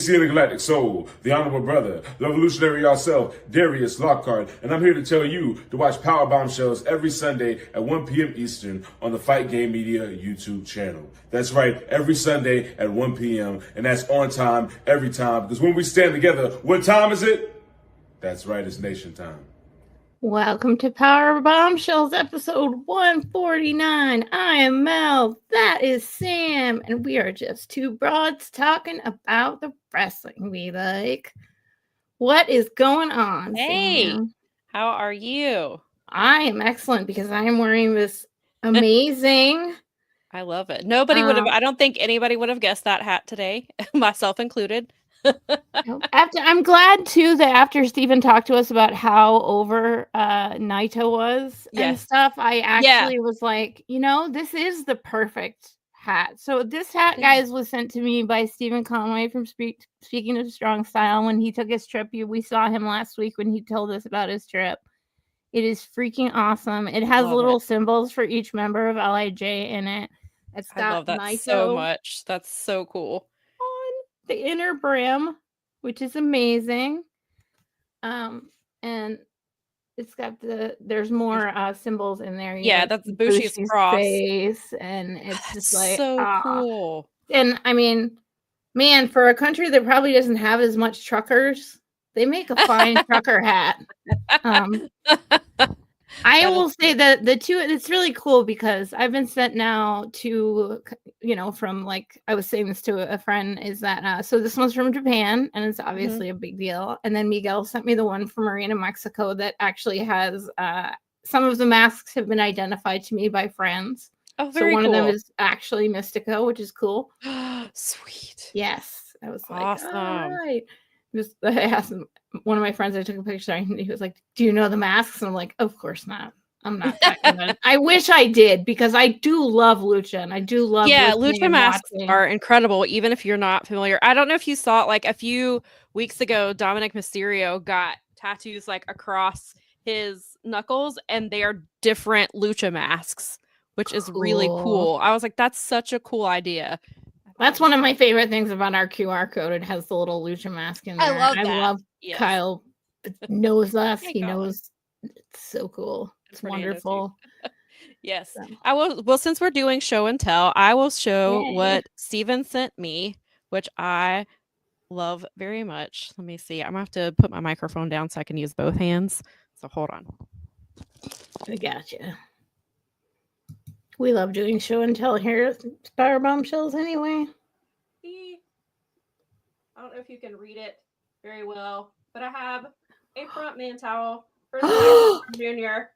The Galactic Soul, the Honorable Brother, the Revolutionary yourself, Darius Lockhart, and I'm here to tell you to watch Powerbombshells every Sunday at 1 p.m. Eastern on the Fight Game Media YouTube channel. That's right, every Sunday at 1 p.m., and that's on time, every time, because when we stand together, what time is it? That's right, it's nation time. Welcome to Powerbombshells episode 149. I am Mel, that is Sam, and we are just two broads talking about the wrestling we like. What is going on, Hey, Sam? how are you? I am excellent because I am wearing this amazing... I love it. Nobody would have, I don't think anybody would have guessed that hat today, myself included. I'm glad too that after Steven talked to us about how over Naito was and stuff, I actually was like, you know, this is the perfect hat. So this hat, guys, was sent to me by Stephen Conway from Speaking of Strong Style when he took his trip. We saw him last week when he told us about his trip. It is freaking awesome. It has little symbols for each member of LIJ in it. It's got I love that Naito so much. That's so cool. On the inner brim, which is amazing. And it's got there's more symbols in there. Yeah, that's Bushi's cross. Face, and it's just like so cool. And I mean, man, for a country that probably doesn't have as much truckers, they make a fine trucker hat. I will say that the two, it's really cool because I've been sent now to, you know, from like, I was saying this to a friend, is that, so this one's from Japan and it's obviously a big deal. And then Miguel sent me the one from Marina, Mexico that actually has, some of the masks have been identified to me by friends. Oh, very cool. So one of them cool. is actually Mystico, which is cool. Sweet. Yes. I was awesome. Like, all right. I asked one of my friends, I took a picture, and he was like, do you know the masks? And I'm like, of course not. I'm not that good. I wish I did because I do love lucha and I do love lucha masks are incredible, even if you're not familiar. I don't know if you saw it like a few weeks ago, Dominic Mysterio got tattoos like across his knuckles, and they are different lucha masks, which is really cool. I was like, that's such a cool idea. That's one of my favorite things about our QR code. It has the little lucha mask in there. I love that. I love Kyle knows us. He knows. It's so cool. It's wonderful. Yes. So. I will. Well, since we're doing show and tell, I will show what Steven sent me, which I love very much. Let me see. I'm gonna have to put my microphone down so I can use both hands. So hold on. I gotcha. We love doing show and tell here at Powerbombshells anyway. I don't know if you can read it very well, but I have a front man towel for the Junior.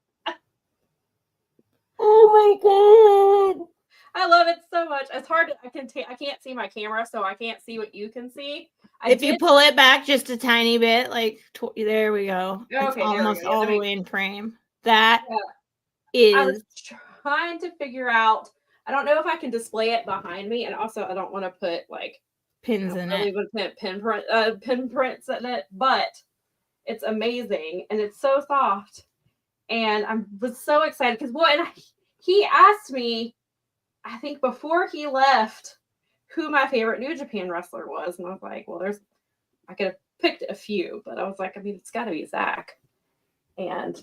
Oh my god! I love it so much. It's hard to, I can't see my camera, so I can't see what you can see. If you pull it back just a tiny bit, like there we go. Okay, it's almost all the way in frame. That is. I was trying to figure out. I don't know if I can display it behind me, and also I don't want to put like pins in it. Put pinprints in it, but it's amazing and it's so soft, and I was so excited because he asked me, I think before he left, who my favorite New Japan wrestler was, and I was like, well, I could have picked a few, but I was like, I mean, it's got to be Zach, and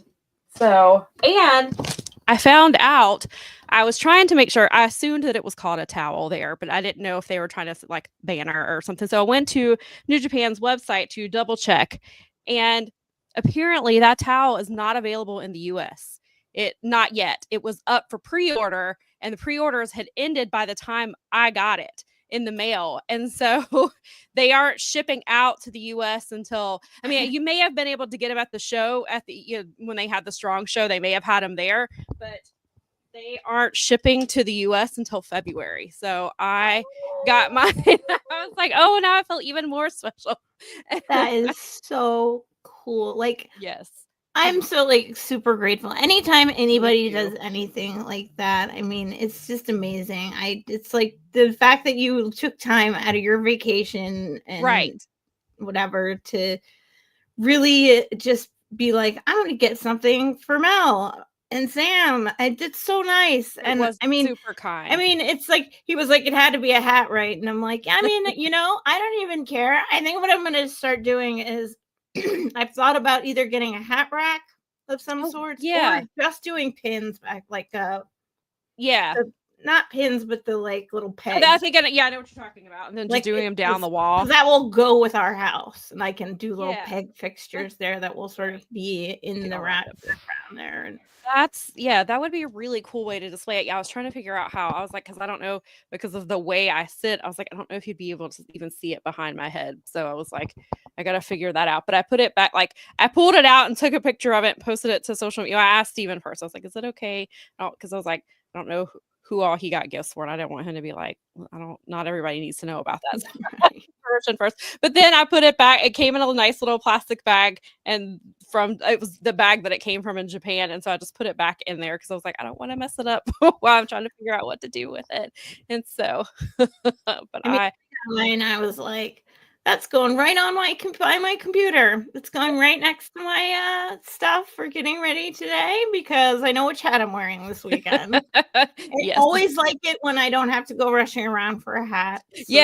I found out, I was trying to make sure, I assumed that it was called a towel there, but I didn't know if they were trying to like banner or something. So I went to New Japan's website to double check, and apparently that towel is not available in the US. Not yet. It was up for pre-order, and the pre-orders had ended by the time I got it in the mail. And so they aren't shipping out to the US until, I mean, you may have been able to get them at the show when they had the Strong show, they may have had them there, but they aren't shipping to the US until February. So I got mine. I was like, oh, now I feel even more special. That is so cool. Like, yes. I'm so like super grateful. Anytime anybody does anything like that, I mean, it's just amazing. It's like the fact that you took time out of your vacation and whatever to really just be like, I'm going to get something for Mel. and Sam. It's so nice. It was super kind. I mean, it's like he was like, it had to be a hat, right? And I'm like, I mean, I don't even care. I think what I'm going to start doing is I've thought about either getting a hat rack of some sort, or just doing pins back, like not pins, but the like little pegs. I think I know what you're talking about, and then just doing them down the wall. That will go with our house, and I can do little peg fixtures there that will sort of be in the rack around there. And that would be a really cool way to display it. Yeah, I was trying to figure out how. I was like, because I don't know, because of the way I sit, I was like, I don't know if you'd be able to even see it behind my head. So I was like, I got to figure that out. But I put it back, like I pulled it out and took a picture of it and posted it to social media. I asked Steven first. I was like, is it okay? Because I was like, I don't know who all he got gifts for, and I didn't want him to be like, not everybody needs to know about that. Version first. But then I put it back. It came in a nice little plastic bag, and it was the bag that it came from in Japan, and so I just put it back in there because I was like, I don't want to mess it up while I'm trying to figure out what to do with it. And so, but I was like, that's going right on my computer. It's going right next to my stuff for getting ready today, because I know which hat I'm wearing this weekend. I always like it when I don't have to go rushing around for a hat. So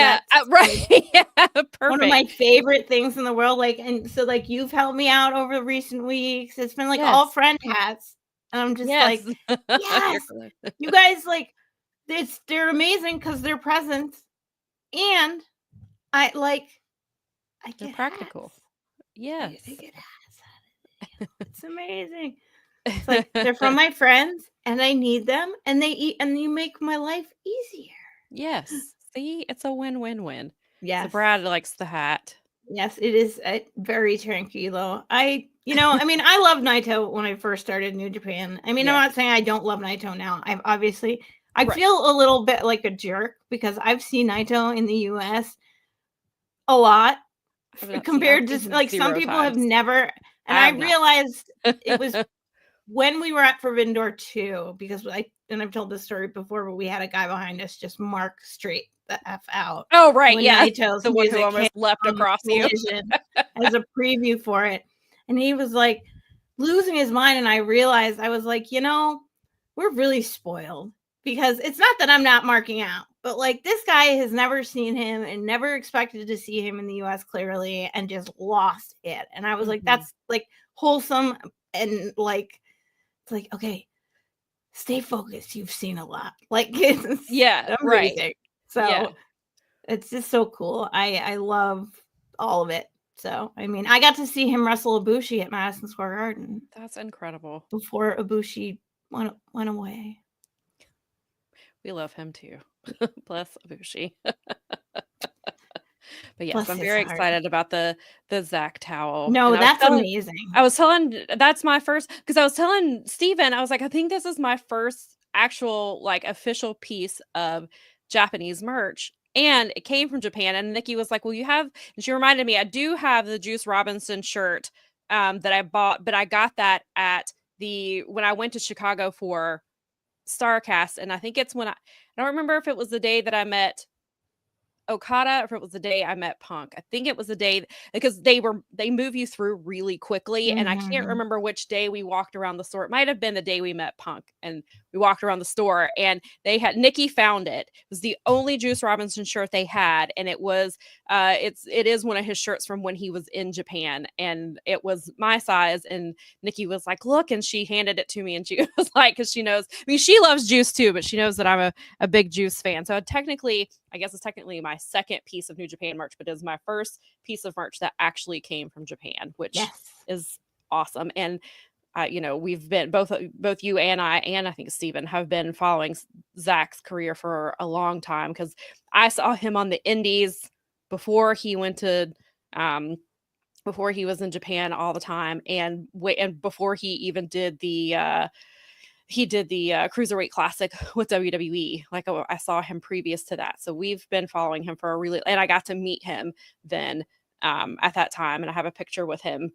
right. Perfect. One of my favorite things in the world. Like, and so like you've helped me out over the recent weeks. It's been like all friend hats, and I'm just like, yes, you guys, like, they're amazing because they're presents, and they're practical. Hats. Yes. I get hats. It's amazing. It's like they're from my friends, and I need them, and you make my life easier. Yes. See, it's a win-win-win. Yes. So Brad likes the hat. Yes, it is very tranquilo. I love Naito when I first started New Japan. I mean, I'm not saying I don't love Naito now. I feel a little bit like a jerk because I've seen Naito in the US a lot compared to like some people have never. And I realized it was when we were at Forbidden Door 2, because I've told this story before, but we had a guy behind us just mark straight the F out. Oh, right. Yeah. Naito's the one who almost leapt across you as a preview for it. And he was like losing his mind. And I realized, I was like, we're really spoiled, because it's not that I'm not marking out, but like this guy has never seen him and never expected to see him in the US clearly, and just lost it. And I was like, that's like wholesome. And like, it's like, okay, stay focused. You've seen a lot. Like, it's amazing. Right. So it's just so cool. I love all of it. So, I mean, I got to see him wrestle Ibushi at Madison Square Garden. That's incredible. Before Ibushi went away. We love him too. Bless Ibushi. But yes, I'm very excited about the Zach towel. No, that's amazing. That's my first, because I was telling Steven, I was like, I think this is my first actual like official piece of Japanese merch. And it came from Japan. And Nikki was like, well, you have, and she reminded me, I do have the Juice Robinson shirt that I bought, but I got that when I went to Chicago for Starcast. And I think it's when I don't remember if it was the day that I met Okada or if it was the day I met Punk. I think it was the day, because they move you through really quickly. And I can't remember which day we walked around the store. It might have been the day we met Punk, and we walked around the store, and Nikki found it. It was the only Juice Robinson shirt they had. And it was, it is one of his shirts from when he was in Japan, and it was my size. And Nikki was like, look, and she handed it to me, and she was like, cause she knows, I mean, she loves Juice too, but she knows that I'm a big Juice fan. So I guess it's technically my second piece of New Japan merch, but it is my first piece of merch that actually came from Japan, which is awesome. And we've been both you and I think Steven have been following Zach's career for a long time, because I saw him on the indies before he went to before he was in Japan all the time, and before he even did the Cruiserweight Classic with WWE. Like, I saw him previous to that. So we've been following him for and I got to meet him then at that time. And I have a picture with him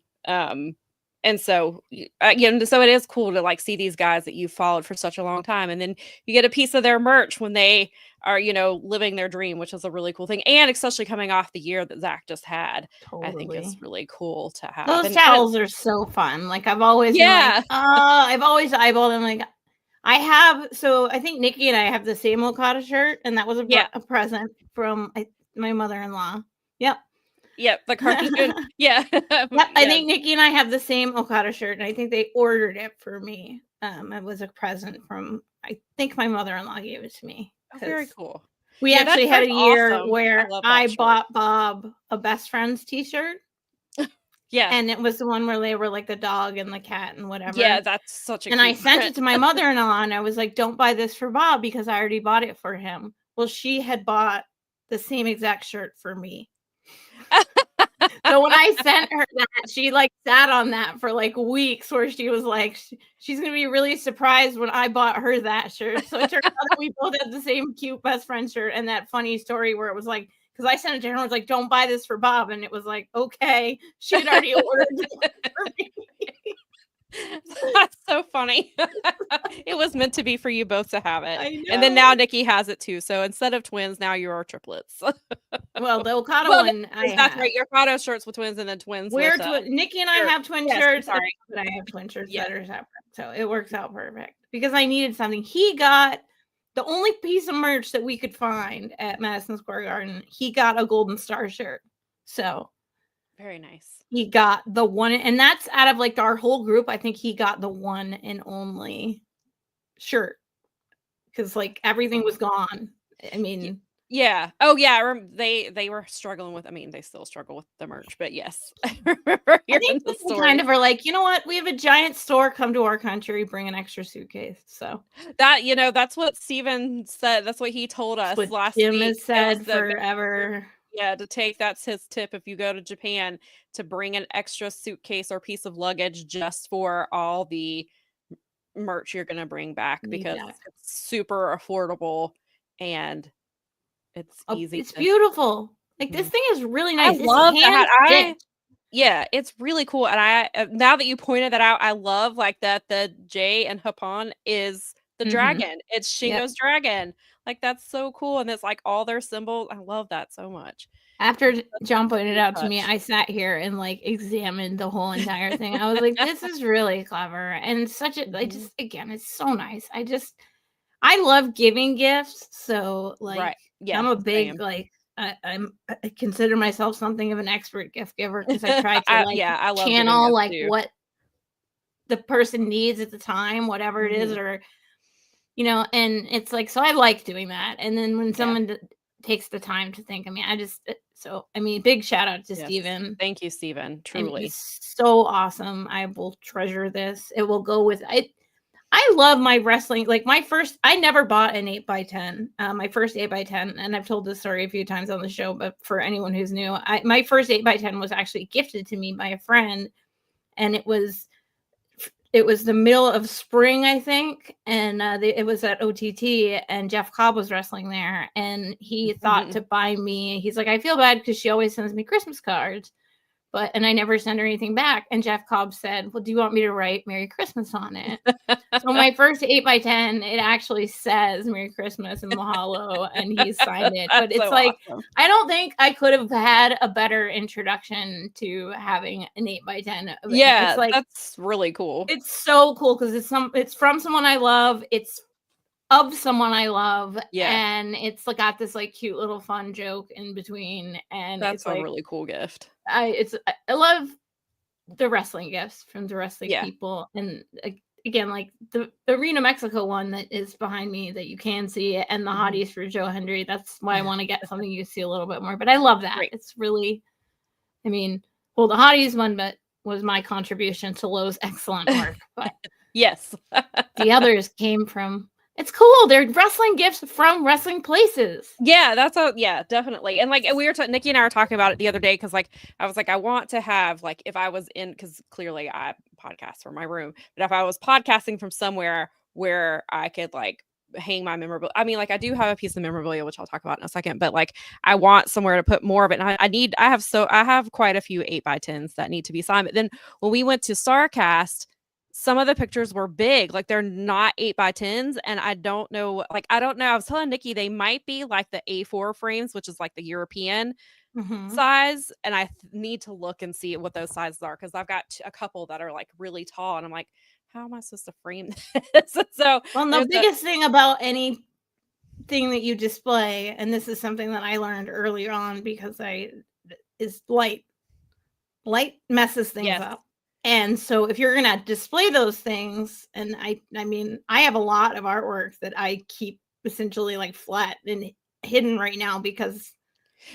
And so, so it is cool to like see these guys that you've followed for such a long time, and then you get a piece of their merch when they are, living their dream, which is a really cool thing. And especially coming off the year that Zach just had, I think it's really cool to have. Those towels are so fun. Like I've always been like, I've always eyeballed them. Like I think Nikki and I have the same Okada shirt, and that was a present from my mother-in-law. Yep, the cartoon. Yeah. I think Nikki and I have the same Okada shirt, and I think they ordered it for me. It was a present from, I think my mother-in-law gave it to me. Oh, very cool. We actually had a year where I bought Bob a Best Friends t-shirt. Yeah. And it was the one where they were like the dog and the cat and whatever. Yeah, that's such a And I sent it to my mother-in-law, and I was like, don't buy this for Bob because I already bought it for him. Well, she had bought the same exact shirt for me. So when I sent her that, she like sat on that for like weeks, where she was like, she's gonna be really surprised when I bought her that shirt. So it turned out that we both had the same cute best friend shirt, and that funny story where it was like, because I sent it to her and was like, don't buy this for Bob, and it was like, okay, she had already ordered it for me. That's so funny. It was meant to be for you both to have it. And then now Nikki has it too. So instead of twins, now you are triplets. Well, the Okada one, that's right. Your Okada shirts with twins, and then twins. Nikki and I have twin shirts. Sorry, but I have twin shirts that are separate. So it works out perfect because I needed something. He got the only piece of merch that we could find at Madison Square Garden. He got a Golden Star shirt. So very nice. He got the one, and that's out of like our whole group. I think he got the one and only shirt because like everything was gone. I mean, yeah. Oh yeah. They were struggling with. I mean, they still struggle with the merch, but yes, I remember hearing the story. Kind of are like, you know what? We have a giant store. Come to our country. Bring an extra suitcase. So that that's what Steven said. That's what he told us last week. Jim has said forever. Yeah, to take, that's his tip if you go to Japan, to bring an extra suitcase or piece of luggage just for all the merch you're going to bring back, because it's super affordable and it's easy. It's beautiful. Like this thing is really nice. I love that. Yeah, it's really cool. And I now that you pointed that out, I love like that the J and Hapan is the dragon. It's Shingo's dragon. Like that's so cool, and it's like all their symbols. I love that so much. After John pointed it out to me, I sat here and like examined the whole entire thing. I was like, this is really clever and such a again, it's so nice. I love giving gifts, so like I'm a big I consider myself something of an expert gift giver because I try to I love channel like what the person needs at the time, whatever it is, or and it's like, so I like doing that. And then when someone takes the time to think, big shout out to Steven. Thank you, Steven. Truly. He's so awesome. I will treasure this. It will go with it. I love my wrestling. Like I never bought an 8x10. My first 8x10, and I've told this story a few times on the show, but for anyone who's new, my first 8x10 was actually gifted to me by a friend, and it was the middle of spring, I think, and it was at OTT, and Jeff Cobb was wrestling there, and he thought to buy me. He's like, I feel bad because she always sends me Christmas cards, and I never send her anything back. And Jeff Cobb said, well, do you want me to write Merry Christmas on it? So my first 8x10, it actually says Merry Christmas and Mahalo, and he signed it. But it's so like, awesome. I don't think I could have had a better introduction to having an 8x10. Yeah, it's like, that's really cool. It's so cool because it's from someone I love. It's of someone I love. Yeah. And it's like got this like cute little fun joke in between. And that's it's like, a really cool gift. I love the wrestling gifts from the wrestling people. And again, like the Arena Mexico one that is behind me that you can see, and the hotties for Joe Hendry. That's why I want to get something you see a little bit more. But I love that. Right. It's really, the hotties one, but was my contribution to Lowe's excellent work. But yes, the others came from. It's cool. They're wrestling gifts from wrestling places. Yeah, definitely. And like we were Nikki and I were talking about it the other day, because like I was like, I want to have like, if I was in, because clearly I podcast from my room, but if I was podcasting from somewhere where I could like hang my memorabilia. I mean, like I do have a piece of memorabilia, which I'll talk about in a second, but like I want somewhere to put more of it. And I have quite a few 8x10s that need to be signed. But then when we went to StarCast, some of the pictures were big, like they're not 8x10s. And I don't know. I was telling Nikki they might be like the A4 frames, which is like the European size. And I need to look and see what those sizes are, because I've got a couple that are like really tall. And I'm like, how am I supposed to frame this? So, well, the biggest thing about anything that you display, and this is something that I learned early on because is light. Light messes things up. And so if you're going to display those things, and I mean, I have a lot of artwork that I keep essentially like flat and hidden right now because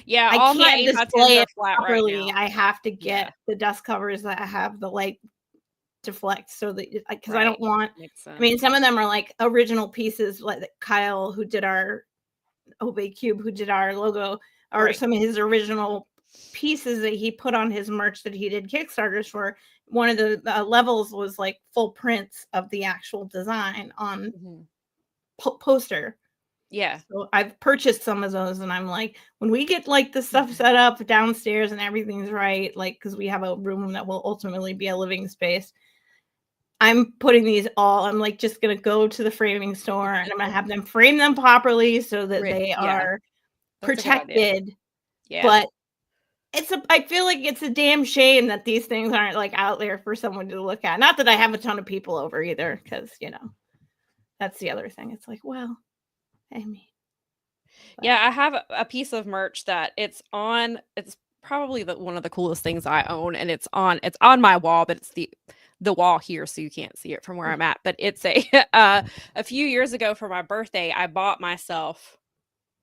I can't display it properly. Right, I have to get the dust covers that have the light deflect, so that because I don't want. I mean, some of them are like original pieces, like Kyle, who did our Obey Cube, who did our logo, or some of his original pieces that he put on his merch that he did Kickstarters for. One of the levels was like full prints of the actual design on poster. Yeah. So I've purchased some of those, and I'm like, when we get like the stuff set up downstairs and everything's right, like, because we have a room that will ultimately be a living space, I'm putting these all, I'm like just going to go to the framing store and I'm going to have them frame them properly so that they are protected. Yeah. But I feel like it's a damn shame that these things aren't like out there for someone to look at. Not that I have a ton of people over either, because, you know, that's the other thing. It's like, well, I mean. Yeah, I have a piece of merch that it's probably one of the coolest things I own, and it's on my wall, but it's the wall here, so you can't see it from where I'm at. But it's a few years ago for my birthday, I bought myself.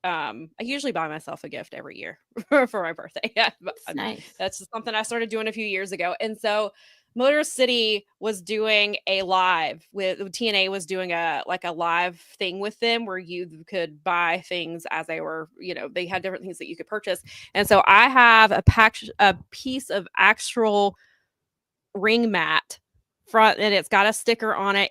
I usually buy myself a gift every year for my birthday. Yeah, nice. That's just something I started doing a few years ago, and so Motor City was doing a live with TNA was doing a live thing with them where you could buy things as they were, they had different things that you could purchase. And so I have a piece of actual ring mat front, and it's got a sticker on it,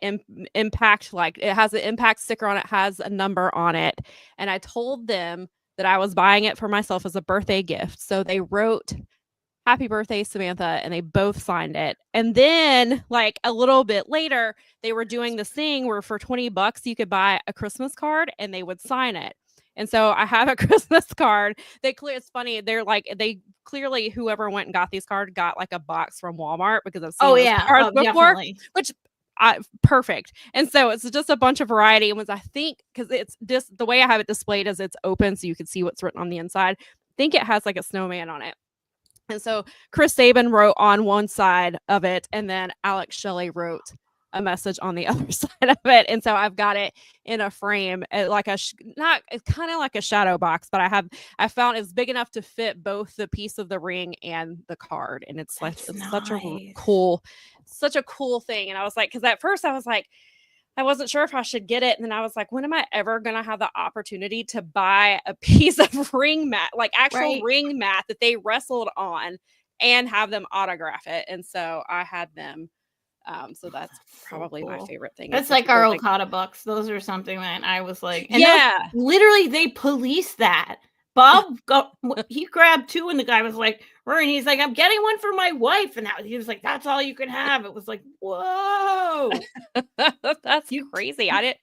impact, like it has an impact sticker on it, has a number on it. And I told them that I was buying it for myself as a birthday gift. So they wrote "Happy birthday, Samantha," and they both signed it. And then like a little bit later, they were doing this thing where for $20 you could buy a Christmas card and they would sign it. And so I have a Christmas card. It's funny. They clearly, whoever went and got these cards got like a box from Walmart, because I've seen cards before, definitely. which perfect. And so it's just a bunch of variety. And I think, because it's just the way I have it displayed is it's open so you can see what's written on the inside. I think it has like a snowman on it. And so Chris Sabin wrote on one side of it, and then Alex Shelley wrote a message on the other side of it. And so I've got it in a frame, it's kind of like a shadow box, but I found it's big enough to fit both the piece of the ring and the card. And it's like, it's such a cool thing. And I was like, because at first I was like, I wasn't sure if I should get it. And then I was like, when am I ever going to have the opportunity to buy a piece of ring mat, like actual ring mat that they wrestled on, and have them autograph it? And so I had them. So that's probably my favorite thing. That's like our Okada books. Those are something that I was like, and literally they police that. Bob he grabbed two, and the guy was like, and he's like, I'm getting one for my wife. And he was like, that's all you can have. It was like, whoa. That's crazy. I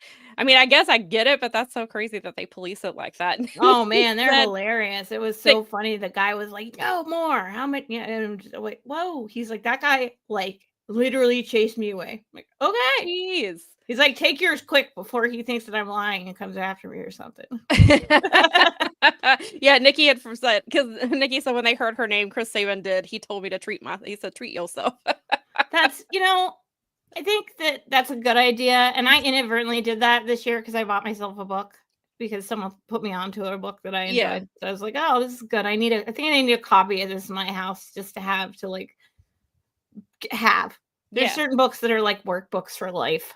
guess I get it, but that's so crazy that they police it like that. Oh man, they're hilarious. It was so funny. The guy was like, no more. How much? Yeah, and I'm just like, whoa. He's like, that guy like literally chased me away. I'm like, okay. Jeez. He's like, take yours quick before he thinks that I'm lying and comes after me or something. Yeah, Nikki had said, because Nikki said when they heard her name, Chris Sabin did. He told me to treat yourself. That's, I think that's a good idea. And I inadvertently did that this year because I bought myself a book because someone put me onto a book that I enjoyed. Yeah. So I was like, oh, this is good. I think I need a copy of this in my house just to have. There's certain books that are like workbooks for life.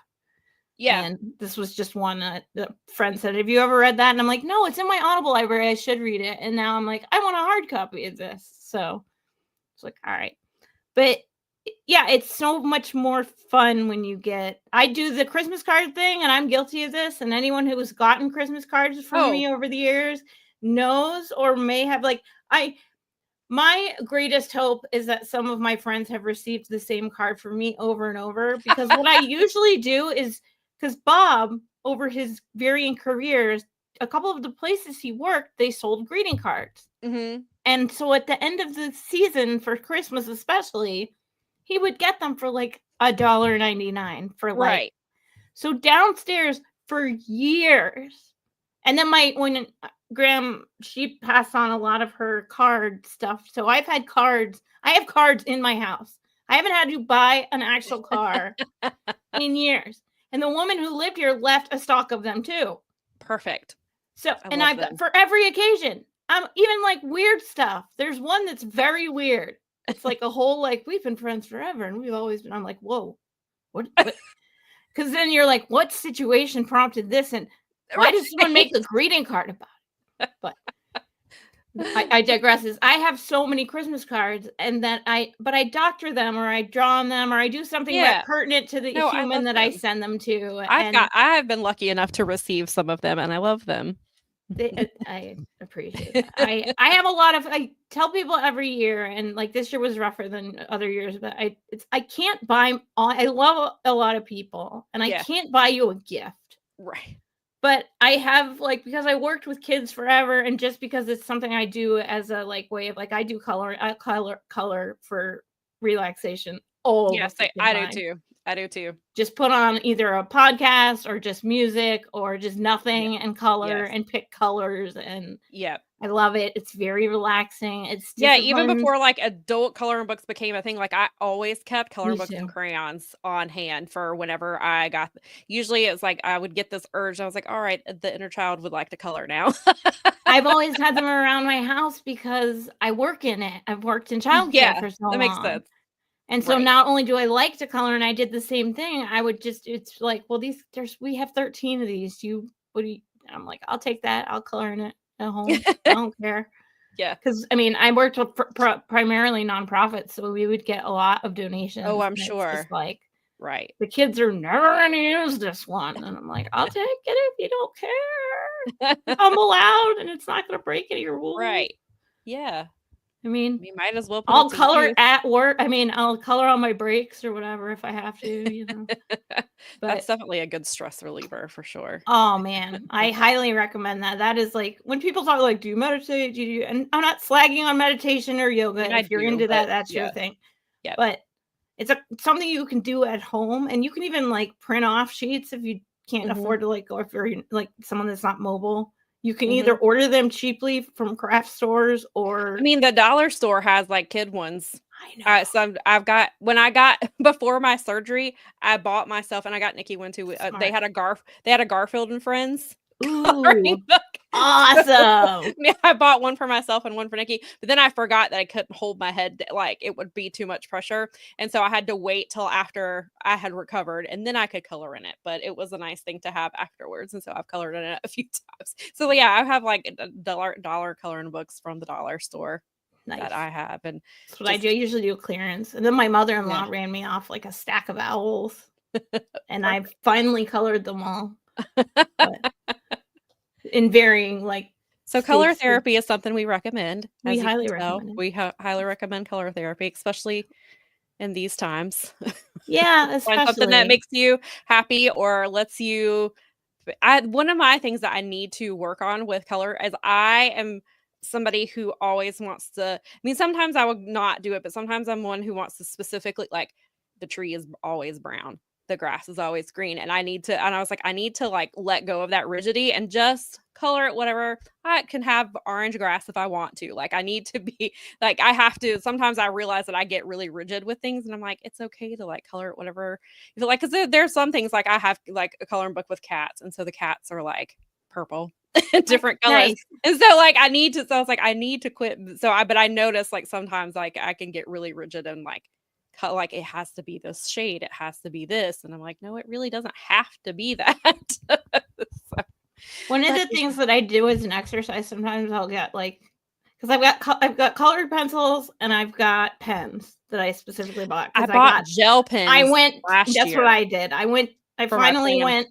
Yeah. And this was just one that a friend said, have you ever read that? And I'm like, no, it's in my Audible library. I should read it. And now I'm like, I want a hard copy of this. So it's like, all right. But yeah, it's so much more fun when you get. I do the Christmas card thing, and I'm guilty of this. And anyone who has gotten Christmas cards from me over the years knows or may have my greatest hope is that some of my friends have received the same card from me over and over, because what I usually do is, because Bob, over his varying careers, a couple of the places he worked, they sold greeting cards. Mm-hmm. And so at the end of the season, for Christmas especially, he would get them for like $1.99 for like. Right. So downstairs for years. And then when Graham, she passed on a lot of her card stuff. So I've had cards. I have cards in my house. I haven't had to buy an actual card in years. And the woman who lived here left a stock of them too. Perfect. So, and I've got for every occasion. Even like weird stuff. There's one that's very weird. It's like a whole, like, we've been friends forever and we've always been. I'm like, whoa, what? Because then you're like, what situation prompted this? And why does someone make a greeting card about it? But I digress. I have so many Christmas cards, and then I doctor them, or I draw them, or I do something that pertinent to the human that I send them to. I have been lucky enough to receive some of them, and I love them. I appreciate that. I have a lot of. I tell people every year, and like this year was rougher than other years, but I can't buy. I love a lot of people, and I can't buy you a gift, right? But I have, like, because I worked with kids forever, and just because it's something I do as a like way of, like, I do color for relaxation. Yes, I do too. Just put on either a podcast or just music or just nothing and color and pick colors, and I love it. It's very relaxing. It's even before like adult coloring books became a thing, like I always kept coloring books and crayons on hand for whenever I got. Usually it's like I would get this urge. I was like, all right, the inner child would like to color now. I've always had them around my house because I work in it. I've worked in childcare for so long. That makes sense. And so not only do I like to color, and I did the same thing, I would just, it's like, well, we have 13 of these. I'm like, I'll take that. I'll color in it at home. I don't care. Yeah. Because, I mean, I worked with primarily nonprofits, so we would get a lot of donations. Oh, I'm sure. Just like, right. The kids are never going to use this one. And I'm like, I'll take it if you don't care. I'm allowed, and it's not going to break any of your rules. Right. Yeah. I mean, you might as well put I'll color at work. I mean, I'll color on my breaks or whatever if I have to, But that's definitely a good stress reliever for sure. Oh man, I highly recommend that. That is like, when people talk like, do you meditate? And I'm not slagging on meditation or yoga. If you're into that, that's your thing. Yeah. But it's something you can do at home, and you can even like print off sheets if you can't afford to, like, or if you're like someone that's not mobile. You can either order them cheaply from craft stores, or, I mean, the dollar store has like kid ones. I know. So before my surgery, I bought myself, and I got Nikki one too. They had a Garfield and Friends coloring book. Awesome. I bought one for myself and one for Nikki, but then I forgot that I couldn't hold my head, like it would be too much pressure, and so I had to wait till after I had recovered, and then I could color in it. But it was a nice thing to have afterwards, and so I've colored in it a few times. So yeah, I have like dollar coloring books from the dollar store that I have, and that's what I do. I usually do clearance, and then my mother-in-law ran me off like a stack of owls, and I finally colored them all. In varying, like, so color therapy is something we recommend. We highly recommend it. We highly recommend color therapy, especially in these times. Yeah, especially something that makes you happy or lets you. One of my things that I need to work on with color is I am somebody who always wants to. I mean, sometimes I would not do it, but sometimes I'm one who wants to specifically, like, the tree is always brown, the grass is always green, and I was like, I need to like let go of that rigidity and just color it whatever. I can have orange grass if I want to. Like, I need to be like, I have to. Sometimes I realize that I get really rigid with things, and I'm like, it's okay to like color it whatever you feel like, because there's some things, like I have like a coloring book with cats, and so the cats are like purple different colors. Nice. And so like I need to quit. But I notice like sometimes like I can get really rigid and like it has to be this shade, it has to be this, and I'm like, no, it really doesn't have to be that. One of the things that I do as an exercise, sometimes I'll get like, because I've got colored pencils and I've got pens that I specifically bought. I bought gel pens. I went. Last That's year what I did. I finally went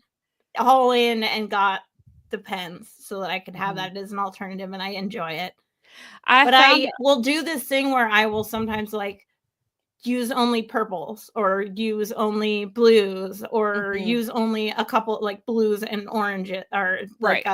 all in and got the pens so that I could have that as an alternative, and I enjoy it. I will do this thing where I will sometimes like use only purples or use only blues or use only a couple like blues and oranges or like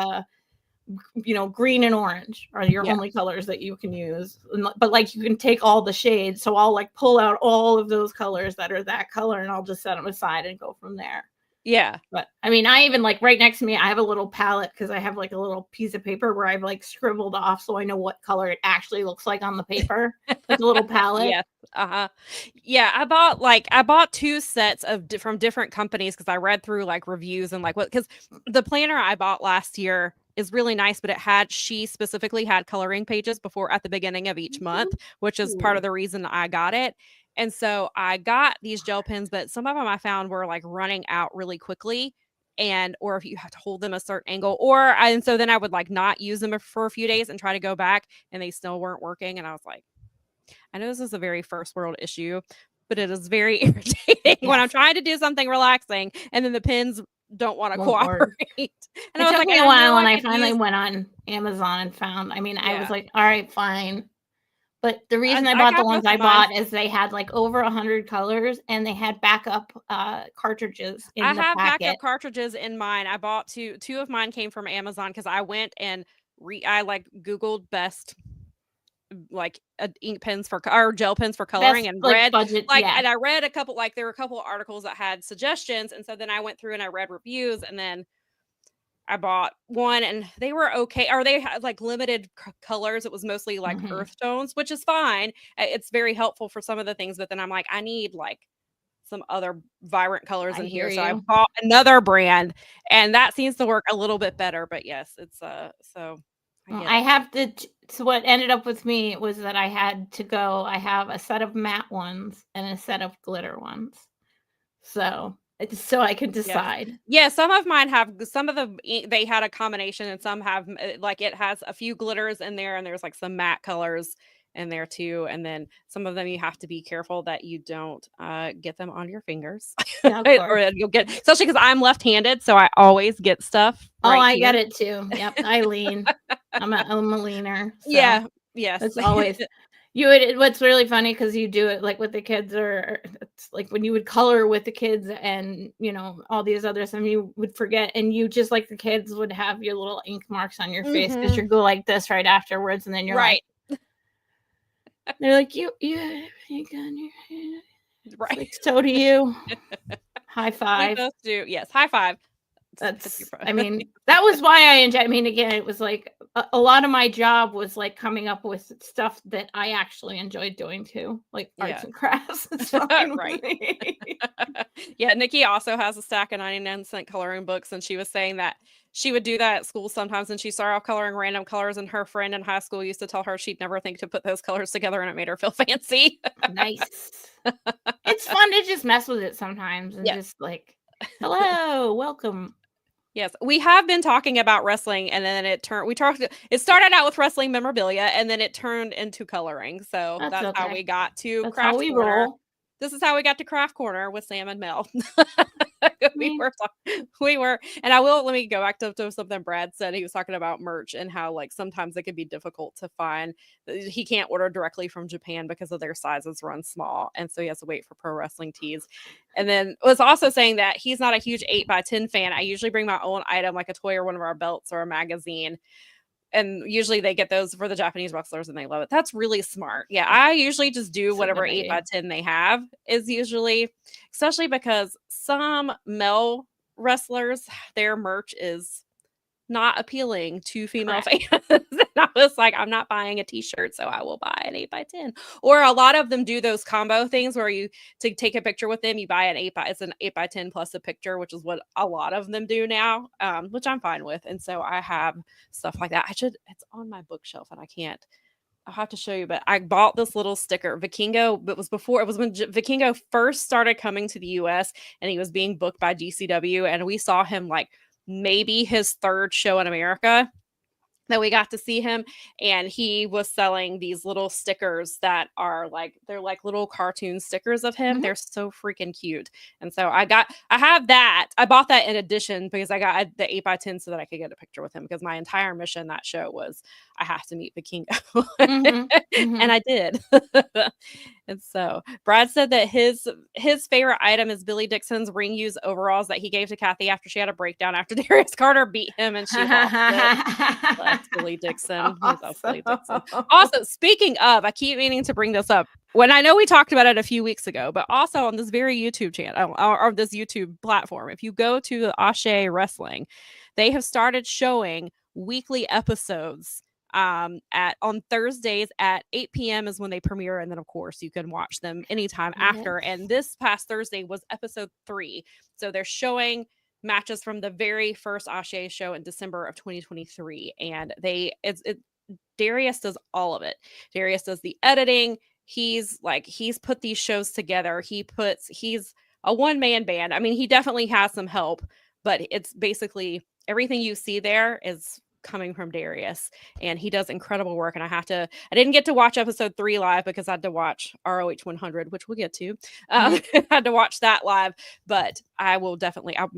green and orange are your only colors that you can use. But like you can take all the shades. So I'll like pull out all of those colors that are that color and I'll just set them aside and go from there. Yeah. But I mean, I even like right next to me, I have a little palette because I have like a little piece of paper where I've like scribbled off so I know what color it actually looks like on the paper. Like a little palette. Yeah. Yeah. I bought 2 sets from different companies because I read through like reviews and like because the planner I bought last year is really nice, but she specifically had coloring pages at the beginning of each month, which is part of the reason I got it. And so I got these gel pens, but some of them I found were like running out really quickly, or if you have to hold them a certain angle, and so then I would like not use them for a few days and try to go back, and they still weren't working. And I was like, I know this is a very first world issue, but it is very irritating when I'm trying to do something relaxing and then the pens don't want to cooperate. And it took me a while when I finally went on Amazon and found. I mean, I was like, all right, fine. But the reason I bought the ones I bought is they had like over 100 colors and they had backup cartridges in the packet. I have backup cartridges in mine. I bought two of mine came from Amazon because I went and I like Googled best like ink pens or gel pens for coloring and read and I read a couple, like there were a couple of articles that had suggestions. And so then I went through and I read reviews and then I bought one and they were okay. Or they had like limited colors. It was mostly like earth tones, which is fine. It's very helpful for some of the things. But then I'm like, I need like some other vibrant colors in here. So I bought another brand and that seems to work a little bit better. But yes, it's so I have to. So what ended up with me was that I had to go. I have a set of matte ones and a set of glitter ones. So I can decide. Yeah, some of mine have they had a combination and some have like it has a few glitters in there and there's like some matte colors in there too. And then some of them you have to be careful that you don't get them on your fingers. Or you'll get, especially because I'm left-handed, so I always get stuff. I get it too. Yep, I lean. I'm a leaner. So yeah. Yes. It's always what's really funny because you do it like with the kids or it's like when you would color with the kids and all these other stuff you would forget and you just like the kids would have your little ink marks on your face because you go like this right afterwards and then you're right. They're like you ink on your head. Right. Like, so do you. High five. We both do. Yes. High five. I mean, that was why I enjoyed. I mean, again, it was like a lot of my job was like coming up with stuff that I actually enjoyed doing too, like arts and crafts. It's fine right. Yeah, Nikki also has a stack of 99-cent coloring books, and she was saying that she would do that at school sometimes, and she started off coloring random colors, and her friend in high school used to tell her she'd never think to put those colors together, and it made her feel fancy. Nice. It's fun to just mess with it sometimes and just like, hello, welcome. Yes, we have been talking about wrestling, and then it started out with wrestling memorabilia, and then it turned into coloring. So that's how we got to Craft Corner. This is how we got to Craft Corner with Sam and Mel. we were, and let me go back to something Brad said. He was talking about merch and how like sometimes it can be difficult to find. He can't order directly from Japan because of their sizes run small, and so he has to wait for pro wrestling tees. And then was also saying that he's not a huge 8x10 fan. I usually bring my own item like a toy or one of our belts or a magazine. And usually they get those for the Japanese wrestlers and they love it. That's really smart. Yeah, I usually just do whatever 8x10 they have is usually, especially because some male wrestlers, their merch is not appealing to female fans. And I was like, I'm not buying a t-shirt, so I will buy an 8x10. Or a lot of them do those combo things where you to take a picture with them, you buy it's an 8x10 plus a picture, which is what a lot of them do now, which I'm fine with. And so I have stuff like that. It's on my bookshelf and I'll have to show you, but I bought this little sticker, Vikingo, but it was when Vikingo first started coming to the US and he was being booked by GCW, and we saw him like maybe his third show in America. that we got to see him, and he was selling these little stickers that are they're like little cartoon stickers of him. They're so freaking cute. And so I have that. I bought that in addition because I got the 8x10 so that I could get a picture with him, because my entire mission that show was I have to meet Vikingo. And I did. And so Brad said that his favorite item is Billy Dixon's ring used overalls that he gave to Kathy after she had a breakdown after Darius Carter beat him and she lost it. That's Billy Dixon. Awesome. Billy Dixon. Also, speaking of, I keep meaning to bring this up. When I know we talked about it a few weeks ago, but also on this very YouTube channel or this YouTube platform, if you go to the Ashe Wrestling, they have started showing weekly episodes on Thursdays at 8 p.m. is when they premiere, and then of course you can watch them anytime after. And this past Thursday was episode 3, so they're showing matches from the very first Ashe show in December of 2023, and Darius does all of it. Darius does the editing. He's put these shows together. He's a one-man band. I mean, he definitely has some help, but it's basically everything you see there is coming from Darius, and he does incredible work. And I didn't get to watch episode 3 live because I had to watch ROH 100, which we'll get to. I had to watch that live, but I'll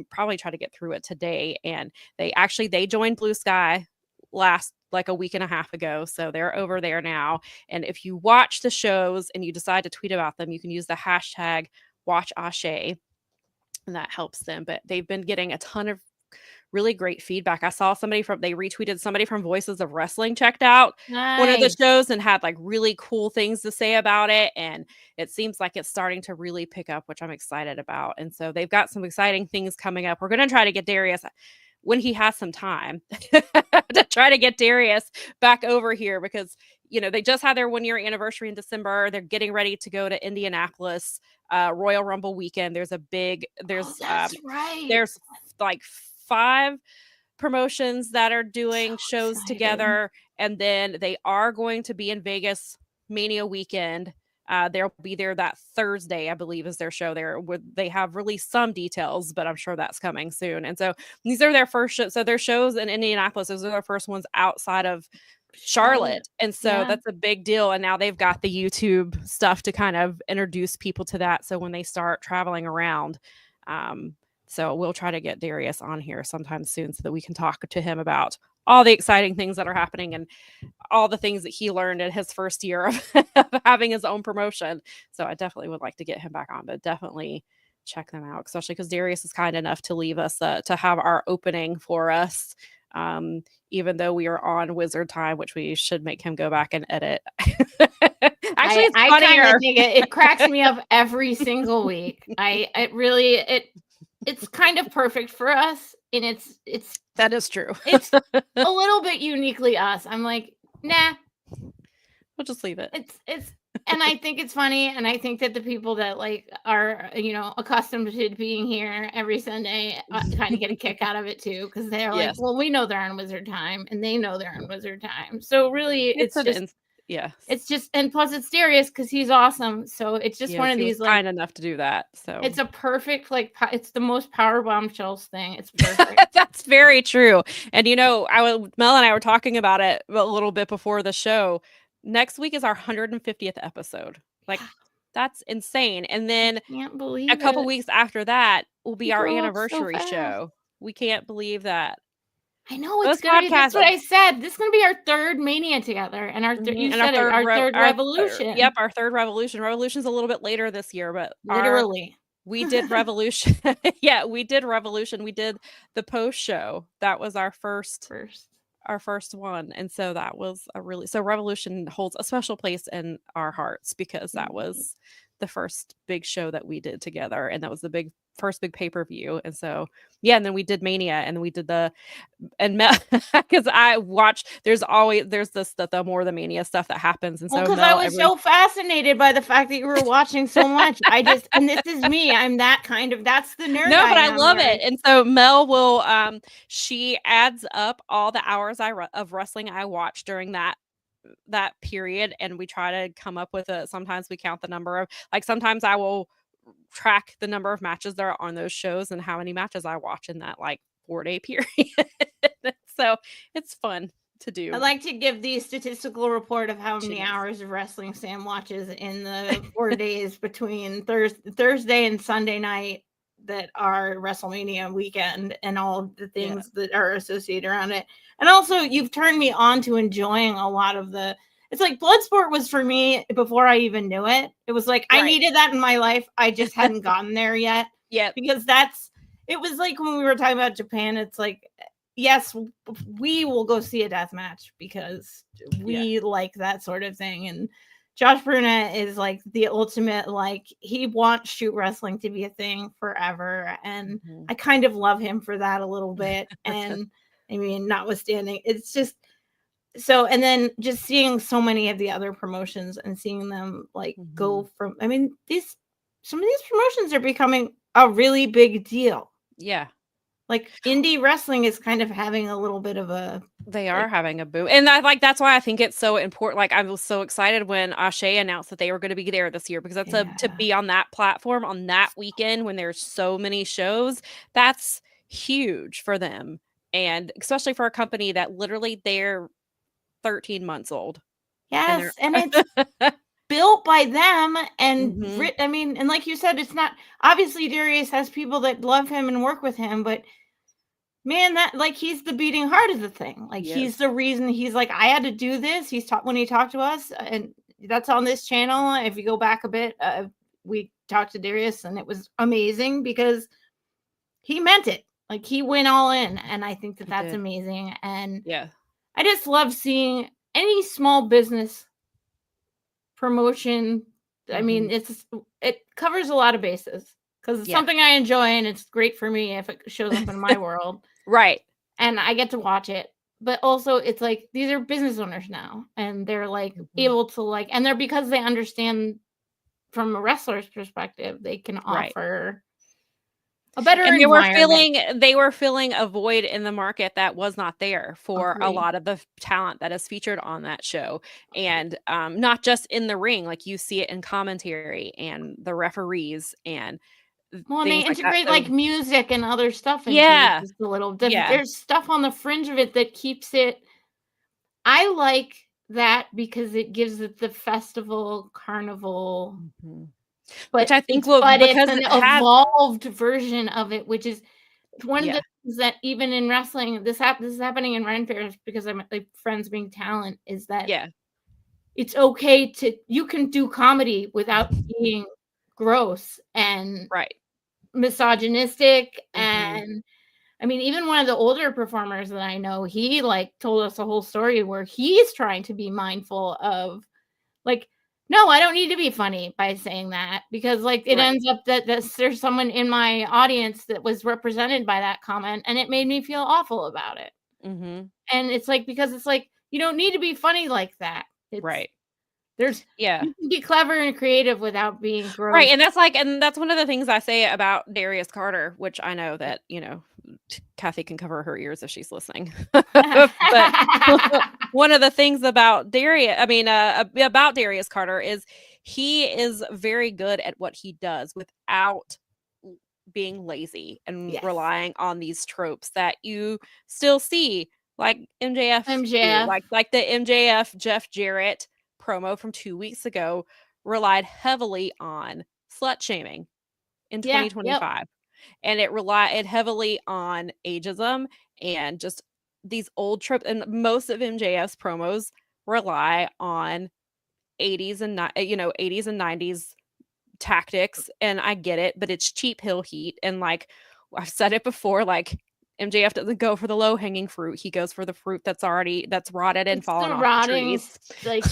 probably try to get through it today. And they joined Blue Sky last a week and a half ago, so they're over there now. And if you watch the shows and you decide to tweet about them, you can use the hashtag #WatchAshe, and that helps them. But they've been getting a ton of really great feedback. I saw they retweeted somebody from Voices of Wrestling checked out one of the shows and had really cool things to say about it. And it seems like it's starting to really pick up, which I'm excited about. And so they've got some exciting things coming up. We're going to try to get Darius when he has some time to try to get Darius back over here, because, they just had their 1-year anniversary in December. They're getting ready to go to Indianapolis, Royal Rumble weekend. There's there's 5 promotions that are doing shows together, and then they are going to be in Vegas Mania weekend. They'll be there that Thursday, I believe, is their show there. They have released some details, but I'm sure that's coming soon. And so these are their first shows. So their shows in Indianapolis, those are their first ones outside of Charlotte. And so that's a big deal. And now they've got the YouTube stuff to kind of introduce people to that. So when they start traveling around, so we'll try to get Darius on here sometime soon so that we can talk to him about all the exciting things that are happening and all the things that he learned in his first year of having his own promotion. So I definitely would like to get him back on, but definitely check them out, especially because Darius is kind enough to leave us to have our opening for us. Even though we are on Wizard Time, which we should make him go back and edit. Actually, it's funnier. I think it cracks me up every single week. It's kind of perfect for us, and it's that is true. It's a little bit uniquely us. I'm like, nah, we'll just leave it. It's and I think it's funny, and I think that the people that are accustomed to being here every Sunday kind of get a kick out of it too, because they're like, well, we know they're on Wizard Time, and they know they're on Wizard Time, so really it's just, and plus it's Darius because he's awesome, so it's just one of these kind enough to do that. So it's a perfect it's the most Powerbombshells thing. It's perfect. That's very true. And Mel and I were talking about it a little bit before the show. Next week is our 150th episode. That's insane. And then a couple weeks after that will be our anniversary show. We can't believe that. I know it's gonna be. That's what I said. This is gonna be our 3rd Mania together, and our third Revolution. Yep, our 3rd Revolution. Revolution's a little bit later this year, but literally we did Revolution. Yeah, we did Revolution. We did the post show. That was our first one, and so that was so Revolution holds a special place in our hearts because that was the first big show that we did together, and that was the first big pay-per-view. And so and then we did Mania, and then we did because I watched there's the more the Mania stuff that happens. And so because I was so fascinated by the fact that you were watching so much. And this is me, I'm that's the nerd. No, but I love it. And so Mel will she adds up all the hours of wrestling I watched during that period, and we try to come up with sometimes we count the number of sometimes I will track the number of matches that are on those shows and how many matches I watch in that 4-day period. So it's fun. to do. I like to give the statistical report of how many hours of wrestling Sam watches in the 4 days between Thursday and Sunday night that are WrestleMania weekend, and all the things that are associated around it. And also, you've turned me on to enjoying a lot of the. It's like Bloodsport was for me before I even knew it. It was like I needed that in my life. I just hadn't gotten there yet. Yeah, because it was like when we were talking about Japan. It's like, yes, we will go see a death match because we like that sort of thing. And Josh Brunette is like the ultimate, like, he wants shoot wrestling to be a thing forever. And I kind of love him for that a little bit. And I mean, notwithstanding, it's just so, and then just seeing so many of the other promotions and seeing them like go from, I mean, some of these promotions are becoming a really big deal. Yeah. Like indie wrestling is kind of having a little bit of a. They are having a boom, and that's why I think it's so important. Like I was so excited when Ashe announced that they were going to be there this year, because that's to be on that platform on that weekend when there's so many shows. That's huge for them, and especially for a company that literally they're 13 months old. Yes, and it's built by them, and I mean, and like you said, it's not obviously Darius has people that love him and work with him, but man, that like he's the beating heart of the thing. Like he's the reason. He's like, I had to do this. He's when he talked to us, and that's on this channel. If you go back a bit, we talked to Darius, and it was amazing because he meant it. Like he went all in, and I think that's amazing. And I just love seeing any small business promotion. I mean, it covers a lot of bases because it's something I enjoy, and it's great for me if it shows up in my world. Right. And I get to watch it. But also it's like these are business owners now, and they're like able to like, and they're, because they understand from a wrestler's perspective, they can offer a better environment. They were filling a void in the market that was not there for a lot of the talent that is featured on that show. And not just in the ring, like you see it in commentary and the referees and and they integrate like music and other stuff into it just a little different. There's stuff on the fringe of it that keeps it. I like that because it gives it the festival carnival. But which I think it's an evolved version of it, which is one of the things that even in wrestling, this is happening in Ren Fairs, because I'm like friends being talent, is that it's okay you can do comedy without being gross and misogynistic. And I mean, even one of the older performers that I know, he like told us a whole story where he's trying to be mindful of like, no, I don't need to be funny by saying that, because like it ends up that there's someone in my audience that was represented by that comment, and it made me feel awful about it. And it's like, because it's like, you don't need to be funny like that. There's you can be clever and creative without being gross. And that's one of the things I say about Darius Carter, which I know that, you know, Kathy can cover her ears if she's listening. But one of the things about Darius Carter is he is very good at what he does without being lazy and relying on these tropes that you still see, like MJF. Like the MJF Jeff Jarrett promo from 2 weeks ago relied heavily on slut shaming in 2025. And it relied heavily on ageism and just these old tropes. And most of MJF's promos rely on 80s and 90s tactics. And I get it, but it's cheap hill heat. And like I've said it before, like MJF doesn't go for the low hanging fruit. He goes for the fruit that's rotted and fallen off the trees. Like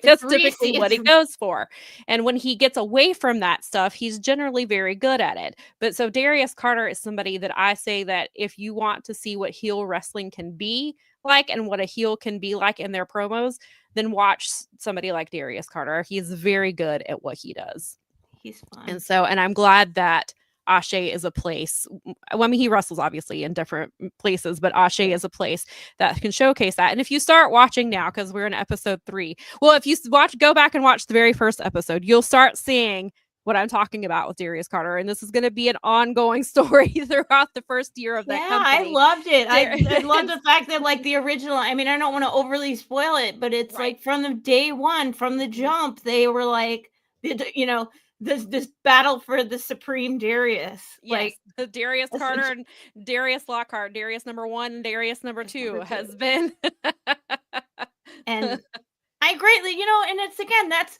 that's typically what he goes for. And when he gets away from that stuff, he's generally very good at it. But so Darius Carter is somebody that I say that if you want to see what heel wrestling can be like and what a heel can be like in their promos, then watch somebody like Darius Carter. He's very good at what he does. He's fun. And I'm glad that Ashe is a place. I mean, he wrestles obviously in different places, but Ashe is a place that can showcase that. And if you start watching now, because we're in episode 3, well, if you go back and watch the very first episode, you'll start seeing what I'm talking about with Darius Carter, and this is going to be an ongoing story throughout the first year of that company. I loved it. I love the fact that like the original, I mean, I don't want to overly spoil it, but it's like from the day one, from the jump, they were like, you know, this battle for the supreme Darius. Like the Darius Carter and Darius Lockhart, Darius number 1, Darius number 2 has been. And I greatly, you know, and it's again, that's,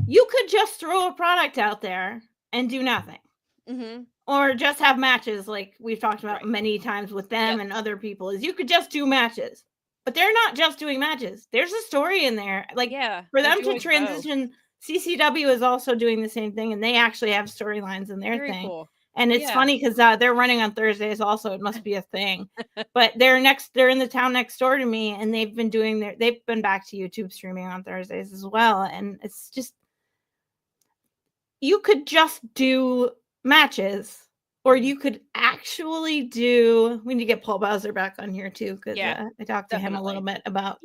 you could just throw a product out there and do nothing. Or just have matches like we've talked about many times with them and other people, is you could just do matches. But they're not just doing matches. There's a story in there. Like for them to transition, CCW is also doing the same thing, and they actually have storylines in their thing. Cool. And it's funny because they're running on Thursdays also. It must be a thing. But they're in the town next door to me, and they've been back to YouTube streaming on Thursdays as well. And it's just, you could just do matches, or you could actually do, we need to get Paul Bowser back on here too, because I talked to him a little bit about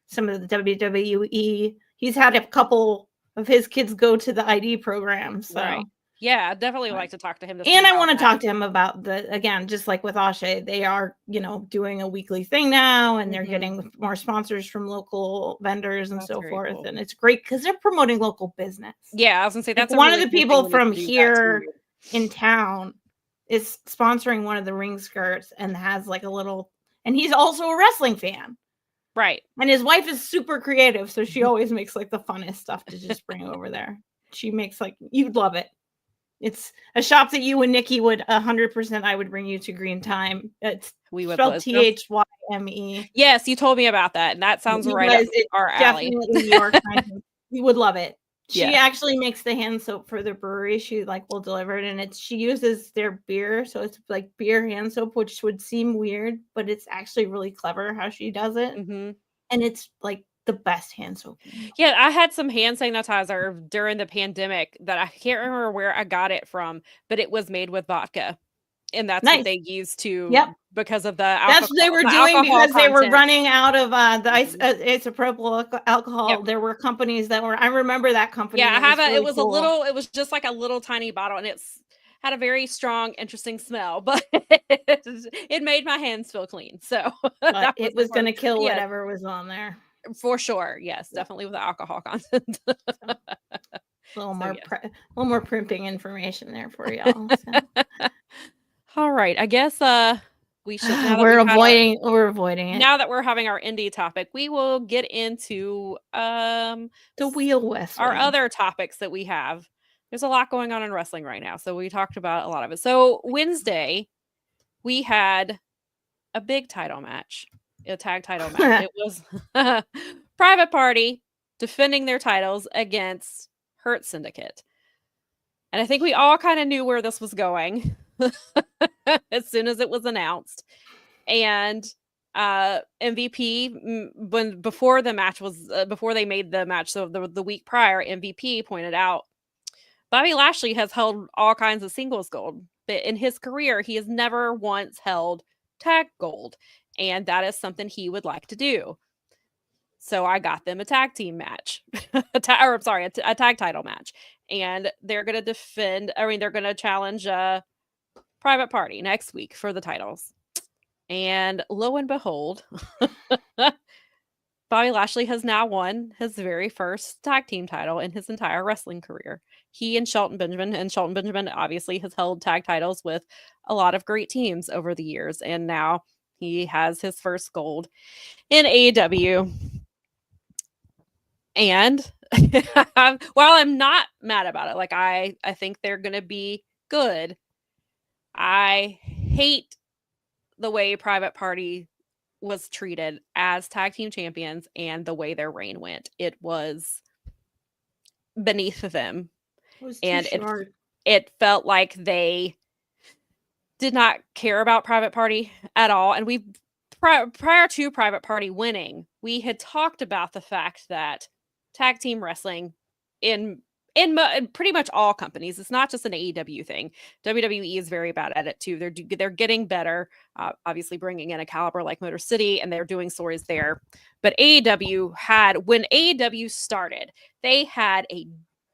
some of the WWE. He's had a couple of his kids go to the ID program, so definitely like to talk to him. And I want to talk to him about again, just like with Ashe, they are, you know, doing a weekly thing now, and they're getting more sponsors from local vendors and so forth. Cool. And it's great because they're promoting local business. Yeah, I was gonna say that's like one of the people from here in town is sponsoring one of the ring skirts and has like a little, and he's also a wrestling fan. Right. And his wife is super creative, so she always makes like the funnest stuff to just bring over there. She makes like, you'd love it. It's a shop that you and Nikki would 100%. I would bring you to Green Time. It's spelled THYME. Yes, you told me about that, and that sounds right up our alley. Definitely your kind. You would love it. She actually makes the hand soap for the brewery. She like will deliver it, and she uses their beer, so it's like beer hand soap, which would seem weird, but it's actually really clever how she does it, and it's like the best hand soap. Yeah, I had some hand sanitizer during the pandemic that I can't remember where I got it from, but it was made with vodka. And that's what they used to, because of the alcohol. That's what they were doing because they were running out of the isopropyl alcohol. There were companies that were, I remember that company. Yeah, I have it was cool. It was just like a little tiny bottle, and it's had a very strong, interesting smell, but it made my hands feel clean. So it was going to kill whatever was on there. For sure. Yes, definitely with the alcohol content. A little more primping information there for y'all. So. All right. I guess we should. We're avoiding it. Now that we're having our indie topic, we will get into the wheel west. Our other topics that we have. There's a lot going on in wrestling right now, so we talked about a lot of it. So Wednesday, we had a big title match. A tag title match. It was Private Party defending their titles against Hurt Syndicate. And I think we all kind of knew where this was going as soon as it was announced. And MVP, before they made the match, so the week prior, MVP pointed out Bobby Lashley has held all kinds of singles gold, but in his career, he has never once held tag gold. And that is something he would like to do. So I got them a tag team match, a tag title match. And they're going to they're going to challenge Private Party next week for the titles. And lo and behold, Bobby Lashley has now won his very first tag team title in his entire wrestling career. He and Shelton Benjamin obviously has held tag titles with a lot of great teams over the years. And now he has his first gold in AEW. And while I'm not mad about it, like I think they're going to be good, I hate the way Private Party was treated as tag team champions and the way their reign went. It was beneath them. It felt like they did not care about Private Party at all. And prior to Private Party winning, we had talked about the fact that tag team wrestling in pretty much all companies, it's not just an AEW thing. WWE is very bad at it too. They're getting better, obviously bringing in a caliber like Motor City, and they're doing stories there. But when AEW started, they had a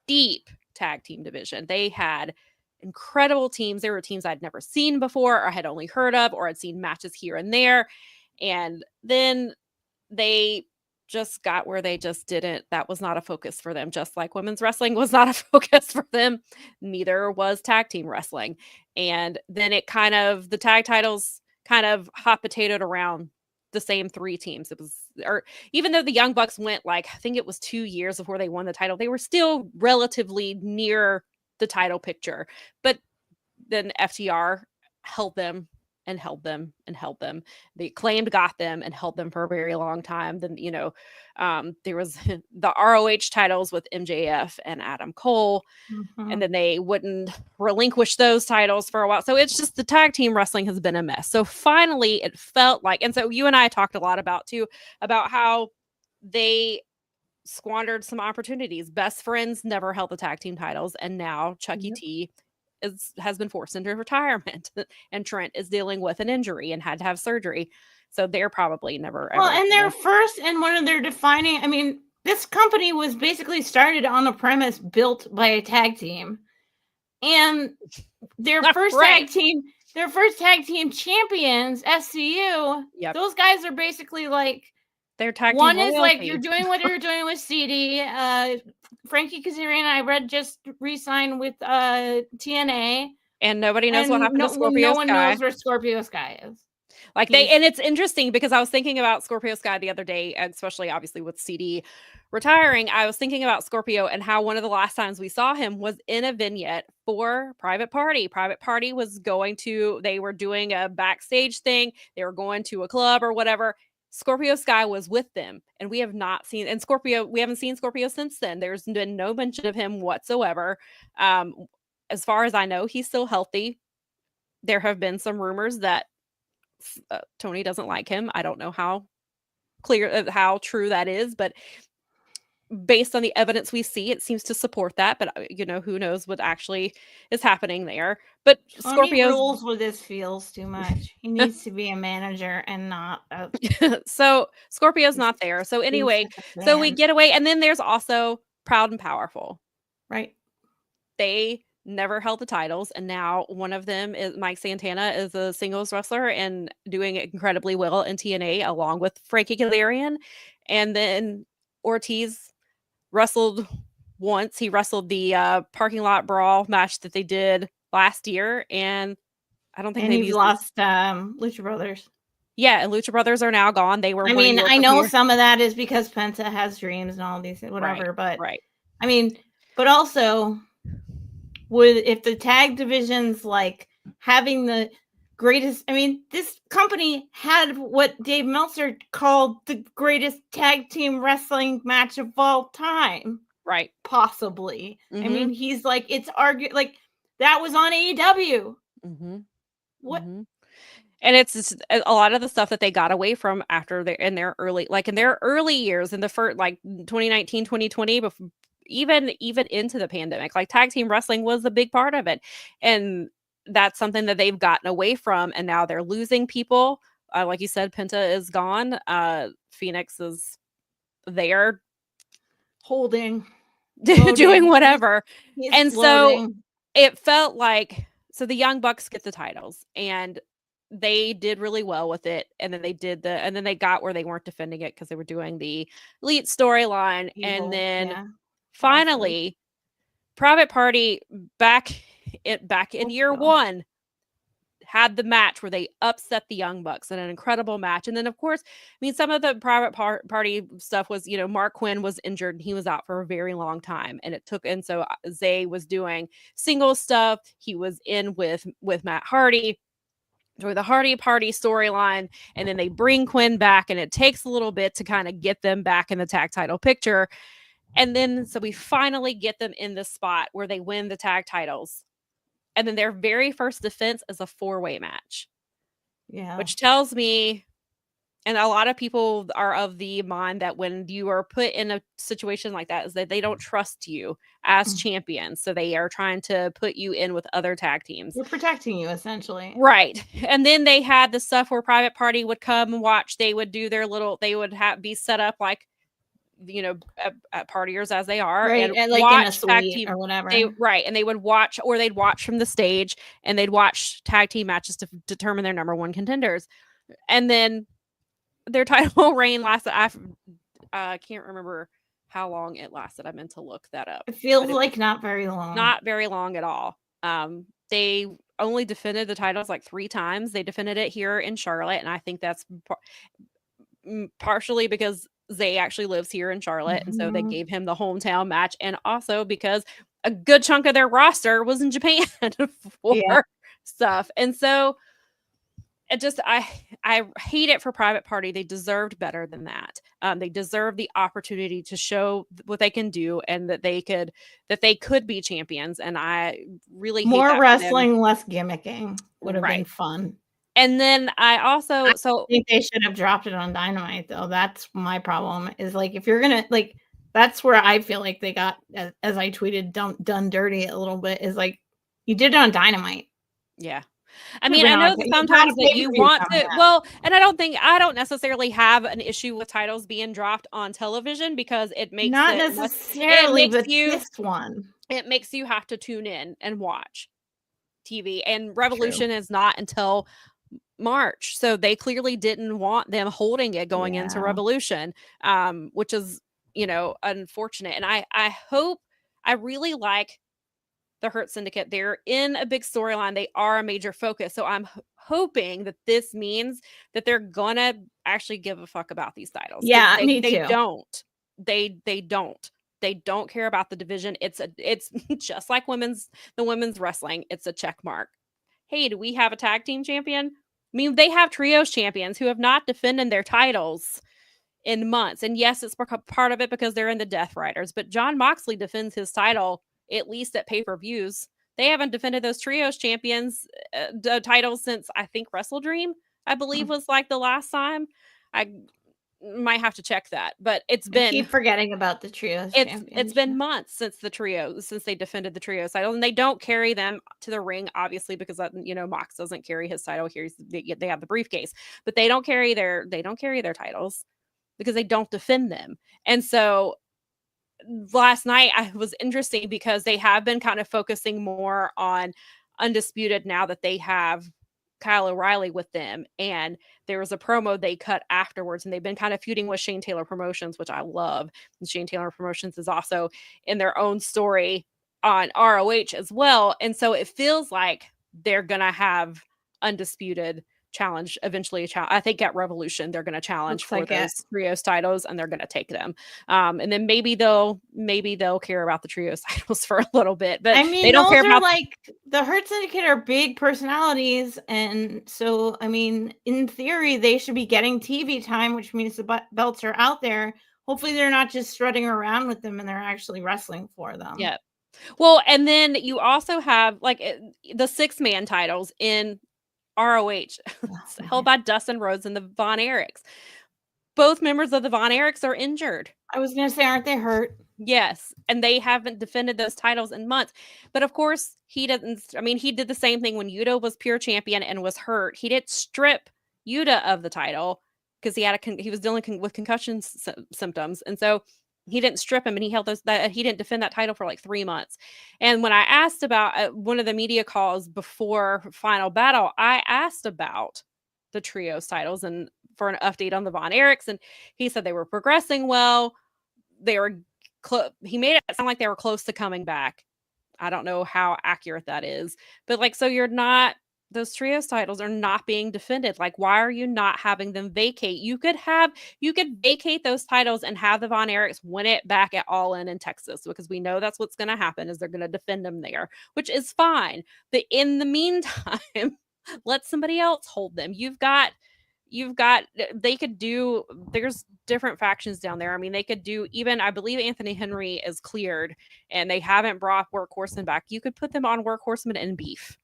deep tag team division. They had incredible teams. There were teams I'd never seen before or had only heard of or had seen matches here and there. And then they just got where they just didn't. That was not a focus for them, just like women's wrestling was not a focus for them. Neither was tag team wrestling. And then the tag titles kind of hot potatoed around the same 3 teams. Or even though the Young Bucks went I think it was 2 years before they won the title, they were still relatively near the title picture. But then FTR held them and held them and held them. The Acclaimed got them and held them for a very long time. Then, there was the ROH titles with MJF and Adam Cole. Mm-hmm. And then they wouldn't relinquish those titles for a while. So it's just the tag team wrestling has been a mess. So finally it felt like, and so you and I talked a lot about how they squandered some opportunities. Best Friends never held the tag team titles. And now Chucky T has been forced into retirement, and Trent is dealing with an injury and had to have surgery. So they're probably never ever. Well, and their first and one of their defining, I mean, this company was basically started on a premise built by a tag team. And their first tag team champions, SCU, those guys are basically they're tag team one is royalty. You're doing what you're doing with CD. Frankie Kazarian, I read, just re-signed with TNA, and nobody knows what happened to Scorpio Sky. No one knows where Scorpio Sky is. And it's interesting because I was thinking about Scorpio Sky the other day, especially obviously with CD retiring. I was thinking about Scorpio and how one of the last times we saw him was in a vignette for Private Party. Private Party they were doing a backstage thing. They were going to a club or whatever. Scorpio Sky was with them, and we haven't seen Scorpio since then. There's been no mention of him whatsoever. As far as I know, he's still healthy. There have been some rumors that Tony doesn't like him. I don't know how true that is, but based on the evidence we see, it seems to support that. But who knows what actually is happening there. But Scorpio rules with this feels too much. He needs to be a manager and not so Scorpio's not there. So anyway, so we get away, and then there's also Proud and Powerful. Right. They never held the titles, and now one of them is Mike Santana, is a singles wrestler and doing incredibly well in TNA along with Frankie Kazarian. And then Ortiz wrestled once. He wrestled the parking lot brawl match that they did last year, and I don't think he lost Lucha Brothers. Yeah, and Lucha Brothers are now gone. They were. I mean, I know some of that is because Penta has dreams and all these whatever, but I mean, but also if the tag division's having the greatest, I mean, this company had what Dave Meltzer called the greatest tag team wrestling match of all time. Right. Possibly. Mm-hmm. I mean, he's it's argued that was on AEW. Mm-hmm. What? Mm-hmm. And it's just a lot of the stuff that they got away from after in their early years, in the first 2019, 2020, before, even into the pandemic, tag team wrestling was a big part of it. And that's something that they've gotten away from. And now they're losing people. Like you said, Penta is gone. Phoenix is there holding, doing whatever. He's floating. So it felt so the Young Bucks get the titles, and they did really well with it. And then they got where they weren't defending it because they were doing the Elite storyline. And then finally, Private Party back in year one had the match where they upset the Young Bucks in an incredible match. And then, of course, I mean, some of the Private Party stuff was, Mark Quinn was injured and he was out for a very long time. And so Zay was doing single stuff. He was in with Matt Hardy during the Hardy Party storyline. And then they bring Quinn back, and it takes a little bit to kind of get them back in the tag title picture. And then, so we finally get them in the spot where they win the tag titles. And then their very first defense is a 4-way match. Yeah. Which tells me, and a lot of people are of the mind that when you are put in a situation like that, is that they don't trust you as champions. So they are trying to put you in with other tag teams. They're protecting you, essentially. Right. And then they had the stuff where Private Party would come and watch. They would do their be set up at partiers as they are, right, and like watch in a tag suite team or whatever. And they would watch, or they'd watch from the stage, and they'd watch tag team matches to determine their number one contenders. And then their title reign lasted. I can't remember how long it lasted. I meant to look that up. It feels like not very long. Not very long at all. They only defended the titles like 3 times. They defended it here in Charlotte, and I think that's partially because Zay actually lives here in Charlotte, and so they gave him the hometown match, and also because a good chunk of their roster was in Japan for stuff. And so it just, I hate it for Private Party. They deserved better than that. They deserve the opportunity to show what they can do, and that they could be champions. And I really hate more that wrestling, less gimmicking would have been fun. And then I think they should have dropped it on Dynamite, though. That's my problem. Is like, if you're gonna, like, that's where I feel like they got, as I tweeted, done dirty a little bit. Is like, you did it on Dynamite. Yeah. I mean, I know that sometimes that you want to, and I don't necessarily have an issue with titles being dropped on television, because it makes not necessarily, but this one, it makes you have to tune in and watch TV, and Revolution is not until March, so they clearly didn't want them holding it going into Revolution, which is, unfortunate. And I really like the Hurt Syndicate. They're in a big storyline. They are a major focus. So I'm hoping that this means that they're gonna actually give a fuck about these titles. Yeah, me too. They don't care about the division. It's just like the women's wrestling. It's a check mark. Hey, do we have a tag team champion? I mean, they have trios champions who have not defended their titles in months. And yes, it's part of it because they're in the Death Riders, but Jon Moxley defends his title at least at pay-per-views. They haven't defended those trios champions titles since, I think, Wrestle Dream, I believe, was like the last time. I might have to check that, but I keep forgetting about the trios. It's been months since they defended the trios title, and they don't carry them to the ring, obviously, because Mox doesn't carry his title here. They have the briefcase, but they don't carry their titles because they don't defend them. And so last night I was interesting because they have been kind of focusing more on Undisputed now that they have Kyle O'Reilly with them, and there was a promo they cut afterwards, and they've been kind of feuding with Shane Taylor Promotions, which I love. And Shane Taylor Promotions is also in their own story on ROH as well, and so it feels like they're gonna have Undisputed challenge eventually. I think at Revolution they're gonna challenge for those trios titles, and they're gonna take them. And then maybe they'll care about the trios titles for a little bit, but they don't care about, like, the Hurt Syndicate are big personalities, and so I mean, in theory, they should be getting TV time, which means the belts are out there. Hopefully, they're not just strutting around with them, and they're actually wrestling for them. Yeah. Well, and then you also have like the 6-man titles in ROH, held by Dustin Rhodes and the Von Erichs. Both members of the Von Erichs are injured. I was going to say, aren't they hurt? Yes, and they haven't defended those titles in months. But of course, he didn't. I mean, he did the same thing when Yuta was pure champion and was hurt. He didn't strip Yuta of the title because he was dealing with concussion symptoms, and so he didn't strip him, and he didn't defend that title for like 3 months. And when I asked about one of the media calls before Final Battle, I asked about the trios titles and for an update on the Von Erichs, and he said they were progressing well. They were he made it sound like they were close to coming back. I don't know how accurate that is, but like, so those trios titles are not being defended. Like, why are you not having them vacate? You could vacate those titles and have the Von Erichs win it back at All In Texas, because we know that's what's going to happen, is they're going to defend them there, which is fine. But in the meantime, let somebody else hold them. There's different factions down there. I mean, they could do, even, I believe Anthony Henry is cleared and they haven't brought Workhorseman back. You could put them on Workhorseman and Beef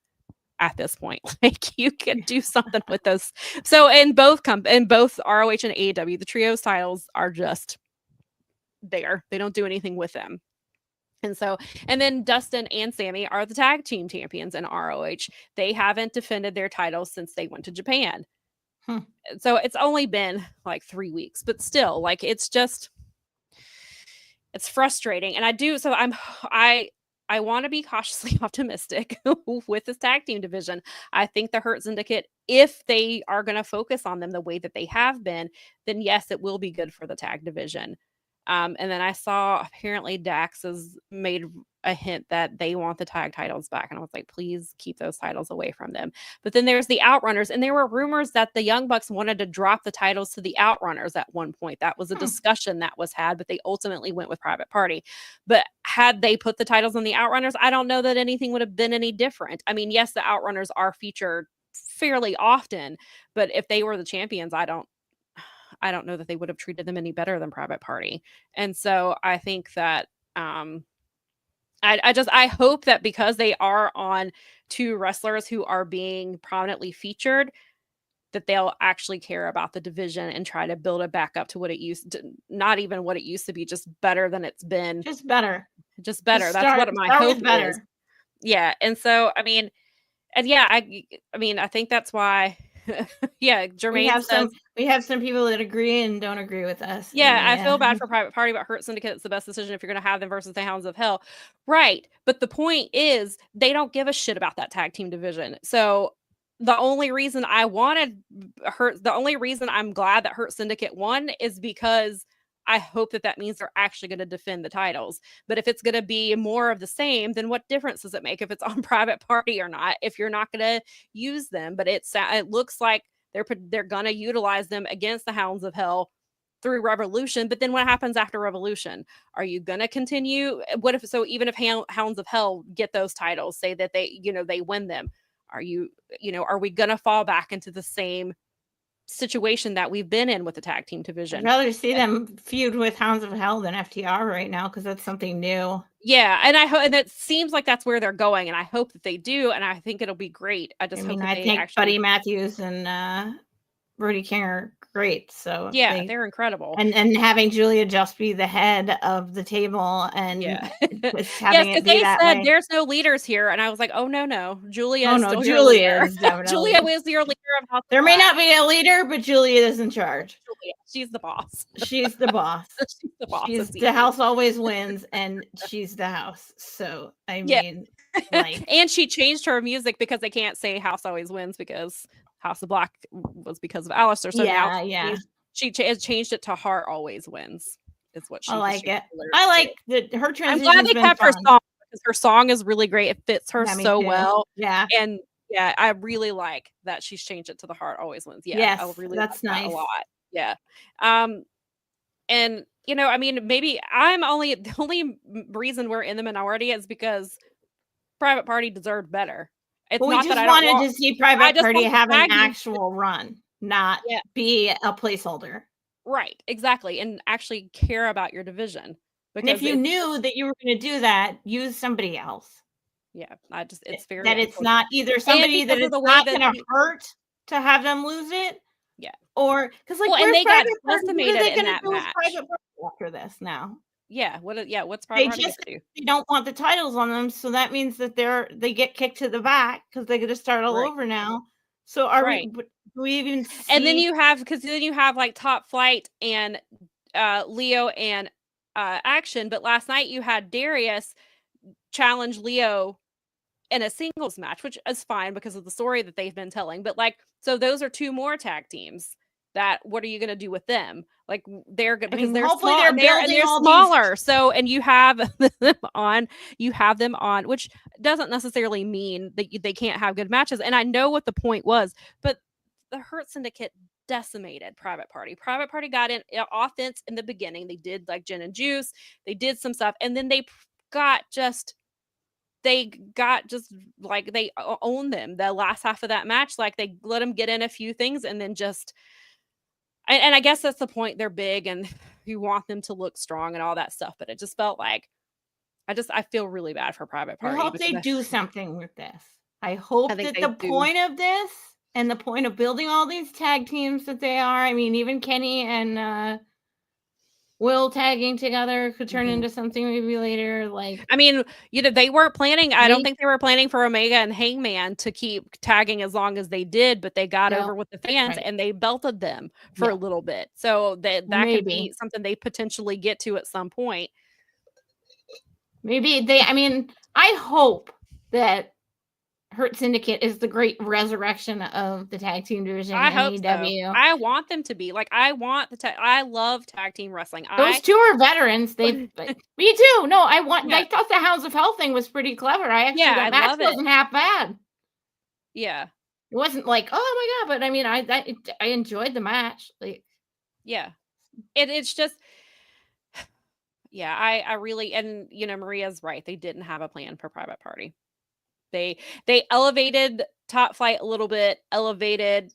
at this point. Like, you could do something with those. So in both ROH and AEW, the trios titles are just there. They don't do anything with them. And then Dustin and Sammy are the tag team champions in ROH. They haven't defended their titles since they went to Japan. Hmm. So it's only been like 3 weeks, but still, like, it's just, It's frustrating. And I want to be cautiously optimistic with this tag team division. I think the Hurt Syndicate, if they are going to focus on them the way that they have been, then yes, it will be good for the tag division. And then I saw apparently Dax has made a hint that they want the tag titles back. And I was like, please keep those titles away from them. But then there's the Outrunners. And there were rumors that the Young Bucks wanted to drop the titles to the Outrunners at one point. That was a discussion that was had, but they ultimately went with Private Party. But had they put the titles on the Outrunners, I don't know that anything would have been any different. I mean, yes, the Outrunners are featured fairly often, but if they were the champions, I don't know that they would have treated them any better than Private Party. And so I think that I hope that because they are on two wrestlers who are being prominently featured, that they'll actually care about the division and try to build it back up to what it used to, not even what it used to be, just better than it's been. Just better. That's what my hope is. Yeah. And so, I mean, I think that's why. Yeah, Jermaine we have some people that agree and don't agree with us. Yeah, I feel bad for Private Party, but Hurt Syndicate is the best decision if you're going to have them versus the Hounds of Hell. Right. But the point is, they don't give a shit about that tag team division. So the only reason I'm glad that Hurt Syndicate won is because I hope that means they're actually going to defend the titles. But if it's going to be more of the same, then what difference does it make if it's on Private Party or not, if you're not going to use them? But it looks like they're going to utilize them against the Hounds of Hell through Revolution. But then what happens after Revolution? Are you going to continue? Even if Hounds of Hell get those titles, say that they win them, are we going to fall back into the same situation that we've been in with the tag team division? I'd rather see them feud with Hounds of Hell than FTR right now, because that's something new. Yeah, and I hope, and it seems like that's where they're going, and I hope that they do, and I think it'll be great. I think Buddy Matthews and Brody King are great. So yeah, they're incredible. And having Julia just be the head of the table and just having it be that way. There's no leaders here, and I was like, oh no, Julia. Oh no, Julia is definitely. Julia is your leader of House. There may not be a leader, but Julia is in charge. Julia, she's the boss. She's the boss. She's the boss. The house always wins, and she's the house. So I mean, and she changed her music because they can't say House always wins because House of Black was because of Alistair. So now she has changed it to Heart Always Wins. Is what she. I like it. I like that her transition. I'm glad they kept her song because her song is really great. It fits her so well. Yeah. And I really like that she's changed it to the Heart Always Wins. Yeah. Yes, I really that's like nice. That a lot. Yeah. And I mean, maybe the only reason we're in the minority is because Private Party deserved better. It's we just wanted to see Private Party have an actual run, not be a placeholder. Right, exactly, and actually care about your division. And if you knew that you were going to do that, use somebody else. Yeah, it's very that it's not either somebody that is not going to hurt to have them lose it. Yeah, or because and they got decimated in that match after this now. Yeah, what's Private Party do? They don't want the titles on them, so that means that they get kicked to the back because they get to start all over now. So do we even see... And then you have like Top Flight and Leo and Action, but last night you had Darius challenge Leo in a singles match, which is fine because of the story that they've been telling. But so those are two more tag teams. What are you going to do with them? Like they're good because they're small, they're smaller. So, and you have them on, which doesn't necessarily mean that they can't have good matches. And I know what the point was, but the Hurt Syndicate decimated Private Party. Private Party got in offense in the beginning. They did like gin and juice. They did some stuff, and then they owned them the last half of that match. Like they let them get in a few things, and then just. And I guess that's the point. They're big and you want them to look strong and all that stuff. But it just felt like I feel really bad for Private Party. I hope they do something with this. I hope that the point of this and the point of building all these tag teams that they are, I mean, even Kenny and Will tagging together could turn into something maybe later. I mean, they weren't planning. I don't think they were planning for Omega and Hangman to keep tagging as long as they did, but they got over with the fans and they belted them for a little bit. So that could be something they potentially get to at some point. Maybe I hope that Hurt Syndicate is the great resurrection of the tag team division in AEW. So. I want them to be. Like, I love tag team wrestling. Those two are veterans. Me too. No, I thought the Hounds of Hell thing was pretty clever. That match wasn't half bad. Yeah. It wasn't like, oh my God, but I enjoyed the match. Like, yeah. It's just, yeah, I really, and Maria's right. They didn't have a plan for Private Party. They elevated Top Flight a little bit, elevated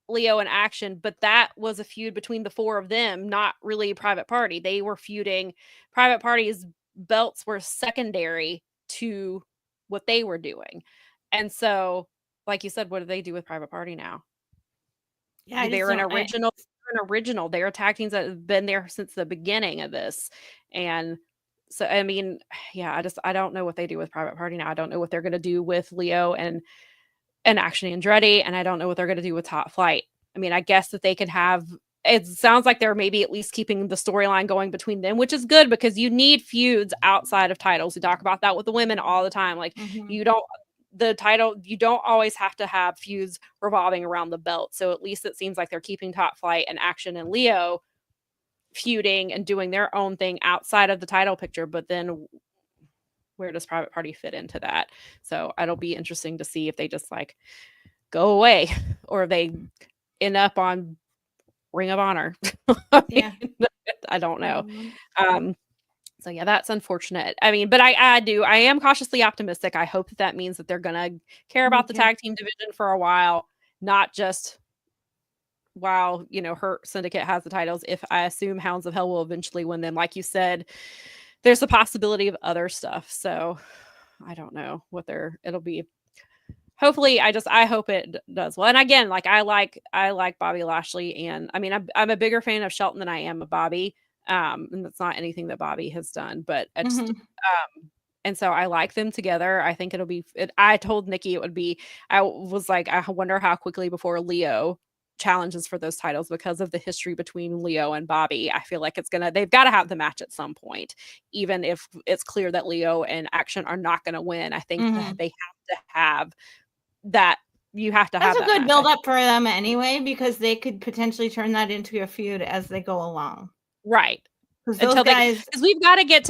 Leo and Action, but that was a feud between the four of them, not really Private Party. They were feuding. Private Party's belts were secondary to what they were doing. And so, like you said, what do they do with Private Party now? Yeah, they're an original. They're tag teams that have been there since the beginning of this. And so, I don't know what they do with Private Party now. I don't know what they're going to do with Leo and Action Andretti, and I don't know what they're going to do with Top Flight. I guess that they could have, it sounds like they're maybe at least keeping the storyline going between them, which is good because you need feuds outside of titles. We talk about that with the women all the time. Like, you don't always have to have feuds revolving around the belt. So at least it seems like they're keeping Top Flight and Action and Leo feuding and doing their own thing outside of the title picture. But then where does Private Party fit into that? So it'll be interesting to see if they just like go away or they end up on Ring of Honor. I don't know. So yeah, that's unfortunate. But I am cautiously optimistic. I hope that means that they're gonna care about the tag team division for a while, not just while Hurt Syndicate has the titles. If I assume Hounds of Hell will eventually win them, like you said, there's a possibility of other stuff. So I don't know what it'll be. Hopefully, I hope it does well. And again, like I like Bobby Lashley, and I'm a bigger fan of Shelton than I am of Bobby. And that's not anything that Bobby has done, but I just and so I like them together. I think it'll be. I told Nikki it would be. I was like, I wonder how quickly before Leo challenges for those titles, because of the history between Leo and Bobby. I feel like they've got to have the match at some point, even if it's clear that Leo and Action are not going to win. I think that they have to have that. You have to have that's a good build up for them anyway, because they could potentially turn that into a feud as they go along. Right. Because we've got to get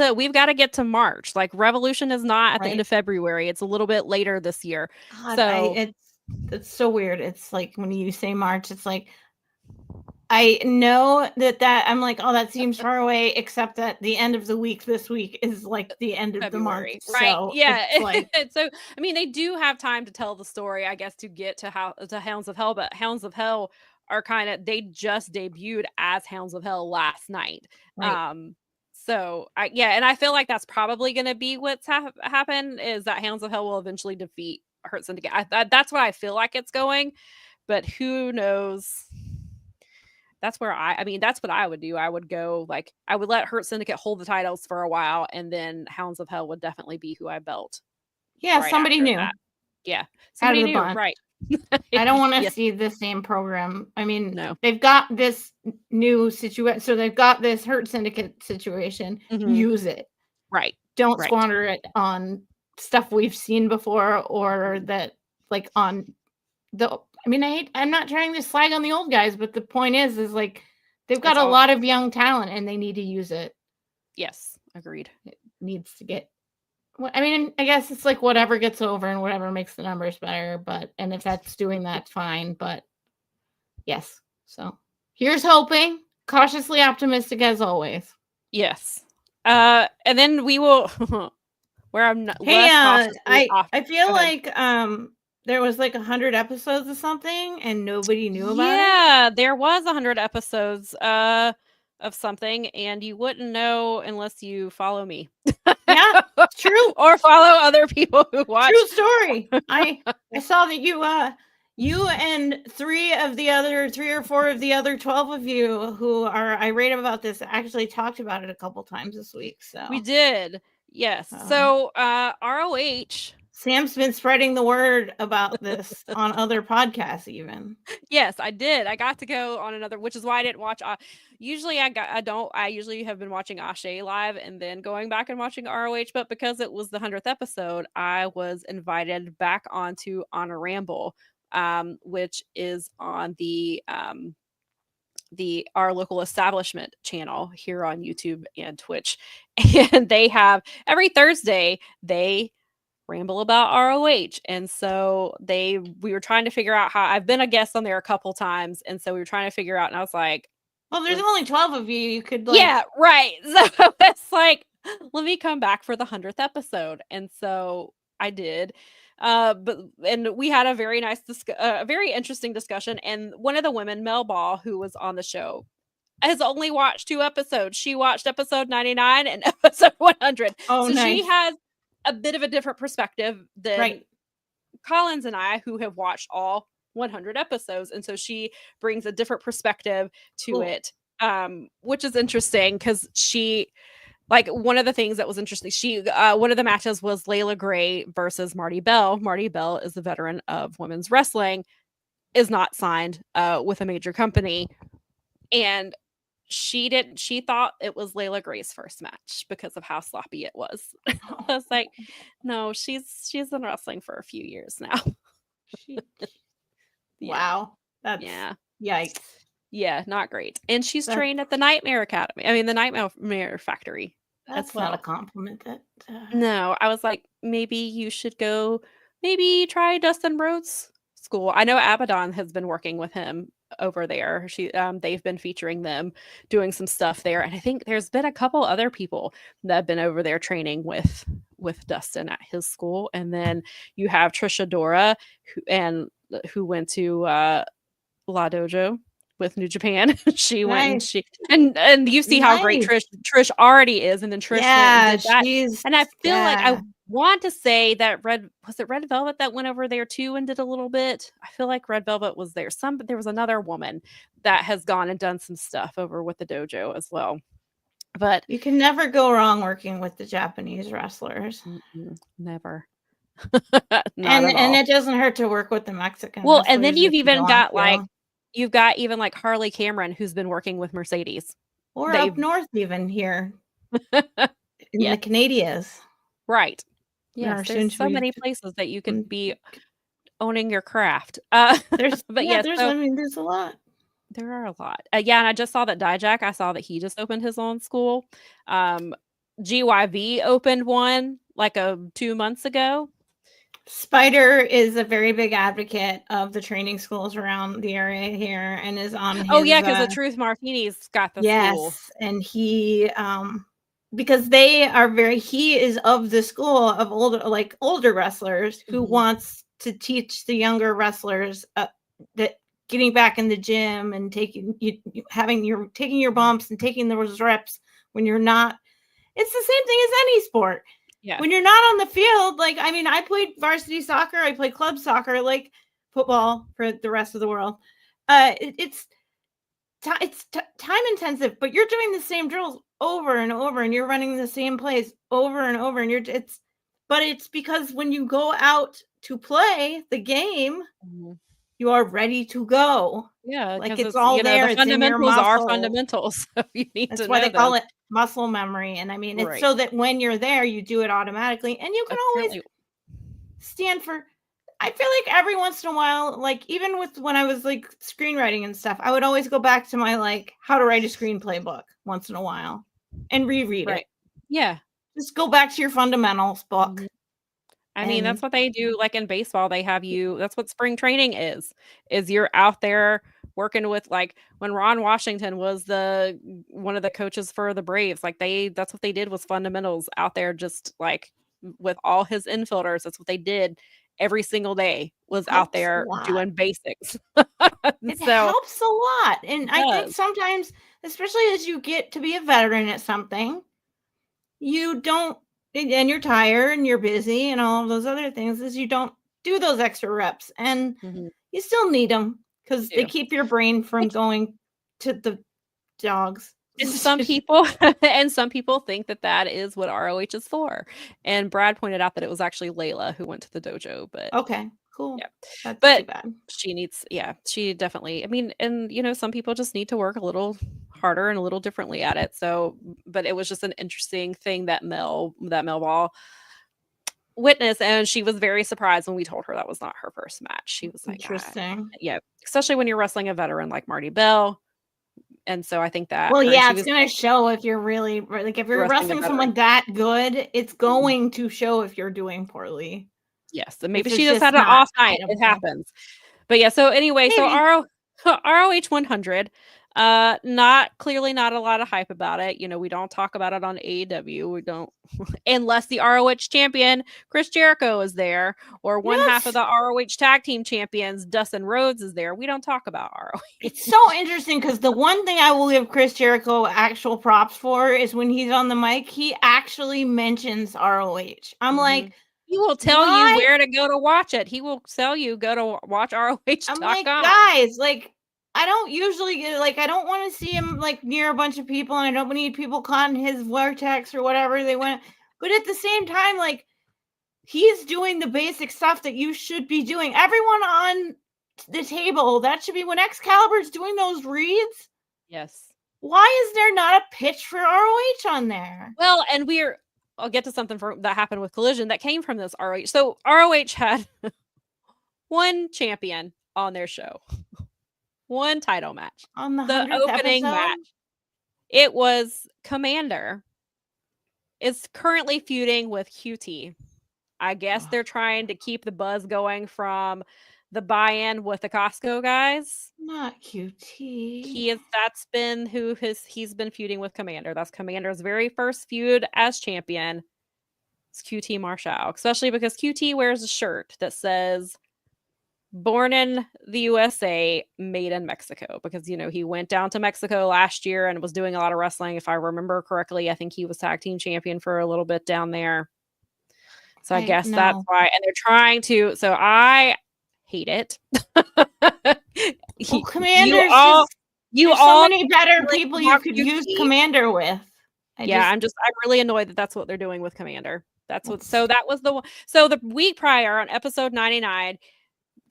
to March. Like, Revolution is not at the end of February. It's a little bit later this year. God, so it's so weird. It's like when you say March, it's like I know that I'm like, oh, that seems far away, except that the end of the week this week is like the end of February, the month. Right. So yeah. So they do have time to tell the story, I guess, to get to Hounds of Hell, but Hounds of Hell are they just debuted as Hounds of Hell last night. Right. So I feel like that's probably going to be what's happen, is that Hounds of Hell will eventually defeat Hurt Syndicate. That's what I feel like it's going, but who knows? That's where that's what I would do. I would go, like, I would let Hurt Syndicate hold the titles for a while, and then Hounds of Hell would definitely be who I belt. Yeah, somebody new. That. Yeah, somebody new, right. I don't want to see the same program. No. They've got this new situation. So they've got this Hurt Syndicate situation. Use it. Right. Don't squander it on stuff we've seen before, or that like on the, I'm not trying to slag on the old guys, but the point is like they've got a lot of young talent and they need to use it. Yes. Agreed. It needs to get, I guess it's like whatever gets over and whatever makes the numbers better, and if that's doing that, fine. But yes. So here's hoping, cautiously optimistic as always. Yes. And then we will, where I'm not. I feel like, there was like 100 episodes of something and nobody knew about it. Yeah, there was 100 episodes of something, and you wouldn't know unless you follow me. Yeah, true. Or follow other people who watch. True story. I saw that you and three or four of the other 12 of you who are irate about this actually talked about it a couple times this week. So we did. Yes. So ROH Sam's been spreading the word about this on other podcasts even. Yes, I did. I got to go on another, which is why I didn't watch. Usually I usually have been watching Ashe live and then going back and watching ROH, but because it was the 100th episode, I was invited back onto On a Ramble, which is on the our local establishment channel here on YouTube and Twitch. And they have every Thursday they ramble about ROH. And so we were trying to figure out how I've been a guest on there a couple times. And so we were trying to figure out, and I was like, well, there's only 12 of you. You could yeah, right. So it's like, let me come back for the 100th episode. And so I did. And we had a very nice, very interesting discussion. And one of the women, Mel Ball, who was on the show, has only watched 2 episodes. She watched episode 99 and episode 100. Oh, so nice. She has a bit of a different perspective than Collins and I, who have watched all 100 episodes. And so she brings a different perspective to it, which is interesting because she, like, one of the things that was interesting, one of the matches was Layla Gray versus Marty Bell. Marty Bell is a veteran of women's wrestling, is not signed with a major company. And she thought it was Layla Gray's first match because of how sloppy it was. I was like, no, she's been wrestling for a few years now. Wow. That's yikes. Yeah, not great. And she's trained at the Nightmare Academy. I mean, the Nightmare Factory. That's not a compliment. No, I was like, maybe you should go, maybe try Dustin Rhodes' school. I know Abaddon has been working with him over there. They've been featuring them doing some stuff there, and I think there's been a couple other people that have been over there training with Dustin at his school. And then you have Trisha Dora, who went to La Dojo with New Japan. She went and you see how great Trish already is, and then Trish went and did that. And I feel like I want to say that Red Velvet that went over there too and did a little bit. I feel like Red Velvet was there. But there was another woman that has gone and done some stuff over with the dojo as well. But you can never go wrong working with the Japanese wrestlers. Never. And it doesn't hurt to work with the Mexican. Well, and then you've even got like Harley Cameron, who's been working with Mercedes, or up north, even here in the Canadias. Right. Yeah, there's so many places that you can be owning your craft. There's a lot. There are a lot. And I just saw that Dijak, I saw that he just opened his own school. GYV opened one like 2 months ago. Spider is a very big advocate of the training schools around the area here and is on his, because the Truth Martini's got the school. And he because he is of the school of older wrestlers who wants to teach the younger wrestlers that getting back in the gym and taking your bumps and taking those reps when you're not. It's the same thing as any sport. Yeah. When you're not on the field, I played varsity soccer, I played club soccer, like football for the rest of the world. It's time intensive, but you're doing the same drills over and over, and you're running the same plays over and over, and it's because when you go out to play the game, you are ready to go. Yeah, it's all there. The fundamentals are fundamentals. So you need That's why they call it muscle memory. And I mean, it's so that when you're there, you do it automatically, and you can always stand for. I feel like every once in a while, like even with when I was like screenwriting and stuff, I would always go back to my how to write a screenplay book once in a while and reread it. Yeah, just go back to your fundamentals book. I mean, that's what they do. Like in baseball, they have that's what spring training is you're out there working with, like when Ron Washington was one of the coaches for the Braves, that's what they did was fundamentals out there, just like with all his infielders. That's what they did every single day, was out there doing basics. It helps a lot. And I think sometimes, especially as you get to be a veteran at something, you don't, and you're tired and you're busy and all of those other things, is you don't do those extra reps, and you still need them because they keep your brain from going to the dogs. And some people think that is what ROH is for. And Brad pointed out that it was actually Layla who went to the dojo, but okay, cool. Yeah. That's too bad. She definitely, I mean, and some people just need to work a little harder and a little differently at it. So, but it was just an interesting thing that Mel Ball witnessed, and she was very surprised when we told her that was not her first match. She was like, interesting. Especially when you're wrestling a veteran like Marty Bell. And so I think that it's going to show if you're really like if you're wrestling someone that good, it's going to show if you're doing poorly. Yes, and maybe she just had an off night. It happens. But yeah, so anyway, so ROH 100, not a lot of hype about it. We don't talk about it on AEW. We don't, unless the ROH champion Chris Jericho is there, or one half of the ROH tag team champions Dustin Rhodes is there. We don't talk about ROH. It's so interesting because the one thing I will give Chris Jericho actual props for is when he's on the mic, he actually mentions ROH. I'm like, he will tell you where to go to watch it. He will tell you go to watch ROH.com. I'm like, guys, like, I don't usually get, like, I don't want to see him like near a bunch of people, and I don't need people caught in his vortex or whatever they want. But at the same time, like, he's doing the basic stuff that you should be doing. Everyone on the table, that should be when Excalibur's doing those reads. Yes. Why is there not a pitch for ROH on there? Well, and I'll get to something that happened with Collision that came from this ROH. So ROH had one champion on their show, one title match on the opening match. It was Commander. Is currently feuding with QT. I guess they're trying to keep the buzz going from the buy-in with the Costco guys. Not QT. He's been feuding with Commander. That's Commander's very first feud as champion. It's QT Marshall, especially because QT wears a shirt that says "Born in the USA, made in Mexico," because he went down to Mexico last year and was doing a lot of wrestling. If I remember correctly, I think he was tag team champion for a little bit down there. So I guess that's why. And they're trying to. So I hate it. Commander's so many better people you could use Commander with. I'm really annoyed that that's what they're doing with Commander. So that was the one. So the week prior on episode 99,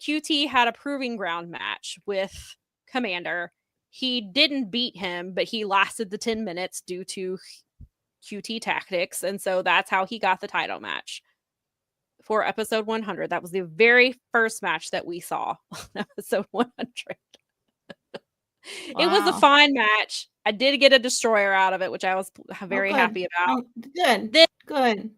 QT had a proving ground match with Commander. He didn't beat him, but he lasted the 10 minutes due to QT tactics. And so that's how he got the title match for episode 100. That was the very first match that we saw on episode 100. It was a fine match. I did get a destroyer out of it, which I was very happy about. Good.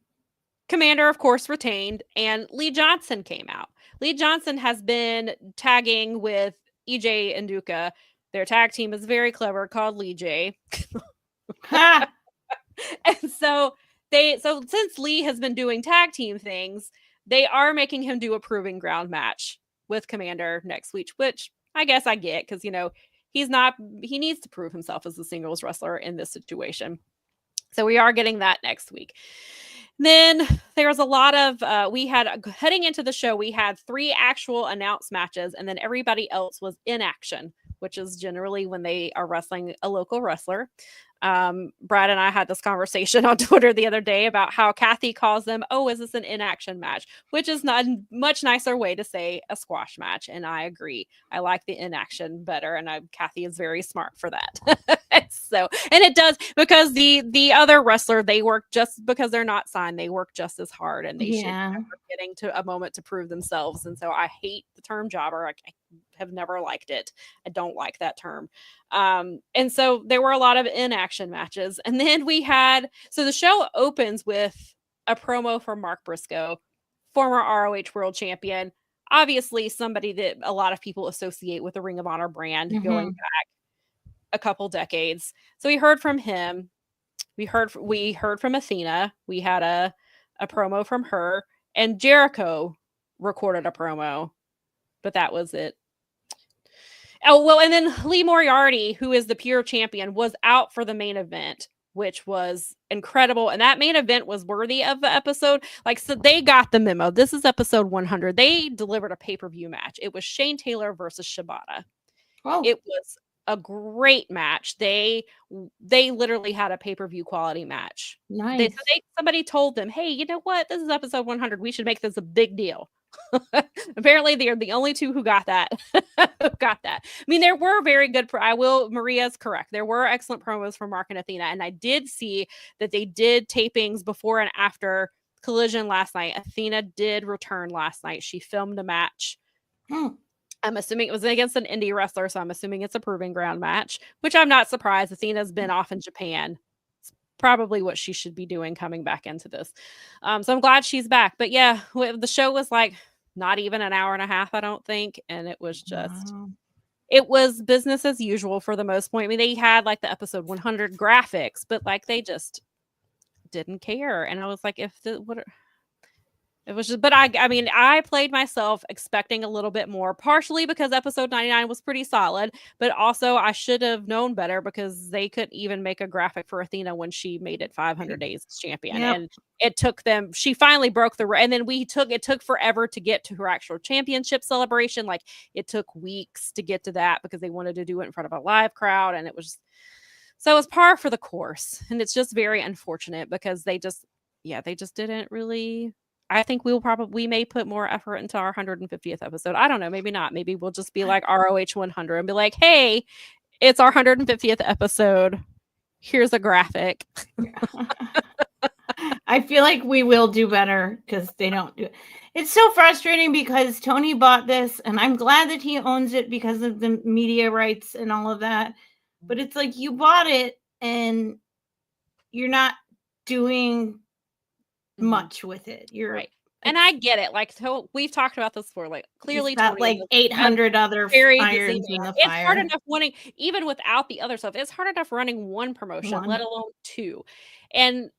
Commander, of course, retained, and Lee Johnson came out. Lee Johnson has been tagging with EJ and Duca. Their tag team is very clever, called Lee J. And so since Lee has been doing tag team things, they are making him do a proving ground match with Commander next week, which I guess I get because he needs to prove himself as a singles wrestler in this situation. So we are getting that next week. Then there was a lot of, heading into the show, we had 3 actual announced matches, and then everybody else was in action, which is generally when they are wrestling a local wrestler. Brad and I had this conversation on Twitter the other day about how Kathy calls them, is this an inaction match? Which is not a much nicer way to say a squash match. And I agree. I like the inaction better. And Kathy is very smart for that. And it does, because the other wrestler, they work just because they're not signed. They work just as hard, and they should never getting to a moment to prove themselves. And so I hate the term jobber. I have never liked it. I don't like that term. And so there were a lot of inaction matches. And then so the show opens with a promo from Mark Briscoe, former ROH world champion, obviously somebody that a lot of people associate with the Ring of Honor brand going back a couple decades. So we heard from him. We heard from Athena. We had a promo from her, and Jericho recorded a promo, but that was it. Oh, well, and then Lee Moriarty, who is the pure champion, was out for the main event, which was incredible. And that main event was worthy of the episode. So they got the memo. This is episode 100. They delivered a pay-per-view match. It was Shane Taylor versus Shibata. Oh. It was a great match. They literally had a pay-per-view quality match. Nice. Somebody told them, hey, you know what? This is episode 100. We should make this a big deal. Apparently they're the only two who got that. I mean, there were very good Maria's correct. There were excellent promos from Mark and Athena, and I did see that they did tapings before and after Collision last night. Athena did return last night. She filmed a match. I'm assuming it was against an indie wrestler, so I'm assuming it's a proving ground match, which I'm not surprised. Athena's been off in Japan. It's probably what she should be doing coming back into this. So I'm glad she's back. But yeah, the show was like not even an hour and a half, I don't think. And it was just, it was business as usual for the most point. I mean, they had like the episode 100 graphics, but like they just didn't care. And I was like, it was just, but I mean, I played myself expecting a little bit more, partially because episode 99 was pretty solid, but also I should have known better because they couldn't even make a graphic for Athena when she made it 500 days as champion. Yep. And it took them, she finally broke and then it took forever to get to her actual championship celebration. Like it took weeks to get to that because they wanted to do it in front of a live crowd. And it was, so it was par for the course. And it's just very unfortunate because they just didn't really. I think we may put more effort into our 150th episode. I don't know. Maybe not. Maybe we'll just be like ROH 100 and be like, hey, it's our 150th episode. Here's a graphic. I feel like we will do better because they don't do it. It's so frustrating because Tony bought this and I'm glad that he owns it because of the media rights and all of that. But it's like you bought it and you're not doing much with it. You're right. And I get it. Like, so we've talked about this before. Like, clearly, got like 800 other irons in the fire. It's hard enough running, even without the other stuff. It's hard enough running one promotion, let alone two. And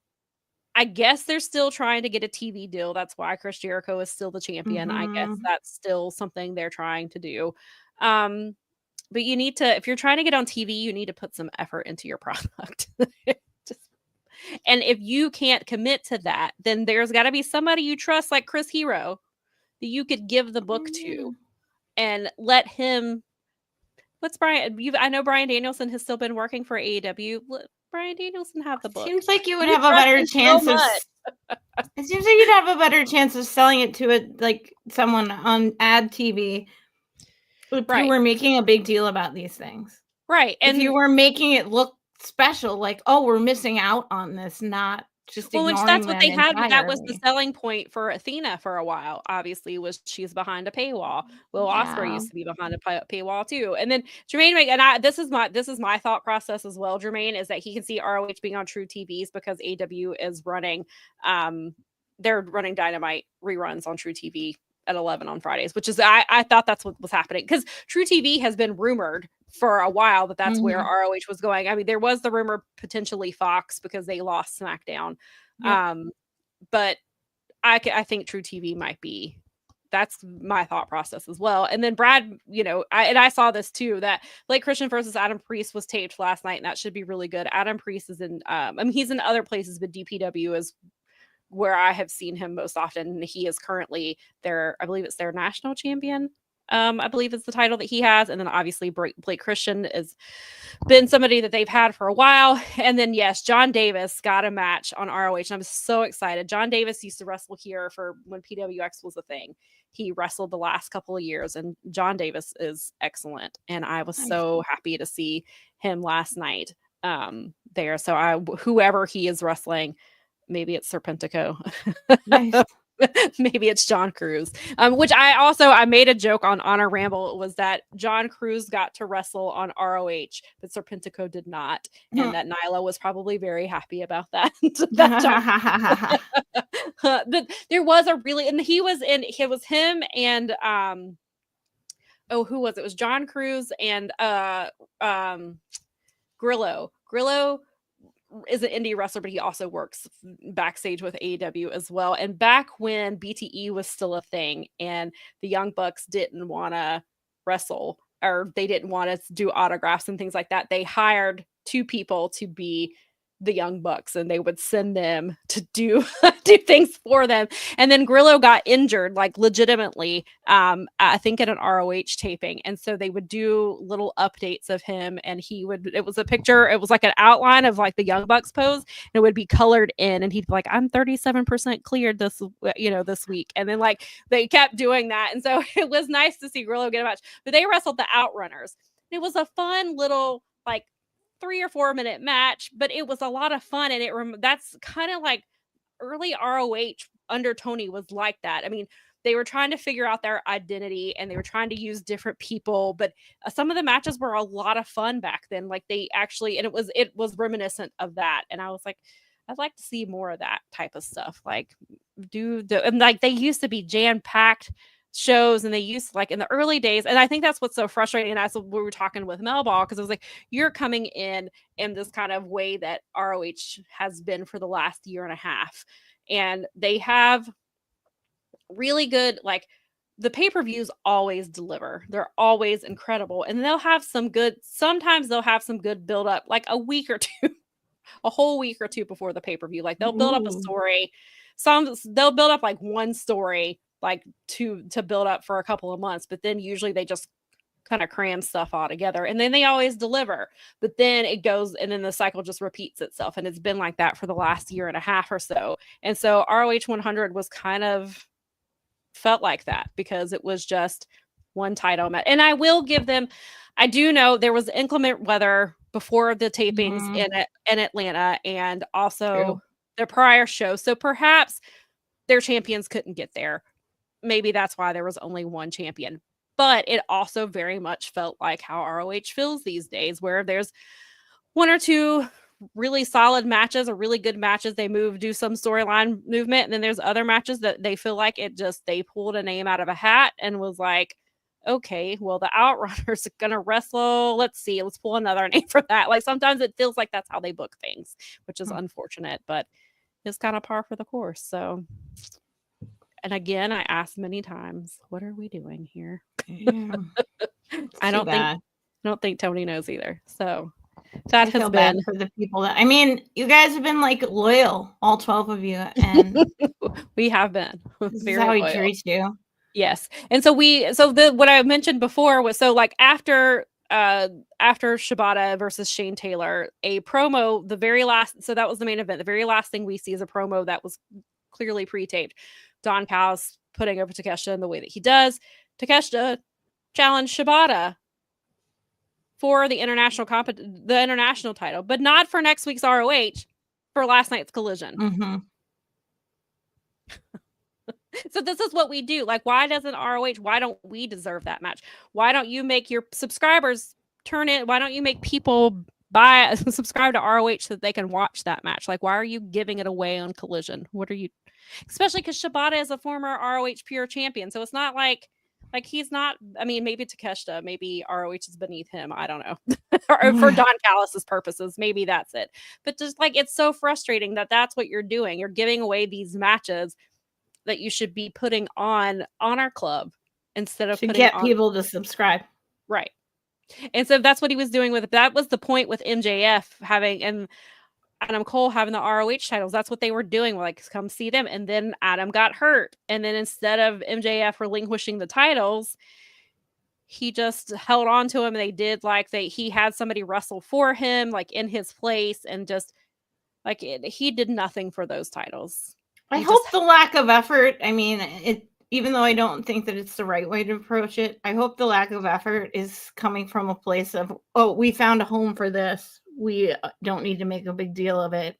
I guess they're still trying to get a TV deal. That's why Chris Jericho is still the champion. I guess that's still something they're trying to do. But you need to, if you're trying to get on TV, you need to put some effort into your product. And if you can't commit to that, then there's got to be somebody you trust, like Chris Hero, that you could give the book to and let him. What's Brian? I know Brian Danielson has still been working for AEW. Let Brian Danielson have the book. Seems like you would have a better chance of. It seems like you'd have a better chance of selling it to someone on ad TV. If you were making a big deal about these things, right? And if you were making it look special, like, oh, we're missing out on this, not just ignoring them. That's what they had. That was the selling point for Athena for a while. Obviously, was she's behind a paywall. Will Ospreay used to be behind a paywall too. And then Jermaine, this is my thought process as well. Jermaine is that he can see ROH being on True TVs because AEW is running, they're running Dynamite reruns on True TV at 11 on Fridays, which is I thought that's what was happening because True TV has been rumored for a while that's where ROH was going. I mean, there was the rumor potentially Fox because they lost SmackDown. But I think True TV might be, that's my thought process as well. And then Brad, I saw this too, that Blake Christian versus Adam Priest was taped last night and that should be really good. Adam Priest is in, he's in other places, but DPW is where I have seen him most often. He is currently I believe it's their national champion. I believe it's the title that he has. And then obviously Blake Christian has been somebody that they've had for a while. And then, yes, John Davis got a match on ROH. And I'm so excited. John Davis used to wrestle here for when PWX was a thing. He wrestled the last couple of years and John Davis is excellent. And I was so happy to see him last night there. So whoever he is wrestling, maybe it's Serpentico. Nice. Maybe it's John Cruz, which I made a joke on Honor Ramble was that John Cruz got to wrestle on ROH, but Serpentico did not. And that Nyla was probably very happy about that. But there was and it was him and, who was it? It was John Cruz and Grillo. Grillo is an indie wrestler, but he also works backstage with AEW as well. And back when BTE was still a thing and the Young Bucks didn't want to wrestle or they didn't want to do autographs and things like that, they hired two people to be the Young Bucks, and they would send them to do things for them. And then Grillo got injured, like legitimately, I think at an ROH taping. And so they would do little updates of him, and it was a picture, it was like an outline of like the Young Bucks pose, and it would be colored in, and he'd be like, I'm 37% cleared this week. And then like they kept doing that. And so it was nice to see Grillo get a match. But they wrestled the Outrunners. It was a fun little like 3 or 4 minute match, but it was a lot of fun. And that's kind of like early ROH under Tony was like that. I mean, they were trying to figure out their identity, and they were trying to use different people, but some of the matches were a lot of fun back then. Like they actually, and it was reminiscent of that. And I was like, I'd like to see more of that type of stuff. Like and like they used to be jam-packed shows, and they used to, like in the early days, and I think that's what's so frustrating. And that's what we were talking with Melball, because it was like, you're coming in this kind of way that ROH has been for the last year and a half, and they have really good, like the pay-per-views always deliver. They're always incredible, and sometimes they'll have some good build up, like a week or two a whole week or two before the pay-per-view. Like they'll build up a story. They'll build up like one story like to build up for a couple of months, but then usually they just kind of cram stuff all together, and then they always deliver. But then it goes, and then the cycle just repeats itself, and it's been like that for the last year and a half or so. And so ROH 100 was kind of felt like that, because it was just one title match. And I will give them, I do know there was inclement weather before the tapings in Atlanta, and also the prior show, so perhaps their champions couldn't get there. Maybe that's why there was only one champion. But it also very much felt like how ROH feels these days, where there's one or two really solid matches or really good matches. They do some storyline movement, and then there's other matches that they feel like they pulled a name out of a hat and was like, okay, well, the Outrunners are gonna wrestle. Let's pull another name for that. Like sometimes it feels like that's how they book things, which is unfortunate, but it's kind of par for the course. So, and again, I asked many times, what are we doing here? Yeah. I don't think Tony knows either. So that has been bad for the people that, I mean, you guys have been like loyal, all 12 of you, and we have been. This is how he treats you. Yes. And so what I mentioned before was, so like after Shibata versus Shane Taylor, a promo, so that was the main event. The very last thing we see is a promo that was clearly pre-taped. Don Callis putting over Takeshita in the way that he does. Takeshita challenged Shibata for the international title, but not for next week's ROH, for last night's Collision. Mm-hmm. So this is what we do. Like, why doesn't ROH? Why don't we deserve that match? Why don't you make your subscribers turn in? Why don't you make people subscribe to ROH so that they can watch that match? Like, why are you giving it away on Collision? What are you? Especially because Shibata is a former ROH Pure champion, so it's not like he's not. I mean, maybe Takeshita, maybe ROH is beneath him. I don't know. Or for Don Callis' purposes, maybe that's it. But just like, it's so frustrating that that's what you're doing. You're giving away these matches that you should be putting on our club instead of people to subscribe. Right. And so that's what he was doing that was the point with MJF having, and Adam Cole having the ROH titles. That's what they were doing. Like, come see them. And then Adam got hurt. And then instead of MJF relinquishing the titles, he just held on to him. And they did he had somebody wrestle for him, like in his place, and just like he did nothing for those titles. I hope the lack of effort, I mean, even though I don't think that it's the right way to approach it, I hope the lack of effort is coming from a place of, oh, we found a home for this. We don't need to make a big deal of it.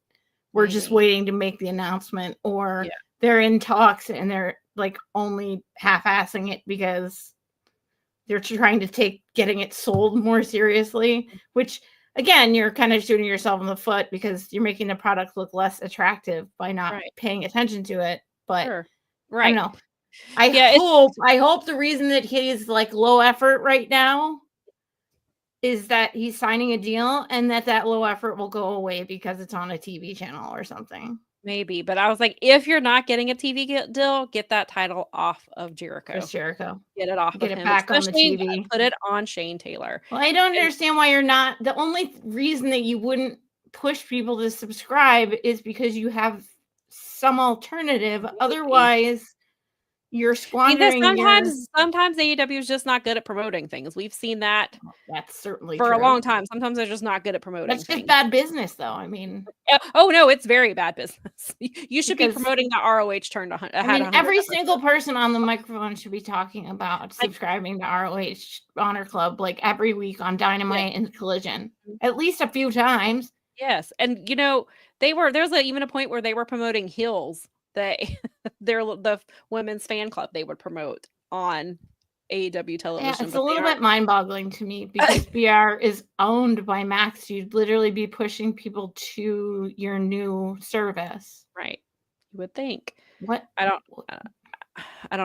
We're just waiting to make the announcement, or they're in talks and they're like only half-assing it because they're trying to getting it sold more seriously, which again, you're kind of shooting yourself in the foot because you're making the product look less attractive by not paying attention to it. But I don't know. I hope the reason that he's like low effort right now is that he's signing a deal, and that low effort will go away because it's on a TV channel or something. Maybe, but I was like, if you're not getting a TV deal, get that title off of Jericho. Just Jericho. Get it off. Get it back on the TV. Put it on Shane Taylor. Well, I don't understand why you're not. The only reason that you wouldn't push people to subscribe is because you have some alternative. Otherwise, you're squandering sometimes AEW is just not good at promoting things. We've seen that. That's certainly for true. a long time. Sometimes they're just not good at promoting That's things. just bad business, though. I mean, oh no, it's very bad business. You should be promoting the ROH turn to. I mean, every single person on the microphone should be talking about subscribing to ROH Honor Club like every week on Dynamite and Collision, at least a few times. Yes, and there's even a point where they were promoting heels. The women's fan club they would promote on AEW television. Yeah, it's a little bit mind-boggling to me because BR is owned by Max. You'd literally be pushing people to your new service, right? You would think. What? I don't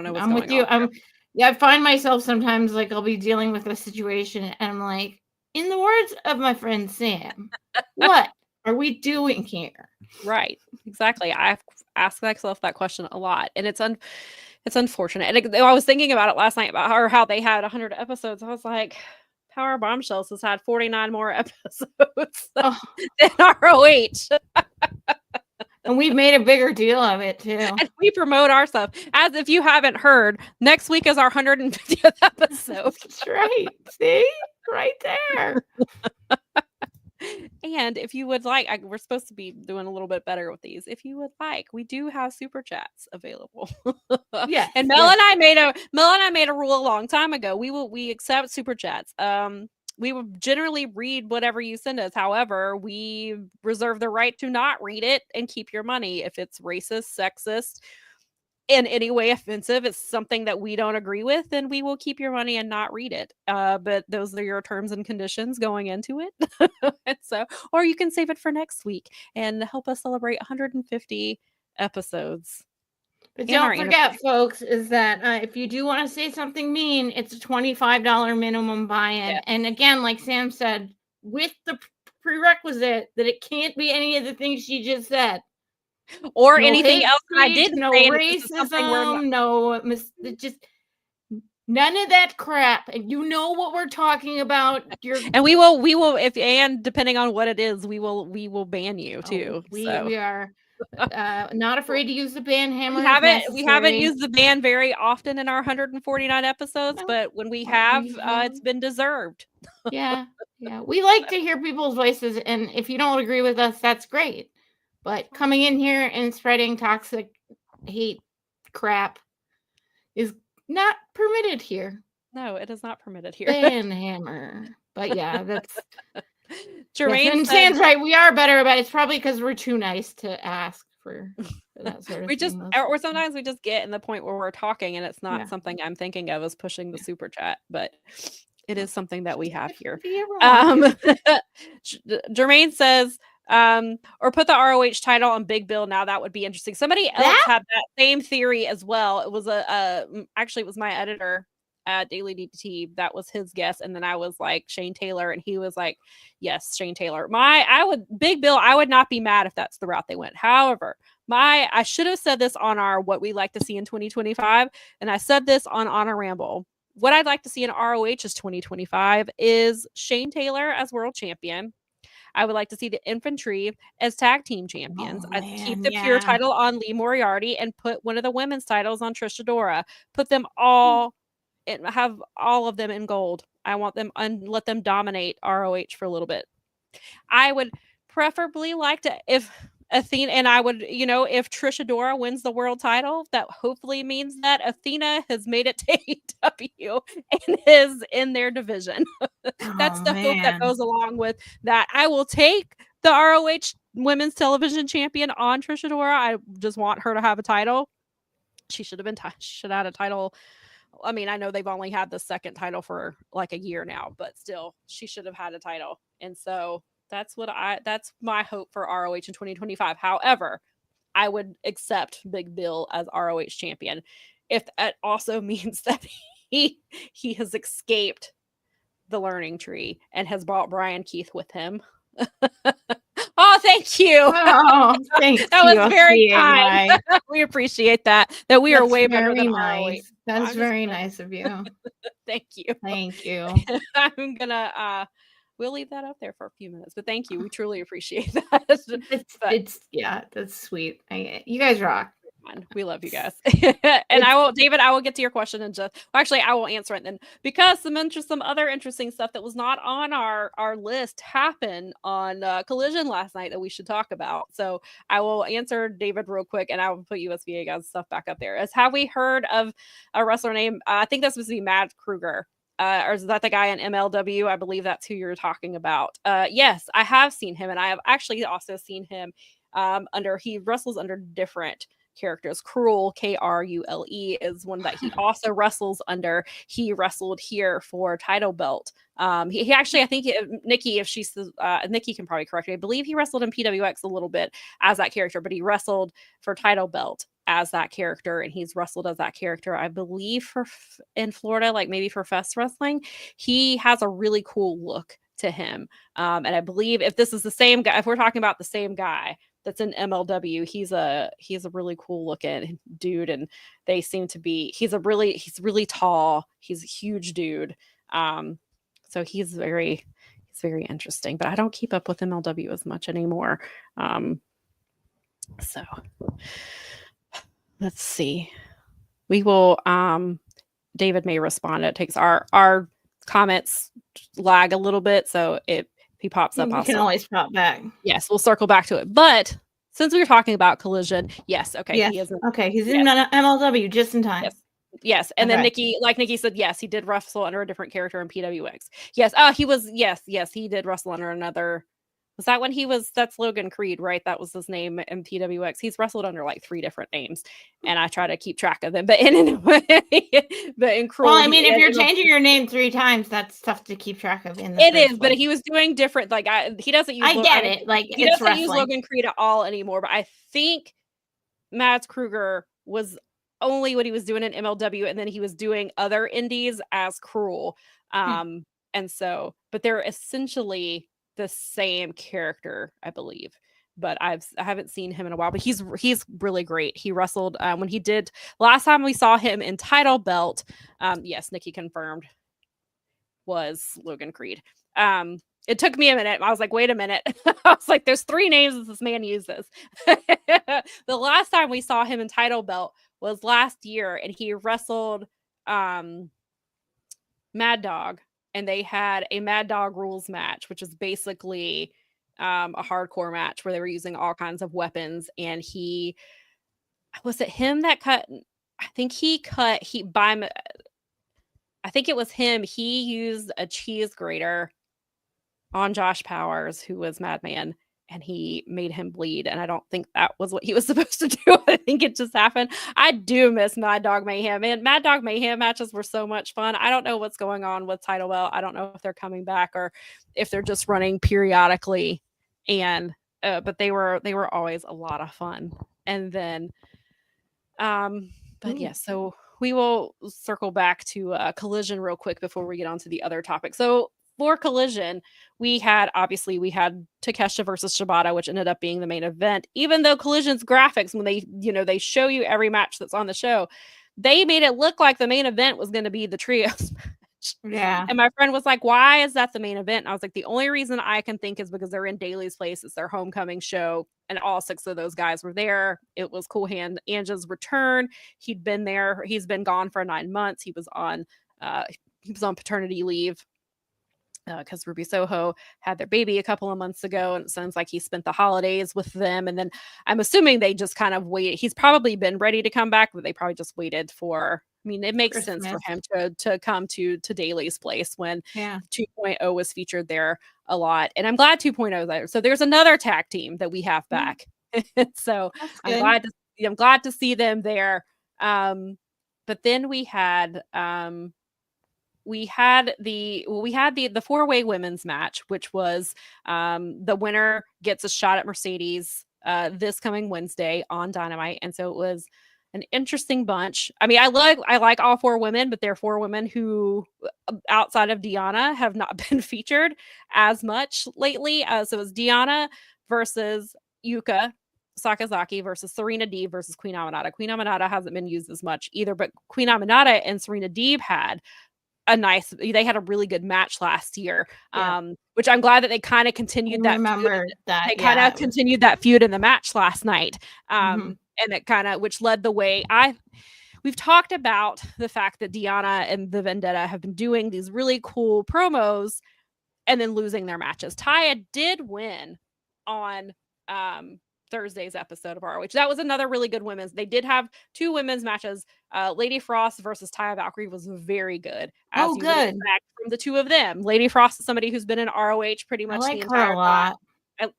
know what's I'm going with you. on. I find myself sometimes like I'll be dealing with a situation and I'm like, in the words of my friend Sam, what are we doing here? Right. Exactly. I've asked myself that question a lot, and it's unfortunate. And I was thinking about it last night about how they had 100 episodes. I was like, Powerbombshells has had 49 more episodes than ROH. And we've made a bigger deal of it too. And we promote ourselves. As if you haven't heard, next week is our 150th episode. That's right. See? Right there. And if you would like, we're supposed to be doing a little bit better with these. If you would like, we do have super chats available. Yeah. And Mel and I made a rule a long time ago. We accept super chats. We will generally read whatever you send us. However, we reserve the right to not read it and keep your money. If it's racist, sexist, in any way offensive, it's something that we don't agree with, then we will keep your money and not read it. But those are your terms and conditions going into it. And so, or you can save it for next week and help us celebrate 150 episodes. But don't forget, folks, is that if you do want to say something mean, it's a $25 minimum buy-in. Yeah. And again, like Sam said, with the prerequisite that it can't be any of the things she just said. Or anything else I didn't no say. Racism, just none of that crap. And you know what we're talking about. And we will, and depending on what it is, we will ban you too. We are not afraid to use the ban hammer. We haven't used the ban very often in our 149 episodes, but when we have, it's been deserved. Yeah. We like to hear people's voices, and if you don't agree with us, that's great. But coming in here and spreading toxic hate crap is not permitted here. No, it is not permitted here. Ban hammer. But yeah, that's Jermaine. And Sam's right. We are better about it. It's probably because we're too nice to ask for that sort of thing. Or sometimes we just get in the point where we're talking and it's not something I'm thinking of as pushing the super chat, but it is something that we have here. Jermaine says, or put the ROH title on Big Bill now. That would be interesting. Somebody else had that same theory as well. It was actually it was my editor at Daily DDT. That was his guess, and then I was like Shane Taylor, and he was like, yes, Shane Taylor. Big Bill. I would not be mad if that's the route they went. However, I should have said this on our what we like to see in 2025, and I said this on Honor Ramble. What I'd like to see in ROH's 2025 is Shane Taylor as world champion. I would like to see the infantry as tag team champions. I'd keep the pure title on Lee Moriarty and put one of the women's titles on Trish Adora. Put them all and have all of them in gold. I want them and let them dominate ROH for a little bit. I would preferably like to, if Athena, and I would, if Trish Adora wins the world title, that hopefully means that Athena has made it to AEW and is in their division. That's the hope that goes along with that. I will take the ROH Women's Television Champion on Trish Adora. I just want her to have a title. She should have been. Should have had a title. I mean, I know they've only had the second title for like a year now, but still, she should have had a title. And so that's my hope for ROH in 2025. However, I would accept Big Bill as ROH champion if that also means that he has escaped the learning tree and has brought Brian Keith with him. Oh, thank you. Oh, thank that was very kind. We appreciate that. That we are way better than ROH. That's very nice of you. Thank you. Thank you. I'm gonna we'll leave that up there for a few minutes. But thank you. We truly appreciate that. Yeah, that's sweet. You guys rock. We love you guys. And David, I will get to your question and actually I will answer it then, because some other interesting stuff that was not on our list happened on Collision last night that we should talk about. So I will answer David real quick, and I will put USVA guys stuff back up there. Have we heard of a wrestler named I think that's supposed to be Matt Kruger? Or is that the guy in MLW? I believe that's who you're talking about. Yes, I have seen him, and I have actually also seen him he wrestles under different characters. Cruel, Krule, is one that he also wrestles under. He wrestled here for title belt. He actually, I think Nikki, if she's Nikki can probably correct me, I believe he wrestled in PWX a little bit as that character, but he wrestled for title belt as that character, and he's wrestled as that character, I believe, in Florida, like maybe for Fest Wrestling. He has a really cool look to him, and I believe if this is the same guy, if we're talking about the same guy that's in MLW, he's a really cool looking dude, and they seem to be. He's really tall. He's a huge dude. So he's very interesting. But I don't keep up with MLW as much anymore. So let's see. We will. David may respond. It takes our comments lag a little bit, so if he pops up, you can always pop back. Yes, we'll circle back to it. But since we were talking about Collision, yes, okay, yes. He is. He's in MLW just in time. Yes, and then Nikki said, yes, he did wrestle under a different character in PWX. Yes, he was. Yes, he did wrestle under another. Was that when he was? That's Logan Creed, right? That was his name in PWX. He's wrestled under like 3 different names, and I try to keep track of them. But in Cruel, well, I mean, if you're changing your name 3 times, that's tough to keep track of. It is, but he was doing different. Like he doesn't use. I get it. Like he doesn't use Logan Creed at all anymore. But I think Mads Kruger was only what he was doing in MLW, and then he was doing other indies as Cruel. And so, but they're essentially the same character, I believe, but I haven't seen him in a while, but he's really great. He wrestled when he did last time we saw him in title belt. Yes, Nikki confirmed was Logan Creed. It took me a minute. I was like, wait a minute. I was like, there's 3 names that this man uses. The last time we saw him in title belt was last year, and he wrestled Mad Dog. And they had a Mad Dog Rules match, which is basically a hardcore match where they were using all kinds of weapons. And was it him that cut? I think it was him. He used a cheese grater on Josh Powers, who was Madman, and he made him bleed. And I don't think that was what he was supposed to do. I think it just happened. I do miss Mad Dog Mayhem. And Mad Dog Mayhem matches were so much fun. I don't know what's going on with Title Belt. I don't know if they're coming back or if they're just running periodically. And but they were always a lot of fun. And then but yeah, so we will circle back to Collision real quick before we get on to the other topic. So for Collision, we had Takeshita versus Shibata, which ended up being the main event. Even though Collision's graphics, when they show you every match that's on the show, they made it look like the main event was going to be the trios match. Yeah. And my friend was like, "Why is that the main event?" And I was like, "The only reason I can think is because they're in Daly's place. It's their homecoming show, and all 6 of those guys were there. It was Cool Hand Anja's return. He'd been there. He's been gone for 9 months. He was on paternity leave." Because Ruby Soho had their baby a couple of months ago, and it sounds like he spent the holidays with them. And then I'm assuming they just kind of waited. He's probably been ready to come back, but they probably just waited for. I mean, it makes Christmas. sense for him to come to Daly's place when 2.0 was featured there a lot. And I'm glad 2.0 is there. So there's another tag team that we have back. So I'm glad to see them there. But then we had the 4-way women's match, which was the winner gets a shot at Mercedes this coming Wednesday on Dynamite. And so it was an interesting bunch. I mean, I like all 4 women, but they're 4 women who outside of Deanna have not been featured as much lately. So it was Deanna versus Yuka Sakazaki versus Serena Deeb versus Queen Aminata. Queen Aminata hasn't been used as much either, but Queen Aminata and Serena Deeb had they had a really good match last year, which I'm glad that they kind of continued that feud. They kind of continued that feud in the match last night. And it kind of, which led the way. We've talked about the fact that Deonna and the Vendetta have been doing these really cool promos and then losing their matches. Taya did win on Thursday's episode of ROH. That was another really good women's. They did have 2 women's matches. Lady Frost versus Taya Valkyrie was very good. As you would expect from the 2 of them. Lady Frost is somebody who's been in ROH pretty much the entire time.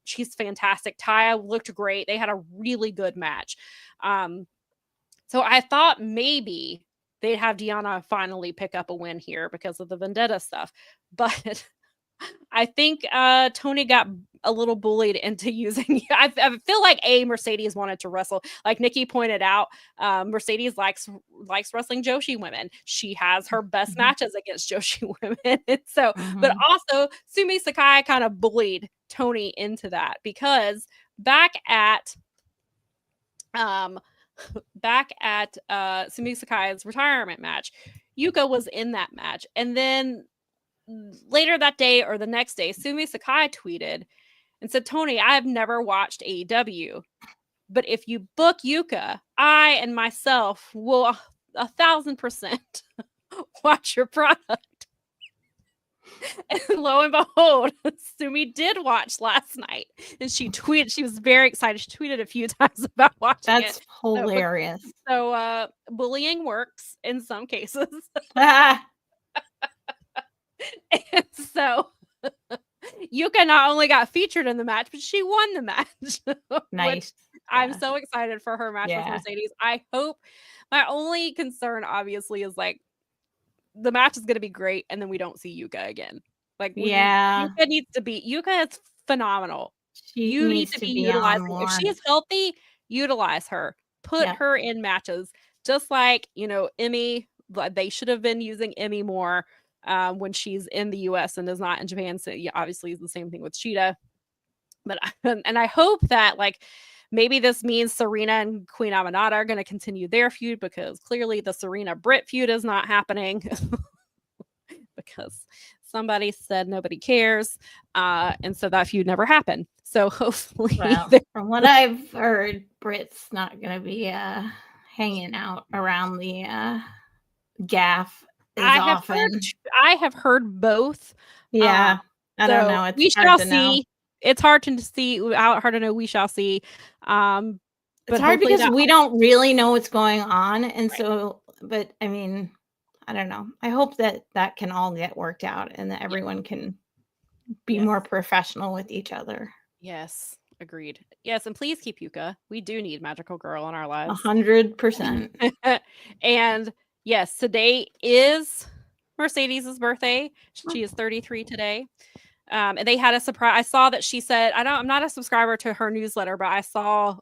She's fantastic. Taya looked great. They had a really good match. So I thought maybe they'd have Deonna finally pick up a win here because of the Vendetta stuff. But I think Tony got a little bullied into using. I feel like Mercedes wanted to wrestle. Like Nikki pointed out, Mercedes likes wrestling Joshi women. She has her best matches against Joshi women. So, but also Sumi Sakai kind of bullied Tony into that because back at Sumi Sakai's retirement match, Yuka was in that match, and then later that day or the next day, Sumi Sakai tweeted and said, "Tony, I have never watched AEW, but if you book Yuka, I and myself will 1,000% watch your product." And lo and behold, Sumi did watch last night, and she tweeted. She was very excited. She tweeted a few times about watching it. That's hilarious. So bullying works in some cases. And so Yuka not only got featured in the match, but she won the match. Nice. I'm so excited for her match with Mercedes. I hope. My only concern, obviously, is like the match is going to be great, and then we don't see Yuka again. Like, Yuka needs to be. Yuka is phenomenal. You need to be utilizing. If she is healthy, utilize her. Put her in matches, just like Emmy. They should have been using Emmy more. When she's in the US and is not in Japan. So obviously it's the same thing with Cheetah. But I hope that like maybe this means Serena and Queen Aminata are going to continue their feud, because clearly the Serena Britt feud is not happening because somebody said nobody cares. And so that feud never happened. So hopefully from what I've heard, Britt's not going to be hanging out around the gaff. I have heard both. I don't know. We shall see. It's hard to see. Hard to know. We shall see. It's hard because we don't really know what's going on, and so. But I mean, I don't know. I hope that can all get worked out, and that everyone can be more professional with each other. Yes, agreed. Yes, and please keep Yuka. We do need Magical Girl in our lives. 100%. And yes, today is Mercedes' birthday. She is 33 today. And they had a surprise. I saw that she said, I'm not a subscriber to her newsletter, but I saw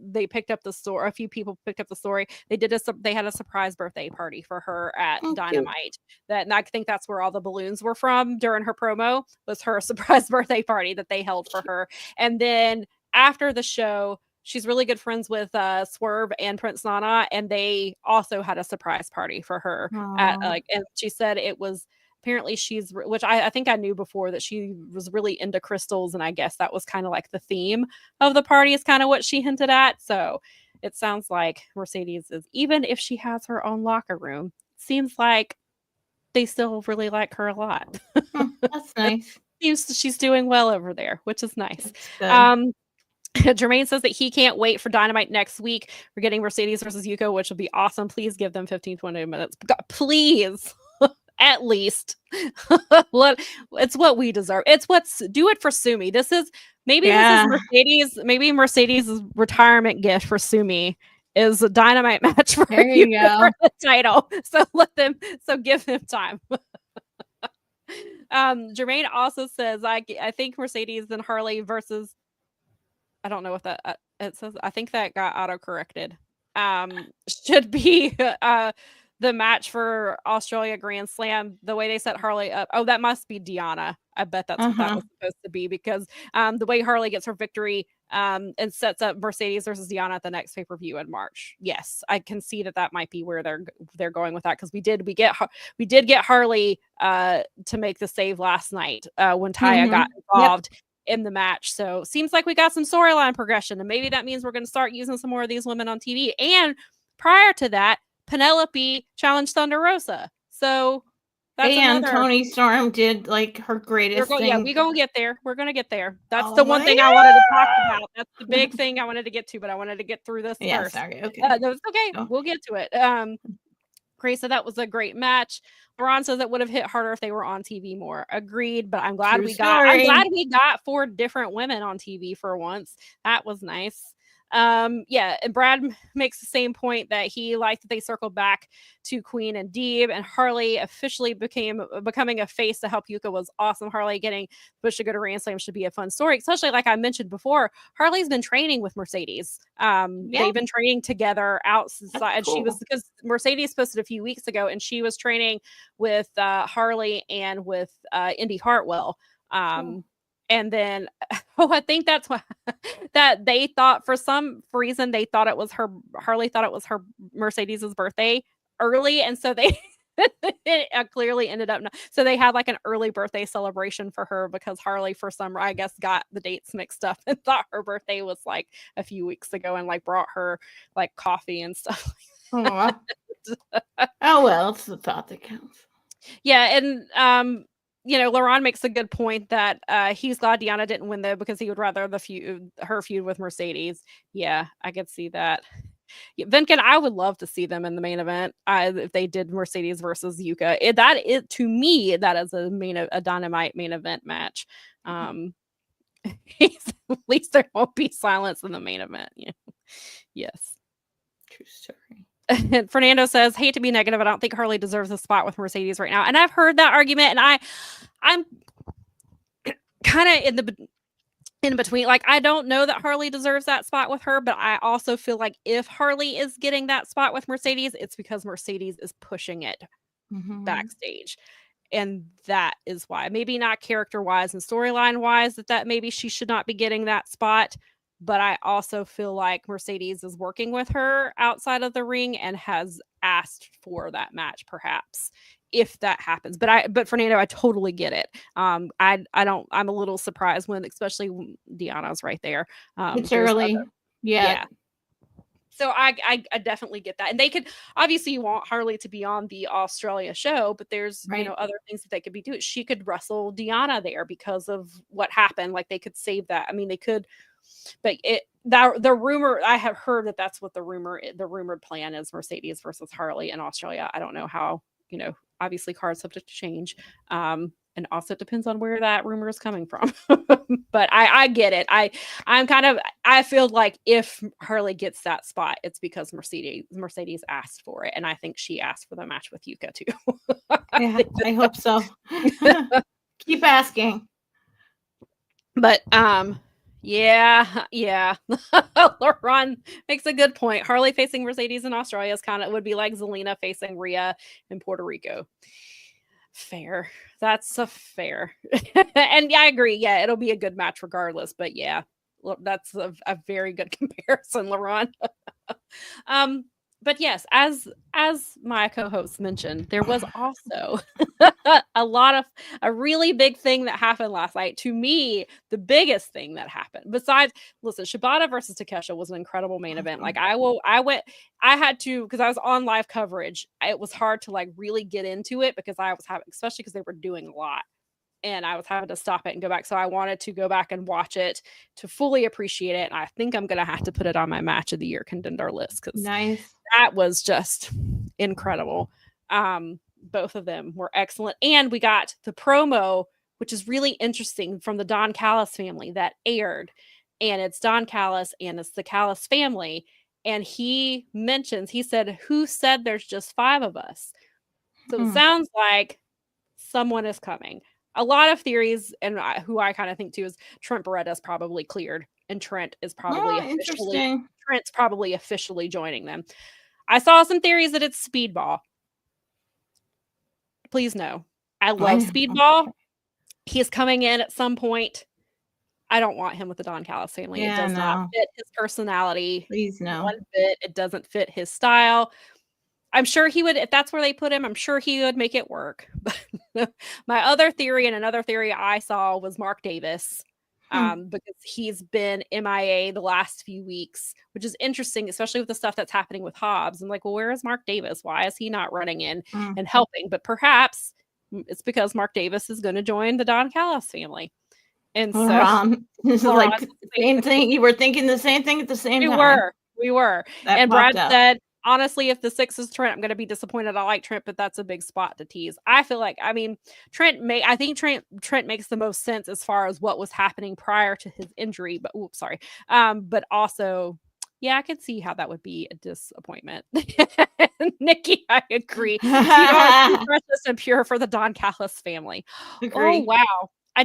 they picked up the story. A few people picked up the story. They had a surprise birthday party for her at Dynamite. And I think that's where all the balloons were from during her promo, was her surprise birthday party that they held for her. And then after the show, she's really good friends with Swerve and Prince Nana, and they also had a surprise party for her. And she said it was apparently which I think I knew before, that she was really into crystals, and I guess that was kind of like the theme of the party, is kind of what she hinted at. So it sounds like Mercedes is, even if she has her own locker room, seems like they still really like her a lot. That's nice. Seems she's doing well over there, which is nice. Jermaine says that he can't wait for Dynamite next week. We're getting Mercedes versus Yuko, which will be awesome. Please give them 15-20 minutes. God, please. At least. It's what we deserve. Do it for Sumi. This is Mercedes. Maybe Mercedes' retirement gift for Sumi is a Dynamite match for Yuko for the title. So give them time. Jermaine also says, I think Mercedes and Harley versus, I don't know what that it says. I think that got auto-corrected. Should be the match for Australia Grand Slam. The way they set Harley up. Oh, that must be Deonna. I bet that's what that was supposed to be, because the way Harley gets her victory and sets up Mercedes versus Deonna at the next pay-per-view in March. Yes, I can see that might be where they're going with that, because we did get Harley to make the save last night when Taya got involved in the match. So seems like we got some storyline progression, and maybe that means we're going to start using some more of these women on TV. And prior to that, Penelope challenged Thunder Rosa. So and Toni Storm did like her greatest thing. Yeah, we're gonna get there. We're gonna get there. That's the one thing I wanted to talk about. That's the big thing I wanted to get to, but I wanted to get through this first. Sorry. Okay. No, it's okay. Oh. We'll get to it. Great. So that was a great match. LaRon says it would have hit harder if they were on TV more. Agreed. But I'm glad we got 4 different women on TV for once. That was nice. And Brad makes the same point that he liked that they circled back to Queen and Deeb, and Harley officially becoming a face to help Yuka was awesome. Harley getting pushed to go to Grand Slam should be a fun story, especially like I mentioned before. Harley's been training with Mercedes. They've been training together outside. Cool. She was, because Mercedes posted a few weeks ago, and she was training with Harley and with Indy Hartwell. Cool. And then, I think that's why that they thought for some reason Harley thought it was her Mercedes's birthday early. And so they clearly ended up, so they had like an early birthday celebration for her, because Harley for some, I guess, got the dates mixed up and thought her birthday was like a few weeks ago, and like brought her like coffee and stuff. Oh, well, it's the thought that counts. Yeah. And, LaRon makes a good point that he's glad Deonna didn't win, though, because he would rather her feud with Mercedes. Yeah, I could see that. Yeah, Venkin, I would love to see them in the main event if they did Mercedes versus Yuka. To me, that is a Dynamite main event match. At least there won't be silence in the main event. Yeah. Yes. True story. And Fernando says, hate to be negative, I don't think Harley deserves a spot with Mercedes right now. And I've heard that argument, and I'm kind of in between. Like, I don't know that Harley deserves that spot with her, but I also feel like if Harley is getting that spot with Mercedes, it's because Mercedes is pushing it backstage. And that is why. Maybe not character-wise and storyline-wise that maybe she should not be getting that spot. But I also feel like Mercedes is working with her outside of the ring and has asked for that match, perhaps, if that happens. But Fernando, I totally get it. I'm a little surprised especially when Deonna's right there. It's early. Yeah. So I definitely get that. And they could, obviously you want Harley to be on the Australia show, but there's, other things that they could be doing. She could wrestle Deonna there because of what happened. Like, they could save that. I mean, they could. But the rumor, I have heard that's what the rumored plan is: Mercedes versus Harley in Australia. I don't know how, obviously cards subject to change. And also it depends on where that rumor is coming from. But I get it. I feel like if Harley gets that spot, it's because Mercedes asked for it. And I think she asked for the match with Yuka too. Yeah, I hope so. Keep asking. But, yeah. LaRon makes a good point. Harley facing Mercedes in Australia would be like Zelina facing Rhea in Puerto Rico. Fair. That's a fair. And yeah, I agree. Yeah, it'll be a good match regardless. But yeah, that's a very good comparison, LaRon. But yes, as my co-host mentioned, there was also a really big thing that happened last night. To me, the biggest thing that happened, besides, listen, Shibata versus Takesha was an incredible main event. Like, I had to, because I was on live coverage. It was hard to like really get into it because I was having, especially because they were doing a lot. And I was having to stop it and go back. So I wanted to go back and watch it to fully appreciate it. And I think I'm going to have to put it on my match of the year contender list, because that was just incredible. Both of them were excellent. And we got the promo, which is really interesting, from the Don Callis family that aired. And it's Don Callis and it's the Callis family. And he said, who said there's just 5 of us? So it sounds like someone is coming. A lot of theories, and who I kind of think too is Trent Beretta's probably cleared, and Trent is probably officially joining them. I saw some theories that it's Speedball. Please no. I love Speedball. He's coming in at some point. I don't want him with the Don Callis family. Yeah, it does not fit his personality. Please no. One bit. It doesn't fit his style. I'm sure he would, if that's where they put him, I'm sure he would make it work. But my other theory, and another theory I saw, was Mark Davis. Because he's been MIA the last few weeks, which is interesting, especially with the stuff that's happening with Hobbs. I'm like, well, where is Mark Davis? Why is he not running in and helping? But perhaps it's because Mark Davis is going to join the Don Callis family. And so this is like the same thing. You were thinking the same thing at the same time. We were. That and Brad said, honestly, if the 6 is Trent, I'm going to be disappointed. I like Trent, but that's a big spot to tease. I feel like, I mean, Trent makes the most sense as far as what was happening prior to his injury, but but also, yeah, I could see how that would be a disappointment. Nikki, I agree. You are precious and pure for the Don Callis family. Agree. Oh, wow. I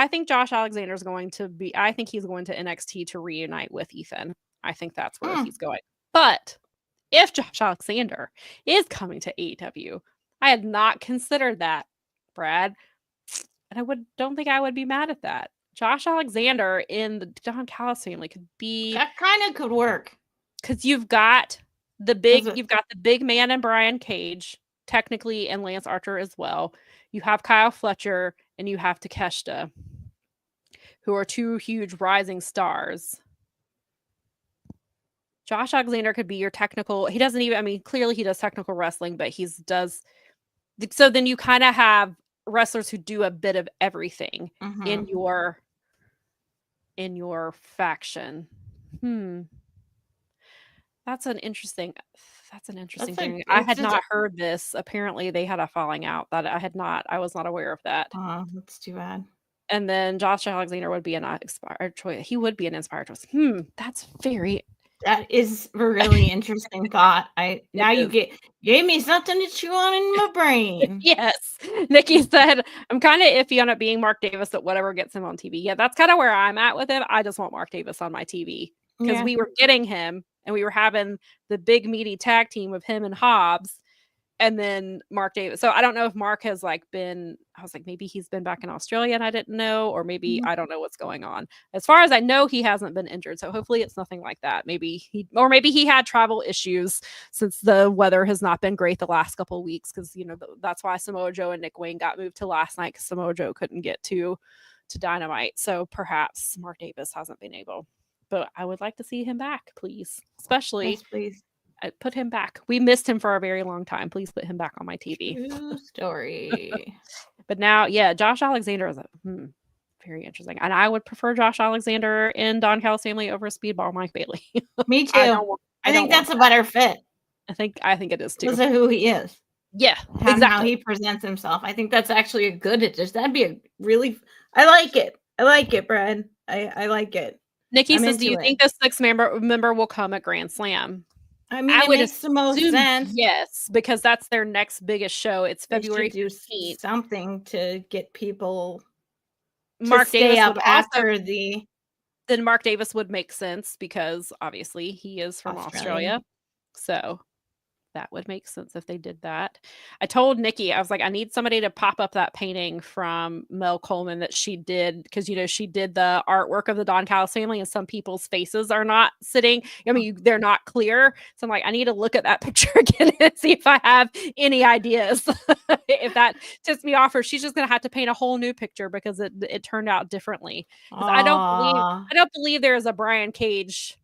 think Josh Alexander is going to be, I think he's going to NXT to reunite with Ethan. I think that's where he's going. But if Josh Alexander is coming to AEW, I had not considered that, Brad. And don't think I would be mad at that. Josh Alexander in the Don Callis family could be, that kind of could work. Because you've got the big man and Brian Cage, technically, and Lance Archer as well. You have Kyle Fletcher and you have Takeshita, who are 2 huge rising stars. Josh Alexander could be your technical. He doesn't even, I mean, clearly he does technical wrestling, but so then you kind of have wrestlers who do a bit of everything in your faction. That's an interesting thing. I had not heard this. Apparently they had a falling out that I was not aware of that. Oh, that's too bad. And then Josh Alexander would be an inspired choice. He would be an inspired choice. That is a really interesting thought. You gave me something to chew on in my brain. Yes. Nikki said, I'm kind of iffy on it being Mark Davis, but whatever gets him on TV. Yeah, that's kind of where I'm at with him. I just want Mark Davis on my TV because we were getting him and we were having the big meaty tag team of him and Hobbs. And then Mark Davis. So I don't know if Mark has I was like, maybe he's been back in Australia and I didn't know, or maybe I don't know what's going on. As far as I know, he hasn't been injured. So hopefully it's nothing like that. Maybe he had travel issues since the weather has not been great the last couple of weeks. Cause that's why Samoa Joe and Nick Wayne got moved to last night. Cause Samoa Joe couldn't get to Dynamite. So perhaps Mark Davis hasn't been able, but I would like to see him back, please. Especially, yes, please. Put him back. We missed him for a very long time. Please put him back on my TV. True story. But now, yeah, Josh Alexander is very interesting. And I would prefer Josh Alexander in Don Callis family over Speedball Mike Bailey. Me too. I think that's a better fit. I think it is too. Because of who he is. Yeah, exactly. How he presents himself. I think that's actually a good addition. That'd be I like it. I like it, Brad. I like it. Nikki says, do you think the 6th member will come at Grand Slam? I mean, it makes the most sense. Yes, because that's their next biggest show. It's February 15th. Something to get people Mark Davis up after Then Mark Davis would make sense because obviously he is from Australia. So that would make sense if they did that. I told Nikki, I was like, I need somebody to pop up that painting from Mel Coleman that she did, because she did the artwork of the Don Callis family and some people's faces are not sitting. I mean, they're not clear. So I'm like, I need to look at that picture again and see if I have any ideas. If that tips me off, or she's just gonna have to paint a whole new picture because it turned out differently. I don't believe there is a Brian Cage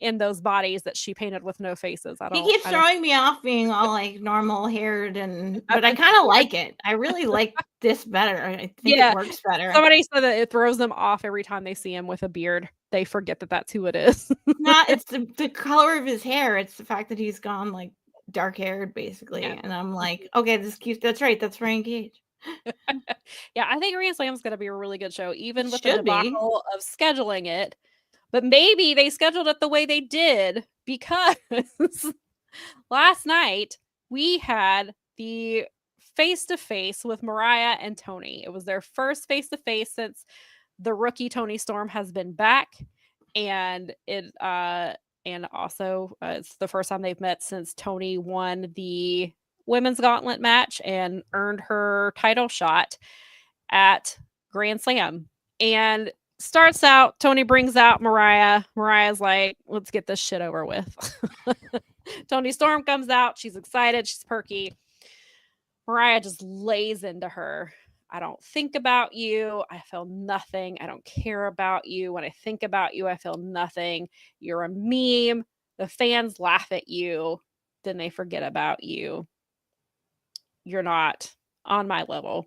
in those bodies that she painted with no faces. He keeps throwing me off being all normal haired, but I kind of like it. I really like this better. I think it works better. Somebody said that it throws them off every time they see him with a beard. They forget that that's who it is. It's the color of his hair. It's the fact that he's gone dark haired basically. Yeah. And I'm like, okay, that's right. That's Brian Cage. Yeah, I think Grand Slam's going to be a really good show, even with the debacle of scheduling it. But maybe they scheduled it the way they did because last night we had the face-to-face with Mariah and Tony. It was their first face-to-face since the rookie Tony Storm has been back. And also it's the first time they've met since Tony won the women's gauntlet match and earned her title shot at Grand Slam. And starts out, Tony brings out Mariah. Mariah's like, let's get this shit over with. Toni Storm comes out. She's excited. She's perky. Mariah just lays into her. I don't think about you. I feel nothing. I don't care about you. When I think about you, I feel nothing. You're a meme. The fans laugh at you. Then they forget about you. You're not on my level.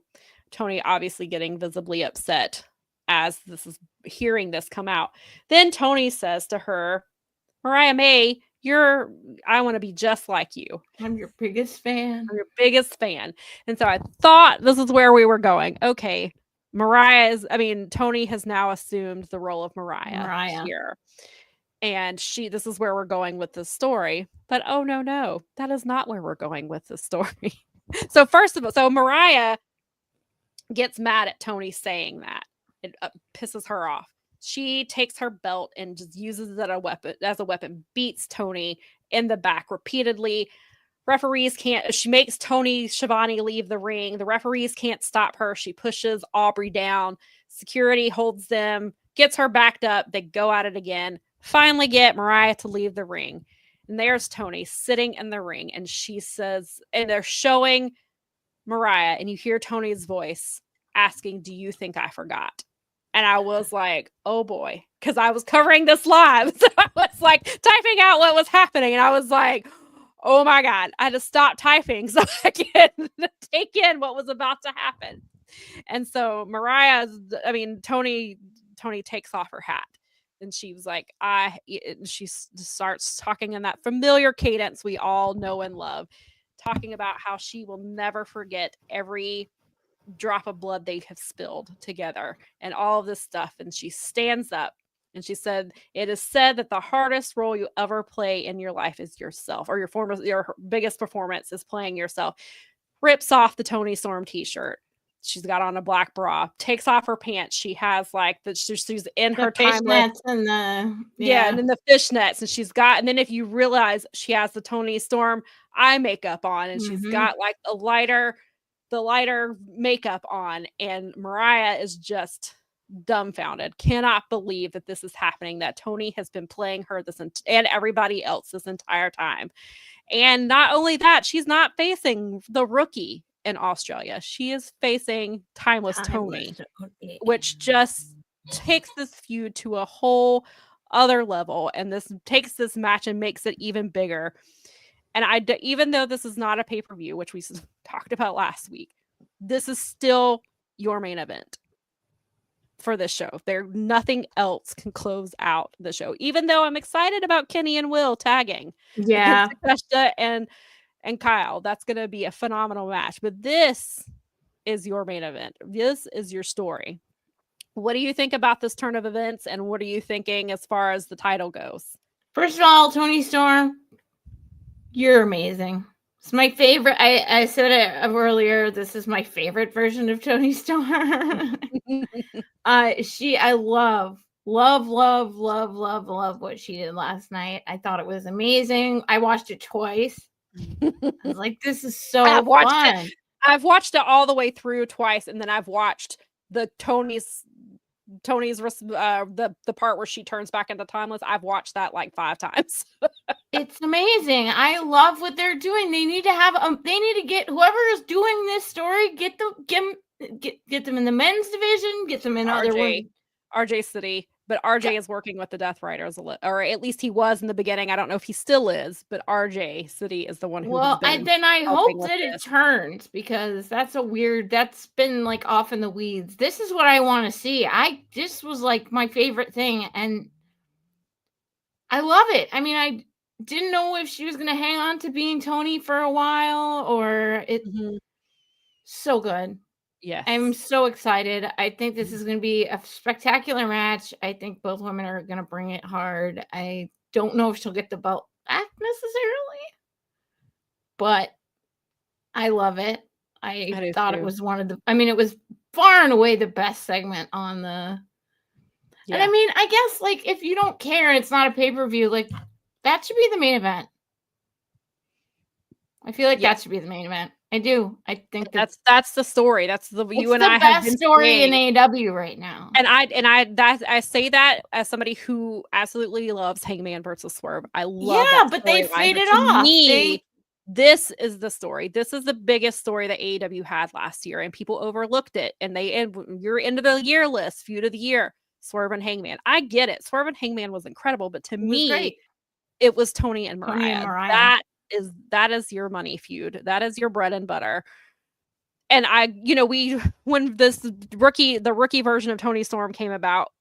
Tony obviously getting visibly upset as this is hearing this come out. Then Tony says to her, Mariah May, I want to be just like you. I'm your biggest fan. I'm your biggest fan. And so I thought this is where we were going. Okay. Tony has now assumed the role of Mariah here. And this is where we're going with this story. But oh no, that is not where we're going with this story. So first of all, Mariah gets mad at Tony saying that. It pisses her off. She takes her belt and just uses it as a weapon, beats Tony in the back repeatedly. Referees can't, she makes Tony Schiavone leave the ring. The referees can't stop her. She pushes Aubrey down. Security holds them, gets her backed up. They go at it again. Finally get Mariah to leave the ring. And there's Tony sitting in the ring. And she says, and they're showing Mariah, and you hear Tony's voice asking, do you think I forgot? And I was like, oh boy, because I was covering this live. So I was like typing out what was happening. And I was like, oh my God, I had to stop typing so I could take in what was about to happen. And so Tony takes off her hat. And she was like, she starts talking in that familiar cadence we all know and love, talking about how she will never forget every drop of blood they have spilled together and all of this stuff. And she stands up and she said, it is said that the hardest role you ever play in your life is yourself, or your biggest performance is playing yourself. Rips off the Toni Storm t-shirt. She's got on a black bra, takes off her pants. She has she's in her timeless and and then the fishnets, and then if you realize she has the Toni Storm eye makeup on, and she's got like the lighter makeup on, and Mariah is just dumbfounded, cannot believe that this is happening, that Tony has been playing her and everybody else this entire time. And not only that, she's not facing the rookie in Australia. She is facing Timeless Tony, which just takes this feud to a whole other level. And this takes this match and makes it even bigger. And even though this is not a pay-per-view, which we talked about last week, this is still your main event for this show. Nothing else can close out the show. Even though I'm excited about Kenny and Will tagging. Yeah. Takeshita and Kyle. That's going to be a phenomenal match. But this is your main event. This is your story. What do you think about this turn of events? And what are you thinking as far as the title goes? First of all, Toni Storm, you're amazing. It's my favorite. I said it earlier. This is my favorite version of Toni Storm. I love what she did last night. I thought it was amazing. I watched it twice. I was like, this is so fun. I've watched it all the way through twice, and then I've watched the Tony's the part where she turns back into Timeless. I've watched that like 5 times. It's amazing. I love what they're doing. They need to get whoever is doing this story, get them in the men's division, get them in other ones. RJ City. But RJ is working with the Death Riders, or at least he was in the beginning. I don't know if he still is, but RJ City is the one who. Well, I hope that it turns, because that's been like off in the weeds. This is what I want to see. This was like my favorite thing, and I love it. I mean, I didn't know if she was going to hang on to being Tony for a while, or it. So good. Yes. I'm so excited. I think this is going to be a spectacular match. I think both women are going to bring it hard. I don't know if she'll get the belt back necessarily, but I love it. I thought it was it was far and away the best segment on the. Yeah. And I mean, I guess like if you don't care, it's not a pay-per-view, like that should be the main event. I feel like that should be the main event. I do. I think that's the story. That's the you and I have been story in AEW right now. And I say that as somebody who absolutely loves Hangman versus Swerve. I love that. But they faded off. Me, this is the story. This is the biggest story that AEW had last year, and people overlooked it. And you're into the year list, feud of the year, Swerve and Hangman. I get it. Swerve and Hangman was incredible, but to me, it was Tony and Mariah. That is your money feud. That is your bread and butter. And when the rookie version of Tony Storm came about,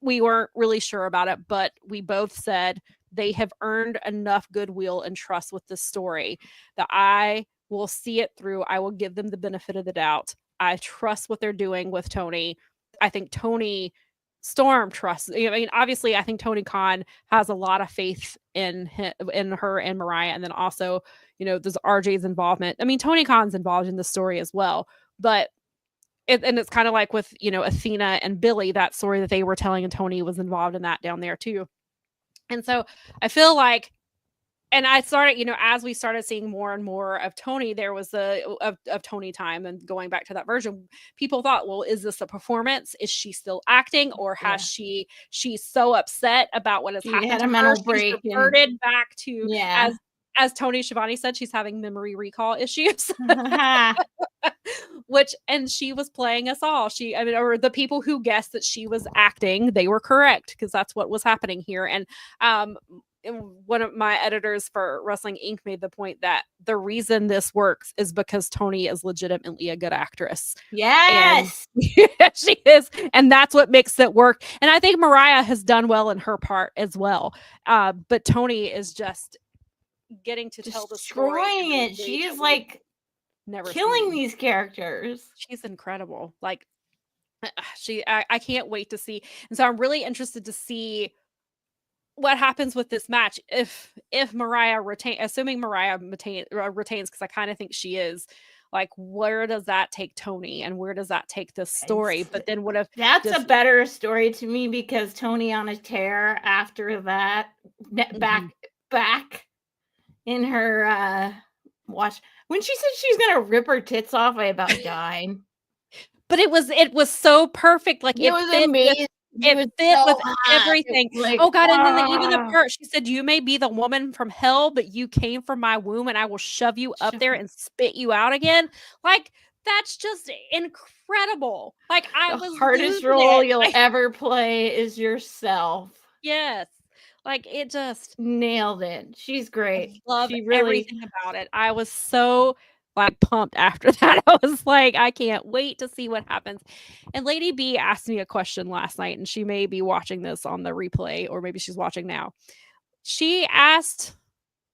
we weren't really sure about it, but we both said they have earned enough goodwill and trust with this story that I will see it through. I will give them the benefit of the doubt. I trust what they're doing with Tony. I think Tony Storm trusts. I mean, obviously, I think Tony Khan has a lot of faith in her and Mariah, and then also, there's RJ's involvement. I mean, Tony Khan's involved in the story as well, but it's kind of like with Athena and Billy, that story that they were telling, and Tony was involved in that down there too. And so I feel like, and I started, as we started seeing more and more of Tony, there was of Tony time, and going back to that version, people thought, well, is this a performance? Is she still acting, or has she's so upset about what has happened had to a mental her, break, she's reverted back to as Tony Schiavone said, she's having memory recall issues. And she was playing us all. Or the people who guessed that she was acting, they were correct, because that's what was happening here. And one of my editors for Wrestling Inc. made the point that the reason this works is because Tony is legitimately a good actress. Yes. And she is. And that's what makes it work. And I think Mariah has done well in her part as well. But Tony is just getting to tell the story. Destroying it. She is like never killing these characters. She's incredible. Like I can't wait to see. And so I'm really interested to see what happens with this match if Mariah assuming Mariah retains, because I kind of think she is. Like, where does that take Tony, and where does that take this story? But then what if that's a better story to me, because Tony on a tear after that, back in her watch, when she said she's gonna rip her tits off, I about died. But it was so perfect. Like, it was fit amazing. It fit with everything. Like, oh God! And then even the part she said, "You may be the woman from hell, but you came from my womb, and I will shove you up there and spit you out again." Like, that's just incredible. Like, the hardest role you'll ever play is yourself. Yes. Like, it just nailed it. She's great. I love everything about it. I was so pumped after that. I was like, I can't wait to see what happens. And Lady B asked me a question last night, and she may be watching this on the replay, or maybe she's watching now. She asked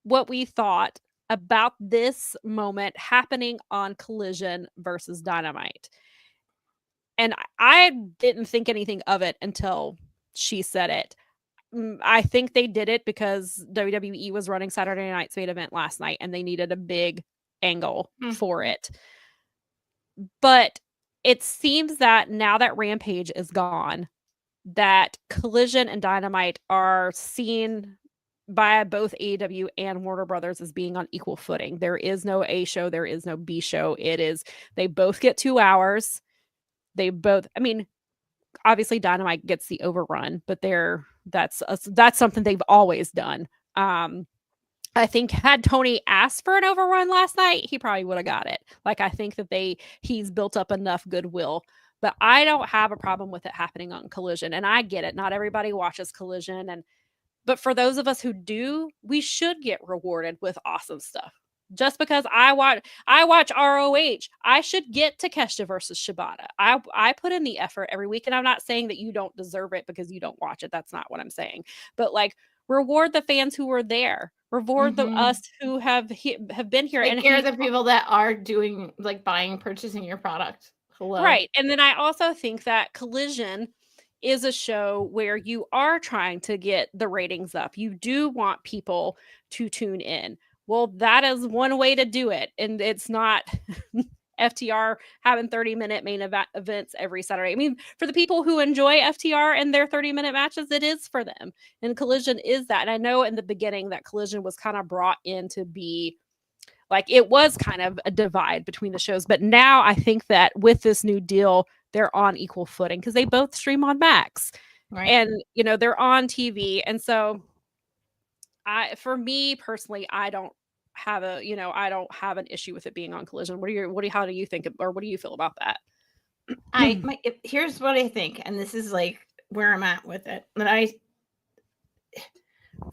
what we thought about this moment happening on Collision versus Dynamite. And I didn't think anything of it until she said it. I think they did it because WWE was running Saturday Night's main event last night, and they needed a big angle for it. But it seems that now that Rampage is gone, that Collision and Dynamite are seen by both AEW and Warner Brothers as being on equal footing. There is no A show, there is no B show. They both get 2 hours. They both, obviously Dynamite gets the overrun, but that's something they've always done. I think had Tony asked for an overrun last night, he probably would have got it. Like, I think that he's built up enough goodwill, but I don't have a problem with it happening on Collision. And I get it. Not everybody watches Collision. But for those of us who do, we should get rewarded with awesome stuff. Just because I watch ROH, I should get Takeshita versus Shibata. I put in the effort every week, and I'm not saying that you don't deserve it because you don't watch it. That's not what I'm saying. But reward the fans who were there. Reward us who have been here. Take care of the people that are doing, purchasing your product. Hello. Right. And then I also think that Collision is a show where you are trying to get the ratings up. You do want people to tune in. Well, that is one way to do it. And it's not FTR having 30-minute main events every Saturday. For the people who enjoy FTR and their 30-minute matches, it is for them. And Collision is that. And I know in the beginning that Collision was kind of brought in to be Like it was kind of a divide between the shows, but now I think that with this new deal, they're on equal footing because they both stream on Max, right? And they're on TV, and so for me personally, I don't have an issue with it being on Collision. How do you think, or what do you feel about that? Here's what I think, and this is like where I'm at with it. But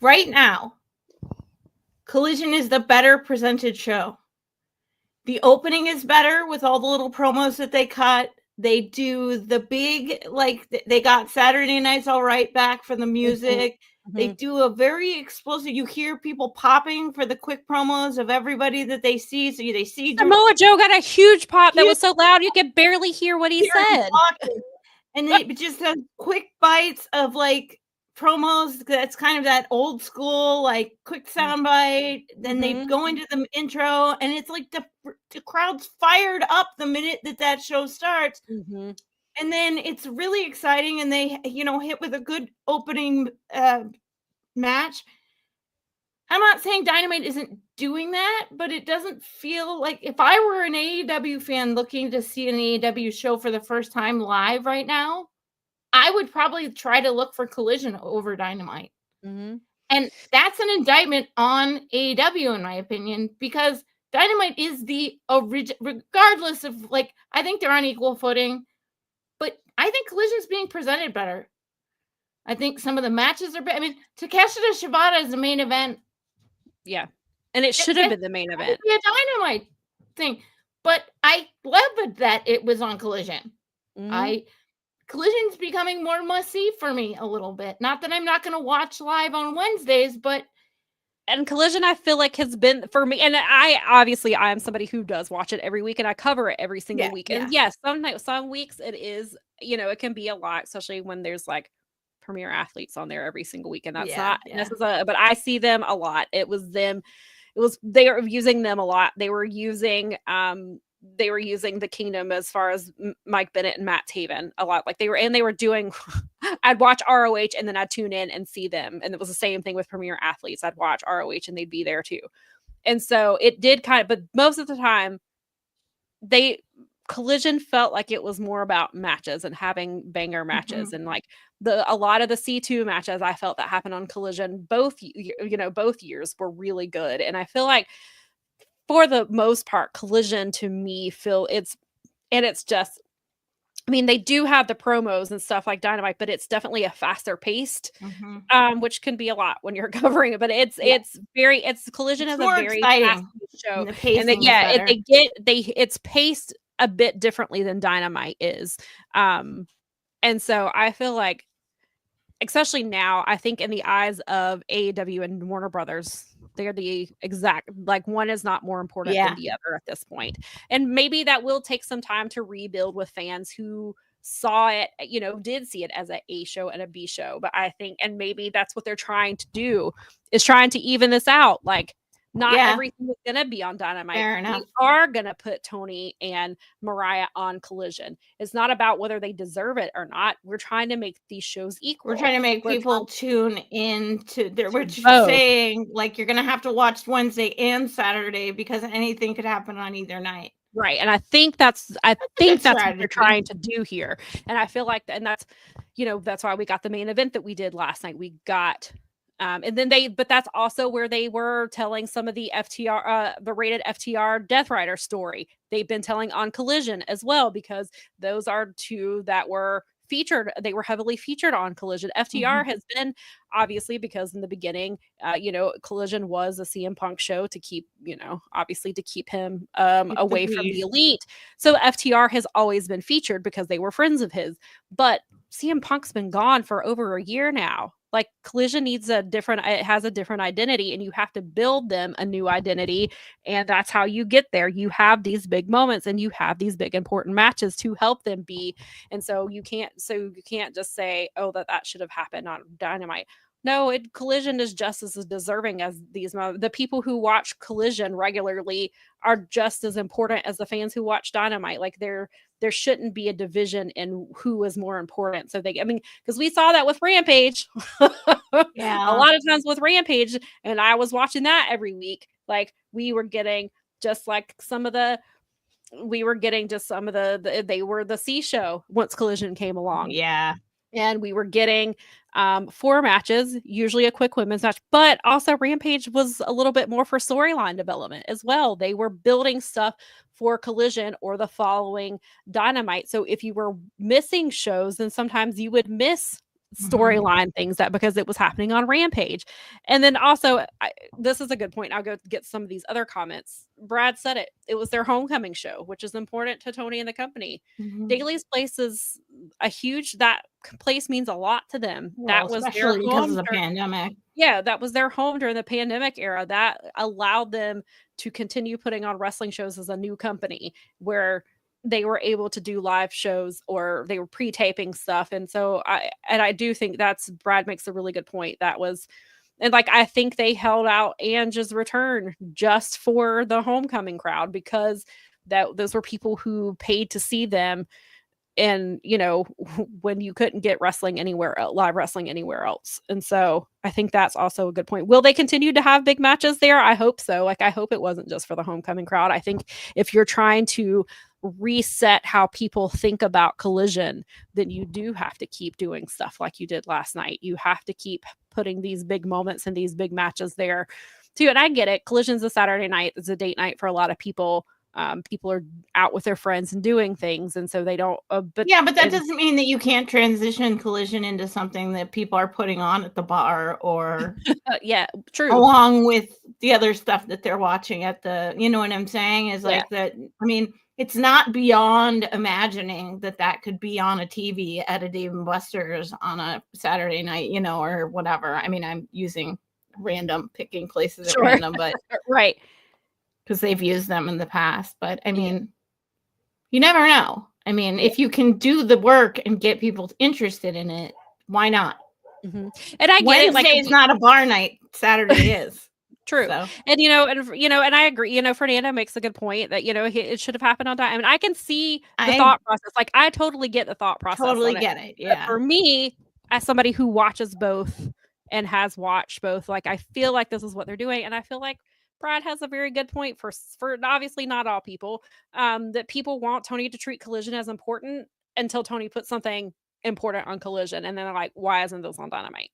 right now, Collision is the better presented show. The opening is better with all the little promos that they cut. They do the big, like they got Saturday Night's All Right back for the music. Mm-hmm. They do a very explosive. You hear people popping for the quick promos of everybody that they see. So they see Samoa Joe got a huge pop that was so loud you could barely hear what he said. And they just have quick bites of like promos. That's kind of that old school, like quick soundbite. Then they go into the intro, and it's like the crowd's fired up the minute that show starts. Mm-hmm. And then it's really exciting, and they, hit with a good opening match. I'm not saying Dynamite isn't doing that, but it doesn't feel like, if I were an AEW fan looking to see an AEW show for the first time live right now, I would probably try to look for Collision over Dynamite. Mm-hmm. And that's an indictment on AEW, in my opinion, because Dynamite is the original, regardless of, like, I think they're on equal footing, but I think Collision's being presented better. I think some of the matches are better. I mean, Takeshita Shibata is the main event. Yeah. And it should have been the main event. It a Dynamite thing. But I loved that it was on Collision. Mm-hmm. Collision's becoming more must-see for me a little bit. Not that I'm not going to watch live on Wednesdays, but... And Collision, I feel like, has been, for me, and I am somebody who does watch it every week, and I cover it every single week. And yes, some weeks it is, it can be a lot, especially when there's like premier athletes on there every single week, and that's not necessarily, but I see them a lot. They were using them a lot. They were using the Kingdom as far as Mike Bennett and Matt Taven a lot. Like they were doing, I'd watch ROH and then I'd tune in and see them. And it was the same thing with premier athletes. I'd watch ROH and they'd be there too. And so it did but most of the time Collision felt like it was more about matches and having banger matches. Mm-hmm. And like a lot of the C2 matches I felt that happened on Collision, both years were really good. And I feel like for the most part, Collision to me it's just, I mean, they do have the promos and stuff like Dynamite, but it's definitely a faster paced, which can be a lot when you're covering it. But Collision is a very fast show, and it's paced a bit differently than Dynamite is, and so I feel like, especially now, I think in the eyes of AEW and Warner Brothers, they're the exact, like, one is not more important than the other at this point. And maybe that will take some time to rebuild with fans who saw it, did see it as a show and a B show. But I think, and maybe that's what they're trying to do, is trying to even this out. Like, not everything is going to be on Dynamite. Fair enough. We are going to put Tony and Mariah on Collision. It's not about whether they deserve it or not. We're trying to make these shows equal. We're trying to make people tune in to their, which you're saying, like, you're going to have to watch Wednesday and Saturday because anything could happen on either night. Right. And I think that's what they're trying to do here. And I feel like, and that's, that's why we got the main event that we did last night. We got, and then but that's also where they were telling some of the FTR, the rated FTR Death Rider story. They've been telling on Collision as well, because those are two that were featured. They were heavily featured on Collision. FTR has been, obviously, because in the beginning, Collision was a CM Punk show to keep, obviously to keep him away from the Elite. So FTR has always been featured because they were friends of his. But CM Punk's been gone for over a year now. Like, Collision it has a different identity, and you have to build them a new identity. And that's how you get there. You have these big moments and you have these big important matches to help them be. And so you can't just say, oh, that should have happened on Dynamite. No, Collision is just as deserving as these. The people who watch Collision regularly are just as important as the fans who watch Dynamite. Like, there shouldn't be a division in who is more important. So because we saw that with Rampage. A lot of times with Rampage, and I was watching that every week. Like, we were getting just like we were getting just some of they were the C show once Collision came along. Yeah. And we were getting 4 matches, usually a quick women's match, but also Rampage was a little bit more for storyline development as well. They were building stuff for Collision or the following Dynamite. So if you were missing shows, then sometimes you would miss storyline things that because it was happening on Rampage. And then also, this is a good point. I'll go get some of these other comments. Brad said it was their homecoming show, which is important to Tony and the company. Daly's place is that place means a lot to them. Well, that was especially because of the pandemic. Yeah, that was their home during the pandemic era. That allowed them to continue putting on wrestling shows as a new company where they were able to do live shows or they were pre-taping stuff. And so I do think Brad makes a really good point. And like, I think they held out Ange's return just for the homecoming crowd because those were people who paid to see them. And, when you couldn't get live wrestling anywhere else. And so I think that's also a good point. Will they continue to have big matches there? I hope so. Like, I hope it wasn't just for the homecoming crowd. I think if you're trying to reset how people think about Collision, then you do have to keep doing stuff like you did last night. You have to keep putting these big moments and these big matches there too. And I get it. Collision's a Saturday night. It's a date night for a lot of people. People are out with their friends and doing things, and so they don't. But that doesn't mean that you can't transition Collision into something that people are putting on at the bar or yeah, true. Along with the other stuff that they're watching at the, you know what I'm saying? Is like that. I mean, it's not beyond imagining that could be on a TV at a Dave & Buster's on a Saturday night, or whatever. I mean, I'm using picking places at random, but right. Because they've used them in the past. But I mean, you never know. I mean, if you can do the work and get people interested in it, why not? And I get Wednesday is not a bar night. Saturday is. True. So. And, and I agree, Fernando makes a good point that, it should have happened on time. And I can see the thought process. Like, I totally get the thought process. Totally get it. Yeah. But for me, as somebody who watches both and has watched both, like, I feel like this is what they're doing. And I feel like Brad has a very good point for obviously not all people, that people want Tony to treat Collision as important until Tony puts something important on Collision. And then they're like, why isn't this on Dynamite?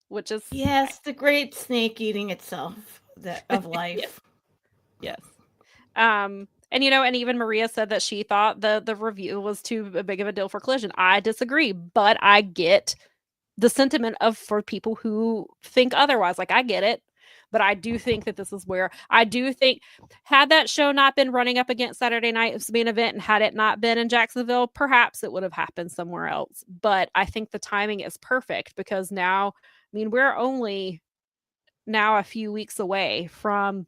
Which is... Yes, the great snake eating itself of life. Yes. And, and even Maria said that she thought the review was too big of a deal for Collision. I disagree, but I get the sentiment for people who think otherwise. Like, I get it, but I do think that this is where I do think had that show not been running up against Saturday night's main event and had it not been in Jacksonville, perhaps it would have happened somewhere else. But I think the timing is perfect because now, I mean, we're only now a few weeks away from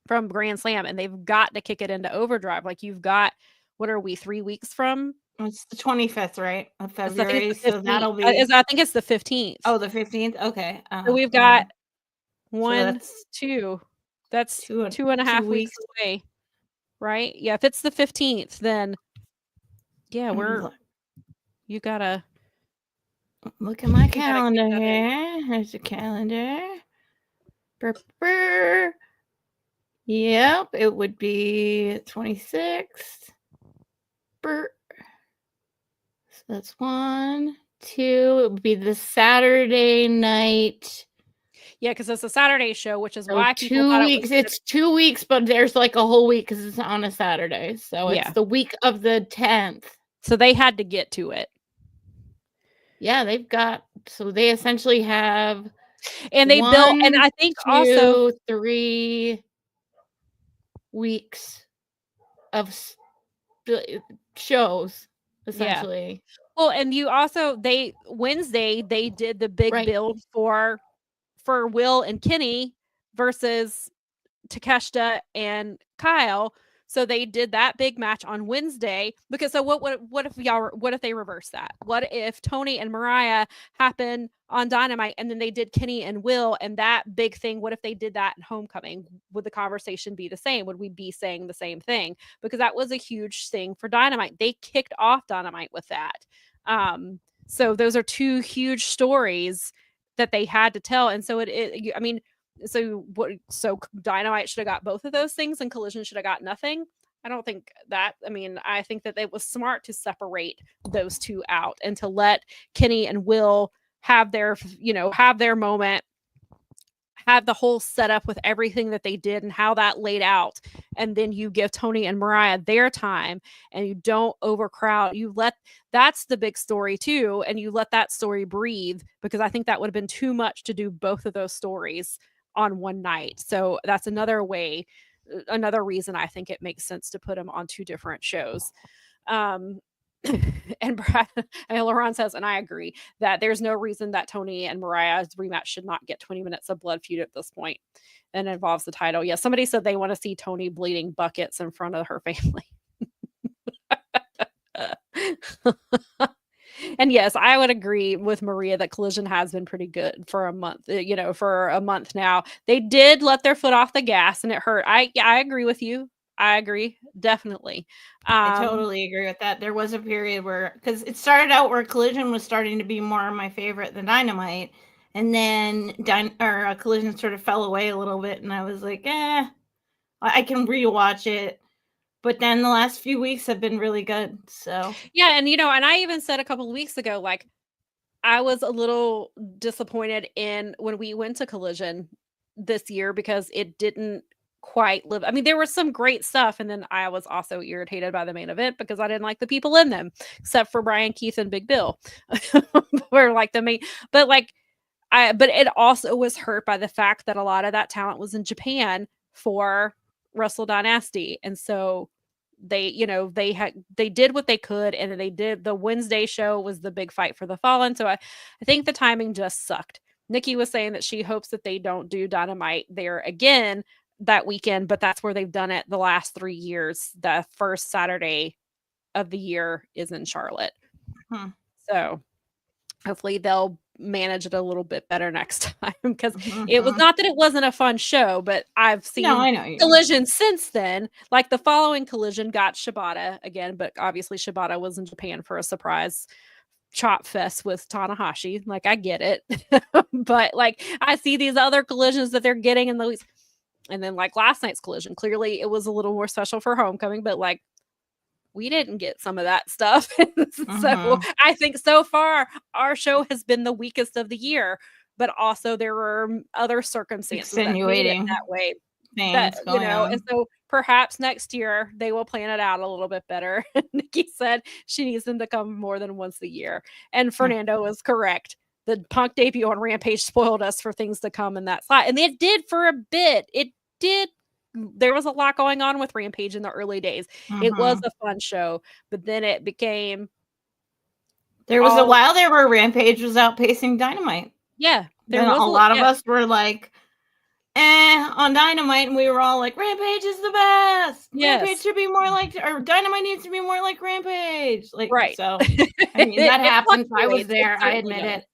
Grand Slam, and they've got to kick it into overdrive. Like, you've got, what are we, 3 weeks from? It's the 25th, right, of February. So that'll be. I think it's the 15th. Oh, the 15th. Okay. So we've got 2. That's 2.5 weeks away, right? Yeah. If it's the 15th, then you gotta look at my calendar here. There's a calendar. Yep, it would be 26th. So that's 1, 2. It would be the Saturday night. Yeah, because it's a Saturday show, which is so why 2 weeks. It's 2 weeks, but there's like a whole week because it's on a Saturday. So it's the week of the 10th. So they had to get to it. Yeah, they've got. So they essentially have. And they built, and I think 2, also 3 weeks of shows. Essentially. Well, and you also Wednesday they did the big build for Will and Kenny versus Takeshita and Kyle. So they did that big match on Wednesday because what if they reverse that? What if Tony and Mariah happen on Dynamite and then they did Kenny and Will and that big thing? What if they did that in Homecoming? Would the conversation be the same? Would we be saying the same thing? Because that was a huge thing for Dynamite. They kicked off Dynamite with that. So those are 2 huge stories that they had to tell. And so I mean, So Dynamite should have got both of those things and Collision should have got nothing. I don't think that. I mean, I think that it was smart to separate those two out and to let Kenny and Will have their moment, have the whole setup with everything that they did and how that laid out. And then you give Tony and Mariah their time and you don't overcrowd. That's the big story too. And you let that story breathe, because I think that would have been too much to do both of those stories on one night. So that's another reason I think it makes sense to put them on two different shows. And Laurent says, and I agree, that there's no reason that Tony and Mariah's rematch should not get 20 minutes of blood feud at this point, and it involves the title. Yeah, somebody said they want to see Tony bleeding buckets in front of her family. And yes, I would agree with Maria that Collision has been pretty good for a month. For a month now, they did let their foot off the gas, and it hurt. I agree with you. I agree, definitely. I totally agree with that. There was a period where, because it started out where Collision was starting to be more my favorite than Dynamite, and then Collision sort of fell away a little bit, and I was like, I can rewatch it. But then the last few weeks have been really good. So yeah, and and I even said a couple of weeks ago, like, I was a little disappointed in when we went to Collision this year because it didn't quite live. I mean, there was some great stuff, and then I was also irritated by the main event because I didn't like the people in them, except for Brian Keith and Big Bill. Were like the main, but it also was hurt by the fact that a lot of that talent was in Japan for Wrestle Dynasty, and so they did what they could, and they did. The Wednesday show was the big fight for the Fallen, so I think the timing just sucked. Nikki was saying that she hopes that they don't do Dynamite there again that weekend, but that's where they've done it the last 3 years. The first Saturday of the year is in Charlotte. So hopefully they'll manage it a little bit better next time, because it was not that it wasn't a fun show, but I've seen Collision since then. Like the following Collision got Shibata again, but obviously Shibata was in Japan for a surprise chop fest with Tanahashi. Like, I get it. But like, I see these other Collisions that they're getting in those. And then like last night's Collision, clearly it was a little more special for Homecoming, but like, we didn't get some of that stuff. So I think so far our show has been the weakest of the year, but also there were other circumstances that made it that way. And so perhaps next year they will plan it out a little bit better. Nikki said she needs them to come more than once a year. And Fernando was correct. The Punk debut on Rampage spoiled us for things to come in that slot. And it did for a bit. It did. There was a lot going on with Rampage in the early days. It was a fun show, but then it became. There was a while there where Rampage was outpacing Dynamite. Yeah. There was a lot of us were like, on Dynamite, and we were all like, Rampage is the best. Yes. Rampage should be more like, or Dynamite needs to be more like Rampage. Like, right. So, I mean, that happens. I was there. I admit it.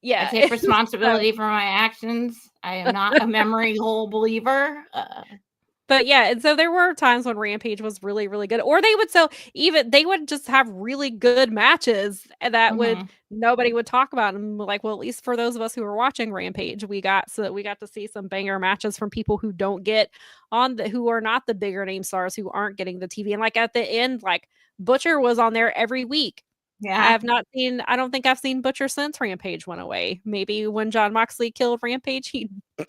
Yeah. I take responsibility for my actions. I am not a memory hole believer. But yeah, and so there were times when Rampage was really, really good, or they would just have really good matches that nobody would talk about. And like, well, at least for those of us who were watching Rampage, we got to see some banger matches from people who don't get who are not the bigger name stars, who aren't getting the TV. And like at the end, like Butcher was on there every week. Yeah, I don't think I've seen Butcher since Rampage went away. Maybe when John Moxley killed Rampage, he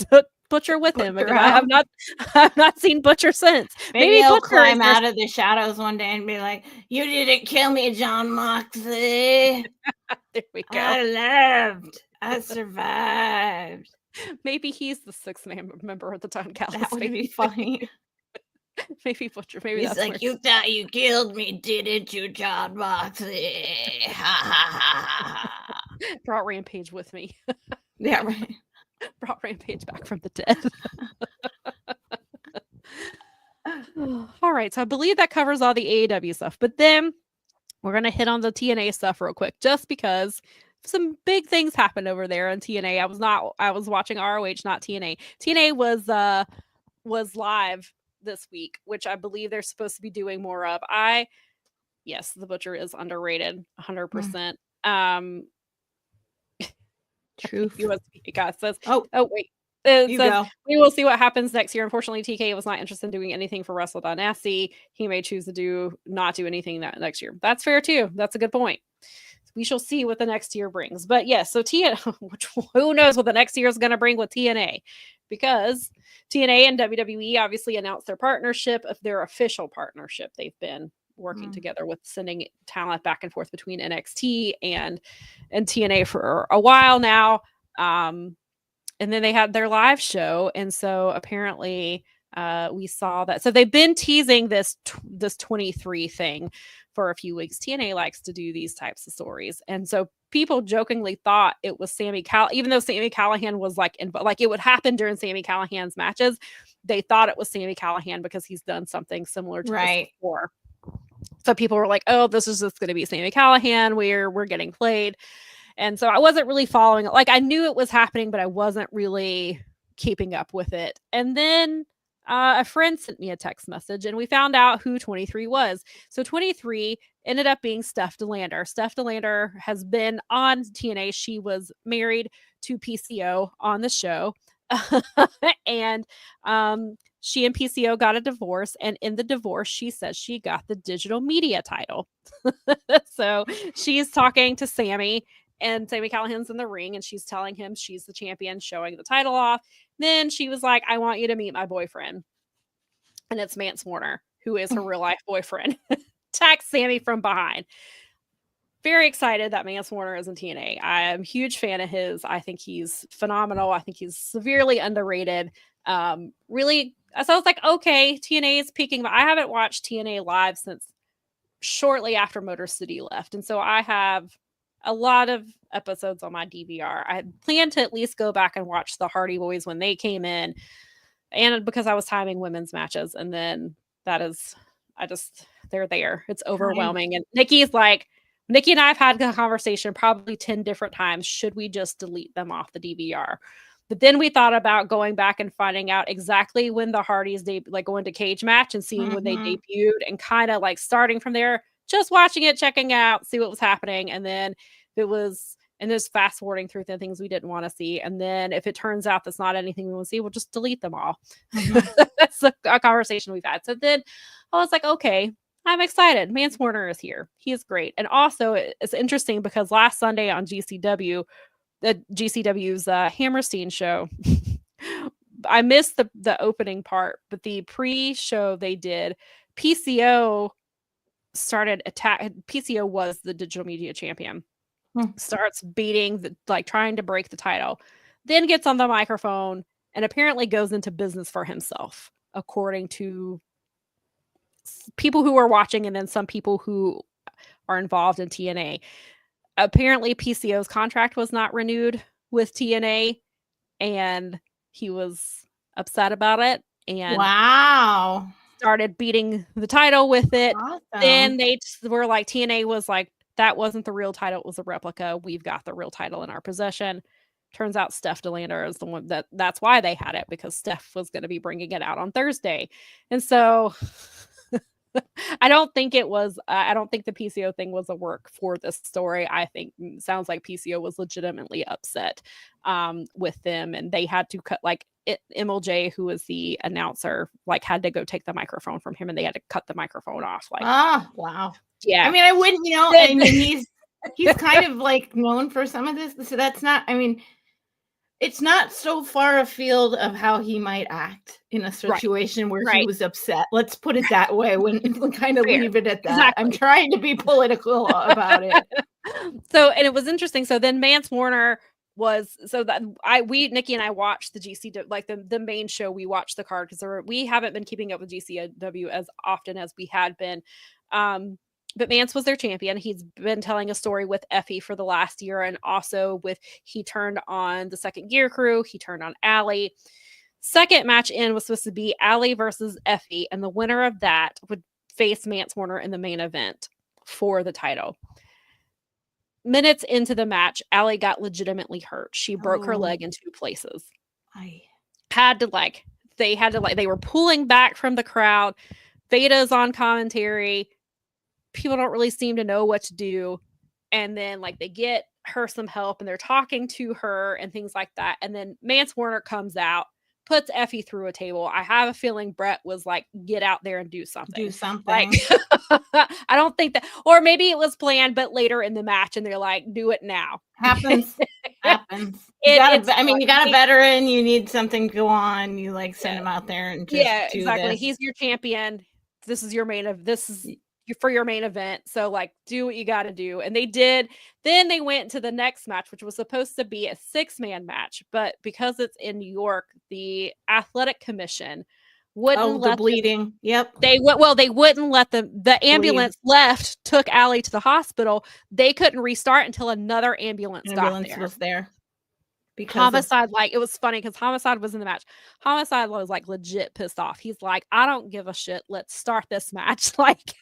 took Butcher with him. Because I have not seen Butcher since. Maybe he'll climb out of the shadows one day and be like, "You didn't kill me, John Moxley." There we go. I survived. Maybe he's the sixth member of the Time Galaxy. That would be funny. Maybe Butcher. Maybe he's that's like, you thought you killed me, didn't you, John Moxley? Brought Rampage with me. Yeah, right. Brought Rampage back from the dead. All right, so I believe that covers all the AEW stuff, but then we're gonna hit on the TNA stuff real quick, just because some big things happened over there on TNA. I was watching ROH, not TNA. TNA was live this week, which I believe they're supposed to be doing more of. Yes, the Butcher is underrated 100%. Truth. USP guy says, oh wait, It says, we will see what happens next year. Unfortunately, TK was not interested in doing anything for Wrestle.se. He may choose to not do anything that next year. That's fair too. That's a good point. We shall see what the next year brings. But yes, so who knows what the next year is going to bring with TNA, because TNA and WWE obviously announced their partnership, of their official partnership. They've been working together with sending talent back and forth between NXT and TNA for a while now. And then they had their live show. And so apparently we saw that. So they've been teasing this 23 thing for a few weeks. TNA likes to do these types of stories. And so people jokingly thought it was Sami Callihan, even though Sami Callihan was like it would happen during Sami Callihan's matches. They thought it was Sami Callihan because he's done something similar to this before. So people were like, oh, this is just going to be Sami Callihan. We're getting played. And so I wasn't really following it. Like, I knew it was happening, but I wasn't really keeping up with it. And then a friend sent me a text message, and we found out who 23 was. So 23 ended up being Steph DeLander. Steph DeLander has been on TNA. She was married to PCO on the show. And she and PCO got a divorce, and in the divorce, she says she got the digital media title. So she's talking to Sami, and Sami Callihan's in the ring, and she's telling him she's the champion, showing the title off. Then she was like, I want you to meet my boyfriend. And it's Mance Warner, who is her real life boyfriend. Attacks Sami from behind. Very excited that Mance Warner is in TNA. I'm a huge fan of his. I think he's phenomenal. I think he's severely underrated. Really, so I was like, okay, TNA is peaking. But I haven't watched TNA live since shortly after Motor City left. And so I have a lot of episodes on my DVR. I plan to at least go back and watch the Hardy Boys when they came in, and because I was timing women's matches, and then they're there. It's overwhelming. And Nikki and I have had a conversation probably 10 different times. Should we just delete them off the DVR? But then we thought about going back and finding out exactly when the Hardys going to Cage Match and seeing when they debuted, and kind of like starting from there, just watching it, checking out, see what was happening. And then just fast forwarding through the things we didn't want to see. And then if it turns out that's not anything we want to see, we'll just delete them all. That's a conversation we've had. So then I was like, okay, I'm excited. Mance Warner is here. He is great. And also it's interesting because last Sunday on GCW's Hammerstein show, I missed the opening part, but the pre-show they did, PCO started PCO was the digital media champion. Starts beating trying to break the title, then gets on the microphone and apparently goes into business for himself, according to people who are watching, and then some people who are involved in TNA. Apparently PCO's contract was not renewed with TNA, and he was upset about it, and started beating the title with it. Awesome. Then they were like, TNA was like, that wasn't the real title, it was a replica. We've got the real title in our possession. Turns out Steph DeLander is the one that's why they had it, because Steph was going to be bringing it out on Thursday. And so I don't think the PCO thing was a work for this story. I think it sounds like PCO was legitimately upset with them, and they had to cut MLJ, who was the announcer, had to go take the microphone from him, and they had to cut the microphone off. Wow. Yeah. I mean, I wouldn't, I mean, he's kind of known for some of this. So that's not, I mean, it's not so far afield of how he might act in a situation where he was upset. Let's put it that way. When kind of leave it at that. Exactly. I'm trying to be political about it. So, and it was interesting. So then Mance Warner Nikki and I watched the GCW, the main show. We watched the card because we haven't been keeping up with GCW as often as we had been. But Mance was their champion. He's been telling a story with Effie for the last year, and also he turned on the Second Gear Crew. He turned on Allie. Second match in was supposed to be Allie versus Effie, and the winner of that would face Mance Warner in the main event for the title. Minutes into the match, Allie got legitimately hurt. She broke her leg in 2 places. They were pulling back from the crowd. Vada's on commentary. People don't really seem to know what to do. And then they get her some help, and they're talking to her and things like that. And then Mance Warner comes out, puts Effie through a table. I have a feeling Brett was like, get out there and do something. Like, I don't think that, or maybe it was planned, but later in the match, and they're like, do it now. Happens. You got a veteran, you need something to go on, you like send him out there and just do exactly. this. He's your champion. This is your this is for your main event. So like, do what you got to do. And they did. Then they went to the next match, which was supposed to be a 6-man match, but because it's in New York, the athletic commission wouldn't let the bleeding. They wouldn't let the ambulance left, took Allie to the hospital. They couldn't restart until another ambulance was there. Because Homicide, it was funny because Homicide was in the match. Homicide was like legit pissed off. He's like, I don't give a shit. Let's start this match. Like,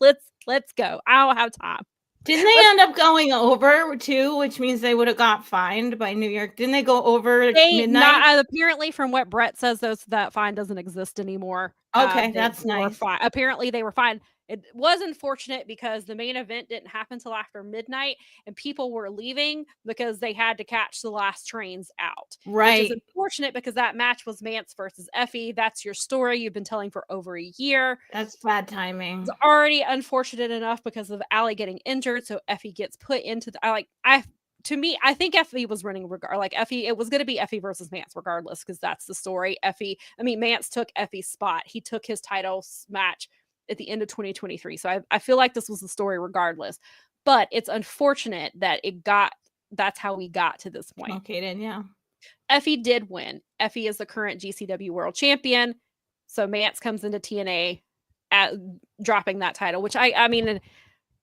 let's go. I don't have time. Didn't they end up going over too, which means they would have got fined by New York? Didn't they go over midnight? Apparently, from what Brett says, that fine doesn't exist anymore. Okay, that's nice. Apparently, they were fine. It was unfortunate because the main event didn't happen till after midnight, and people were leaving because they had to catch the last trains out. Right. Which is unfortunate because that match was Mance versus Effie. That's your story you've been telling for over a year. That's bad timing. It's already unfortunate enough because of Allie getting injured, so Effie gets put into to me, I think Effie was running it was going to be Effie versus Mance regardless, because that's the story. Mance took Effie's spot. He took his title match at the end of 2023. So I feel like this was the story regardless, but it's unfortunate that that's how we got to this point. Okay, then, yeah. Effie did win. Effie is the current GCW world champion. So Mance comes into TNA dropping that title, which I mean,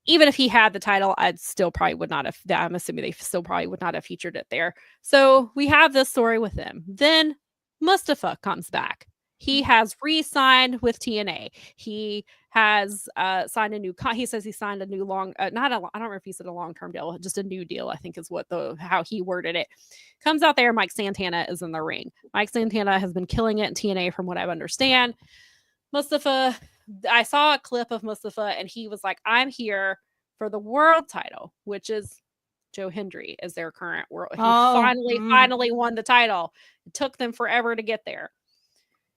even if he had the title, I'm assuming they still probably would not have featured it there. So we have this story with him. Then Mustafa comes back. He has re-signed with TNA. He has signed a new. He says he signed a new I don't remember if he said a long-term deal, just a new deal, I think is how he worded it. Comes out there, Mike Santana is in the ring. Mike Santana has been killing it in TNA from what I understand. Mustafa, I saw a clip of Mustafa, and he was like, "I'm here for the world title," which is Joe Hendry is their current world. He finally won the title. It took them forever to get there.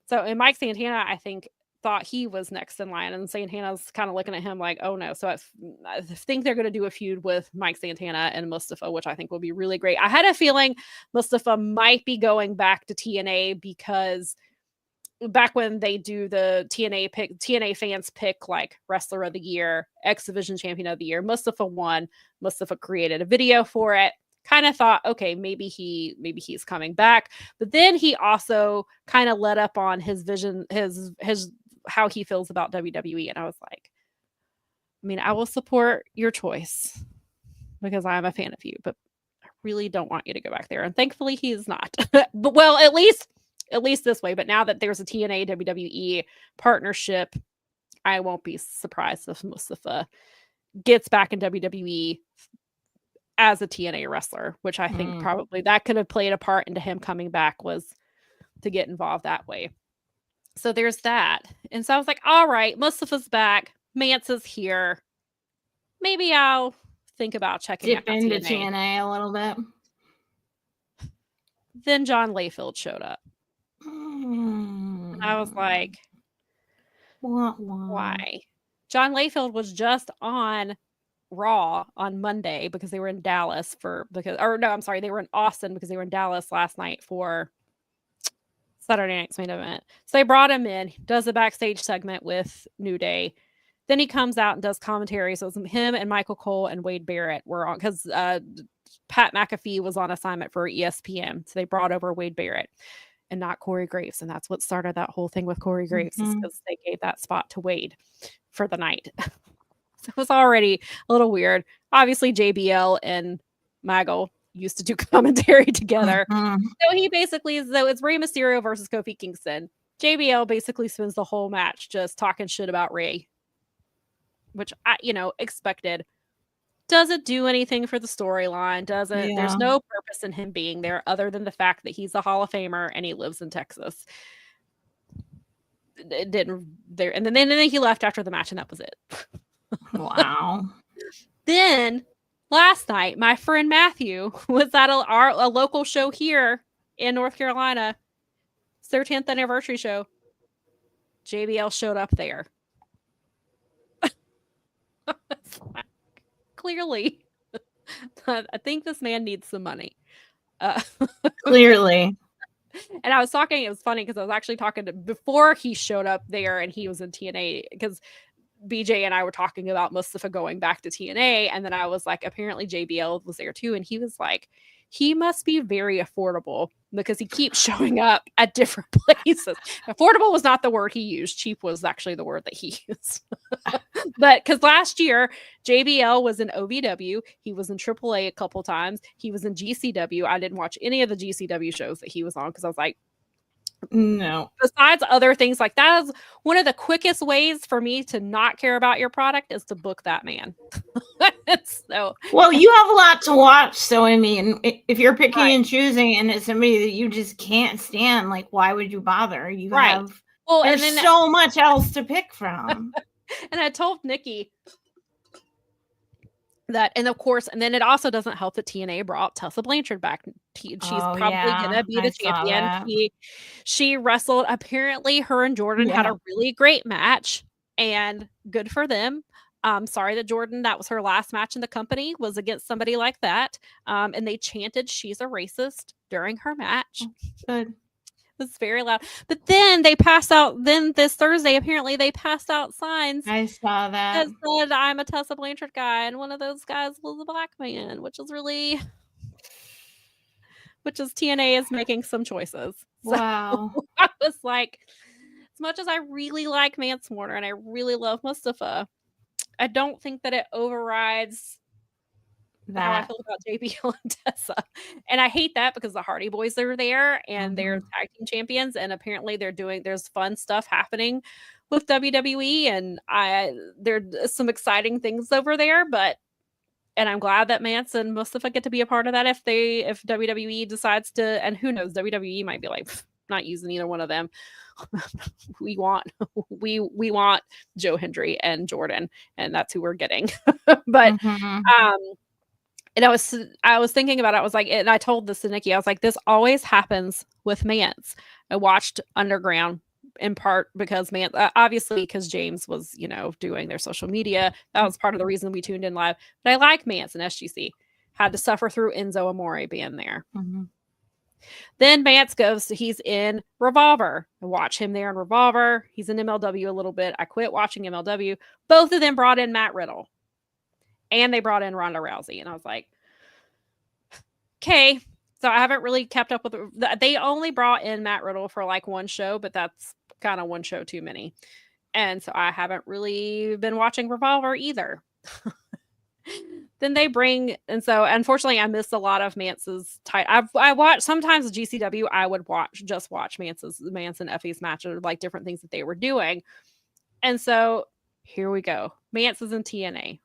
So, and Mike Santana, I think, thought he was next in line, and Santana's kind of looking at him like, oh no. So I think they're going to do a feud with Mike Santana and Mustafa, which I think will be really great. I had a feeling Mustafa might be going back to TNA because back when they do the TNA fans pick like wrestler of the year, X Division champion of the year, Mustafa won. Mustafa created a video for it. Kind of thought, okay, maybe he's coming back. But then he also kind of let up on his vision, his how he feels about WWE. And I was like, I mean, I will support your choice because I'm a fan of you, but I really don't want you to go back there. And thankfully he is not. But well, at least this way. But now that there's a TNA WWE partnership, I won't be surprised if Mustafa gets back in WWE as a TNA wrestler, which I think probably that could have played a part into him coming back, was to get involved that way. So there's that. And so I was like, all right, Mustafa's back. Mance is here. Maybe I'll think about checking out into TNA a little bit. Then John Layfield showed up. I was like, why? John Layfield was just on Raw on Monday because they were in Dallas they were in Austin because they were in Dallas last night for Saturday night's main event. So they brought him in, does a backstage segment with New Day. Then he comes out and does commentary. So it's him and Michael Cole and Wade Barrett were on, because Pat McAfee was on assignment for ESPN. So they brought over Wade Barrett and not Corey Graves. And that's what started that whole thing with Corey Graves, because they gave that spot to Wade for the night. So it was already a little weird. Obviously, JBL and Maggle used to do commentary together. So he basically, it's Rey Mysterio versus Kofi Kingston. JBL basically spends the whole match just talking shit about Rey, which I, expected. Doesn't do anything for the storyline. There's no purpose in him being there other than the fact that he's a Hall of Famer and he lives in Texas. It didn't there, and then he left after the match, and that was it. Wow. Then last night, my friend Matthew was at a local show here in North Carolina. It's their 10th anniversary show. JBL showed up there. Clearly. I think this man needs some money. Clearly. And I was talking, it was funny because I was actually talking to before he showed up there and he was in TNA, because BJ and I were talking about Mustafa going back to TNA, and then I was like, apparently JBL was there too, and he was like, he must be very affordable because he keeps showing up at different places. Affordable was not the word he used. Cheap was actually the word that he used. But because last year JBL was in OVW, he was in AAA a couple times, he was in GCW. I didn't watch any of the GCW shows that he was on because I was like, no. Besides other things, like that is one of the quickest ways for me to not care about your product is to book that man. So, well, you have a lot to watch. So, I mean, if you're picking and choosing and it's somebody that you just can't stand, like, why would you bother? You have, there's so much else to pick from. And I told Nikki that, and of course, and then it also doesn't help that TNA brought Tessa Blanchard back. She's probably gonna be the champion. She wrestled. Apparently, her and Jordan had a really great match, and good for them. Sorry that Jordan, that was her last match in the company, was against somebody like that. And they chanted "she's a racist" during her match. Good. It was very loud. But then they passed out. Then this Thursday, apparently they passed out signs. I saw that said, "I'm a Tessa Blanchard guy," and one of those guys was a black man, which is TNA is making some choices. Wow. So I was like, as much as I really like Mance Warner and I really love Mustafa, I don't think that it overrides how I feel about JBL and Tessa. And I hate that because the Hardy Boys are there and they're tag team champions, and apparently there's fun stuff happening with WWE, and there's some exciting things over there, and I'm glad that Mance and Mustafa get to be a part of that if WWE decides to, and who knows, WWE might be like, not using either one of them. we want Joe Hendry and Jordan, and that's who we're getting. But and I was thinking about it. I was like, and I told this to Nikki, I was like, this always happens with Mance. I watched Underground in part because Mance, obviously because James was, doing their social media. That was part of the reason we tuned in live. But I like Mance and SGC. Had to suffer through Enzo Amore being there. Then Mance he's in Revolver. I watch him there in Revolver. He's in MLW a little bit. I quit watching MLW. Both of them brought in Matt Riddle. And they brought in Ronda Rousey. And I was like, okay. So I haven't really kept up with it. They only brought in Matt Riddle for like one show, but that's kind of one show too many. And so I haven't really been watching Revolver either. Then they and so unfortunately I missed a lot of Mance's I watched sometimes GCW. I would just watch Mance and Effie's match, or like different things that they were doing. And so here we go. Mance is in TNA.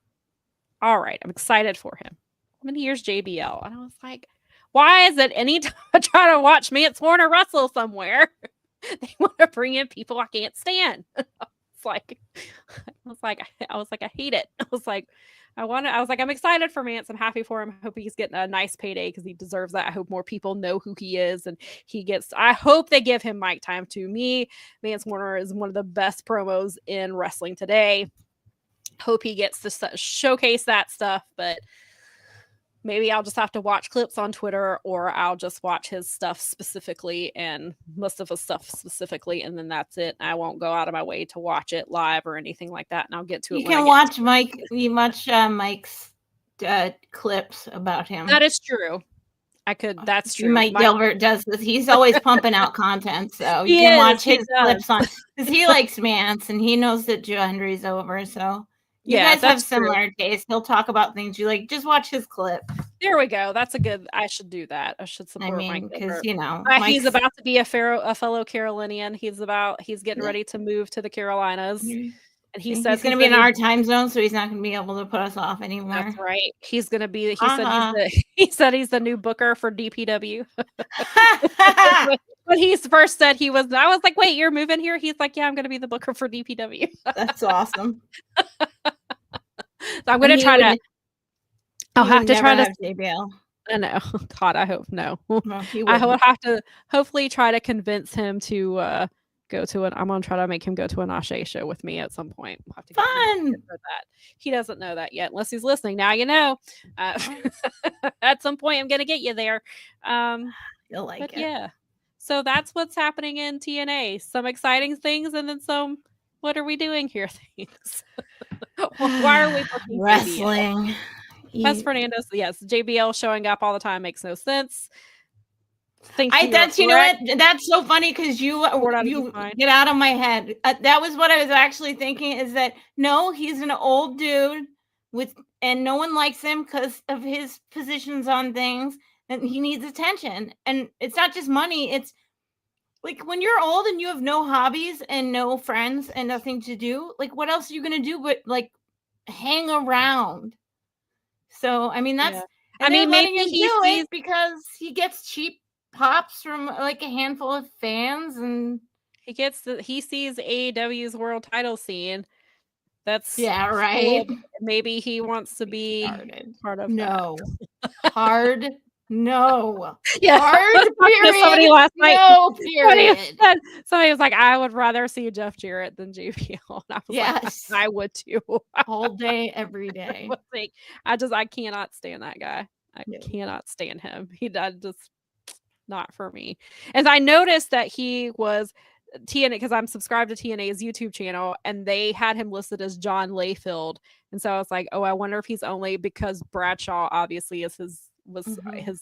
All right, I'm excited for him. And then here's JBL, and I was like, why is it anytime I try to watch Mance Warner wrestle somewhere, they want to bring in people I can't stand? I was like, I hate it. I was like, I'm excited for Mance. I'm happy for him. I hope he's getting a nice payday because he deserves that. I hope more people know who he is, and I hope they give him mic time. To me, Mance Warner is one of the best promos in wrestling today. Hope he gets to showcase that stuff, but maybe I'll just have to watch clips on Twitter, or I'll just watch his stuff specifically and Mustafa's stuff specifically, and then that's it. I won't go out of my way to watch it live or anything like that, and I'll get to it. You can watch Mike's clips about him. That is true. I could. That's true. Mike Gilbert does this. He's always pumping out content, so you can watch his clips on, because he likes Mance and he knows that Joe Hendry's over. So you guys have similar tastes. He'll talk about things you like. Just watch his clip. There we go. That's a good. I should do that. I should support Mike because he's about to be a fellow Carolinian. He's getting ready to move to the Carolinas. And he says he's going to be in our time zone, so he's not going to be able to put us off anymore. That's right. He's going to be. He said he's the new booker for DPW. When he first said I was like, "Wait, you're moving here?" He's like, "Yeah, I'm going to be the booker for DPW." That's awesome. So I'm going to try to. I'll have to try to have JBL. I know. God, I hope no. Well, I would have to hopefully try to convince him to go to an. I'm gonna try to make him go to an Ashe show with me at some point. We'll have to get Fun. that. He doesn't know that yet, unless he's listening. Now you know. At some point, I'm gonna get you there. You'll like it. Yeah. So that's what's happening in TNA. Some exciting things, and then some. What are we doing here? Things. Why are we booking wrestling? Wes Fernandez, yes, JBL showing up all the time makes no sense. That's you know what? That's so funny because you get out of my head. That was what I was actually thinking. Is that no? He's an old dude and no one likes him because of his positions on things, and he needs attention. And it's not just money. It's like when you're old and you have no hobbies and no friends and nothing to do. Like what else are you gonna do but like hang around? So I mean that's. Yeah. I mean maybe he do it because he gets cheap pops from like a handful of fans, and he sees AEW's world title scene. That's right. Cool. Maybe he wants to be part of that. Hard. No. Yeah. Hard period. Somebody last night. No period. Somebody was like, I would rather see Jeff Jarrett than JBL. And I was like, I would too. All day, every day. I cannot stand that guy. I cannot stand him. He does just not for me. As I noticed that he was TNA, because I'm subscribed to TNA's YouTube channel, and they had him listed as John Layfield. And so I was like, oh, I wonder if he's only because Bradshaw obviously is his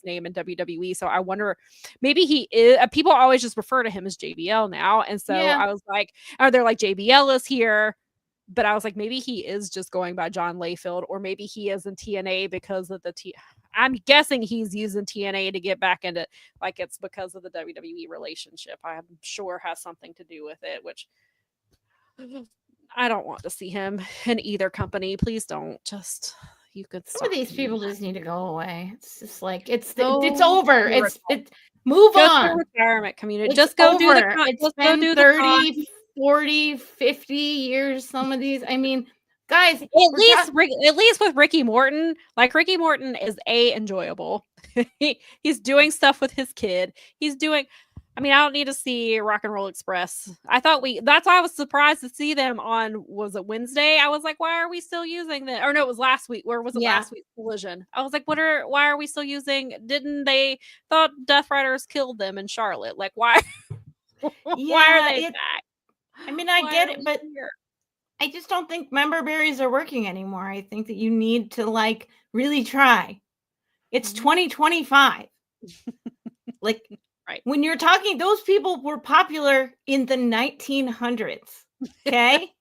name in WWE. So I wonder, maybe he is. People always just refer to him as JBL now. And so I was like, they're like, JBL is here. But I was like, maybe he is just going by John Layfield, or maybe he is in TNA because of I'm guessing he's using TNA to get back into, like, it's because of the WWE relationship. I'm sure has something to do with it, which I don't want to see him in either company. Please don't. Just, you could some of these people just need to go away. It's just like it's over. It's move on. To the retirement community. Just go do the. It's been 30, 40, 50 years. Some of these. I mean. Guys, at least with Ricky Morton, like Ricky Morton is enjoyable. He's doing stuff with his kid. He's doing. I mean, I don't need to see Rock and Roll Express. That's why I was surprised to see them on. Was it Wednesday? I was like, why are we still using that? Or no, it was last week. Where was it? Last week's Collision. I was like, why are we still using? Didn't they thought Death Riders killed them in Charlotte? Like why? Why are they back? I mean, I get it, but. I just don't think member berries are working anymore. I think that you need to like really try. It's 2025. Like when you're talking, those people were popular in the 1900s. Okay.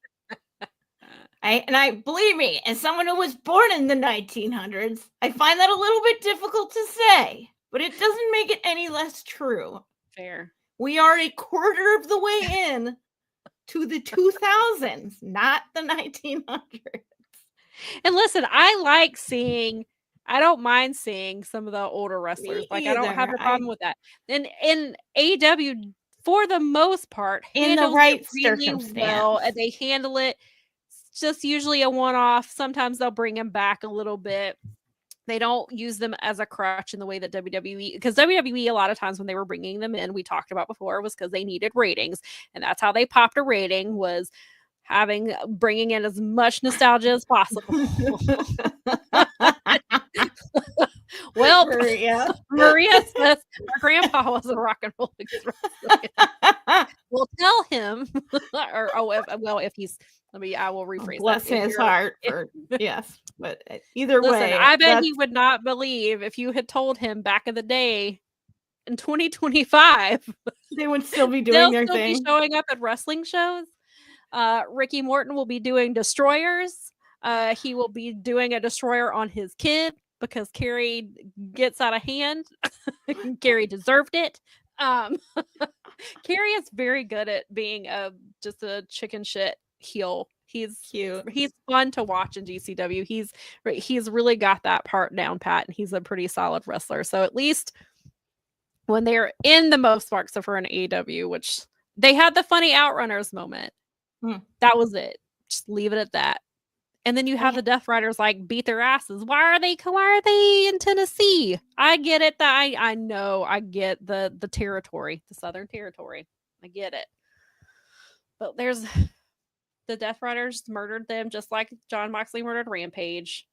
I believe me, as someone who was born in the 1900s, I find that a little bit difficult to say, but it doesn't make it any less true. Fair. We are a quarter of the way in. To the 2000s, not the 1900s. And listen, I don't mind seeing some of the older wrestlers. Like, I don't have a problem with that. And in AEW, for the most part, in the right circumstance, well, and they handle it. It's just usually a one-off. Sometimes they'll bring them back a little bit. They don't use them as a crutch in the way that WWE, because WWE a lot of times when they were bringing them in, we talked about before, was because they needed ratings, and that's how they popped a rating, was bringing in as much nostalgia as possible. Well, Maria says her grandpa was a Rock and Roll Express. We'll tell him, if he's. I will rephrase. Bless his heart. Yes, but either way, I bet he would not believe if you had told him back in the day, in 2025, they would still be doing their thing. Be showing up at wrestling shows. Ricky Morton will be doing destroyers. He will be doing a destroyer on his kid because Carrie gets out of hand. Carrie deserved it. Carrie is very good at being just a chicken shit heel. He's cute. He's fun to watch in GCW. He's really got that part down pat, and he's a pretty solid wrestler. So at least when they're in the most sparks of her in AEW, which they had the funny Outrunners moment. That was it. Just leave it at that. And then you have the Death Riders like beat their asses. Why are they in Tennessee? I get it. That I know. I get the territory, the Southern territory. I get it. But there's the Death Riders murdered them just like John Moxley murdered Rampage.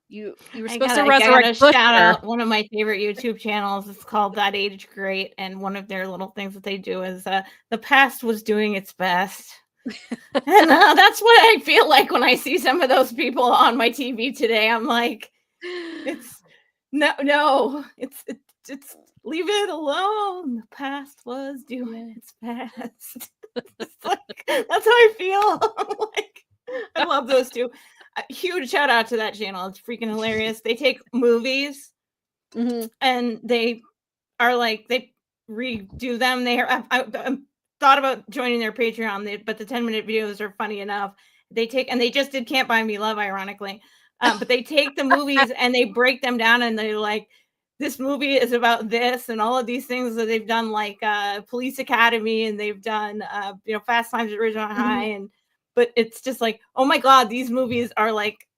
You were supposed to resurrect Butcher. Shout out one of my favorite YouTube channels. It's called That Age Great, and one of their little things that they do is the past was doing its best. And that's what I feel like when I see some of those people on my TV today. I'm like, it's leave it alone. The past was doing its best. It's like, that's how I feel. I'm like, I love those two. A huge shout out to that channel. It's freaking hilarious. They take movies and they are like, they redo them. I thought about joining their Patreon, but the 10-minute videos are funny enough. They just did Can't Buy Me Love, ironically. But they take the movies and they break them down, and they're like, this movie is about this and all of these things that they've done, like Police Academy, and they've done Fast Times at Ridgemont High, but it's just like, oh my God, these movies are like,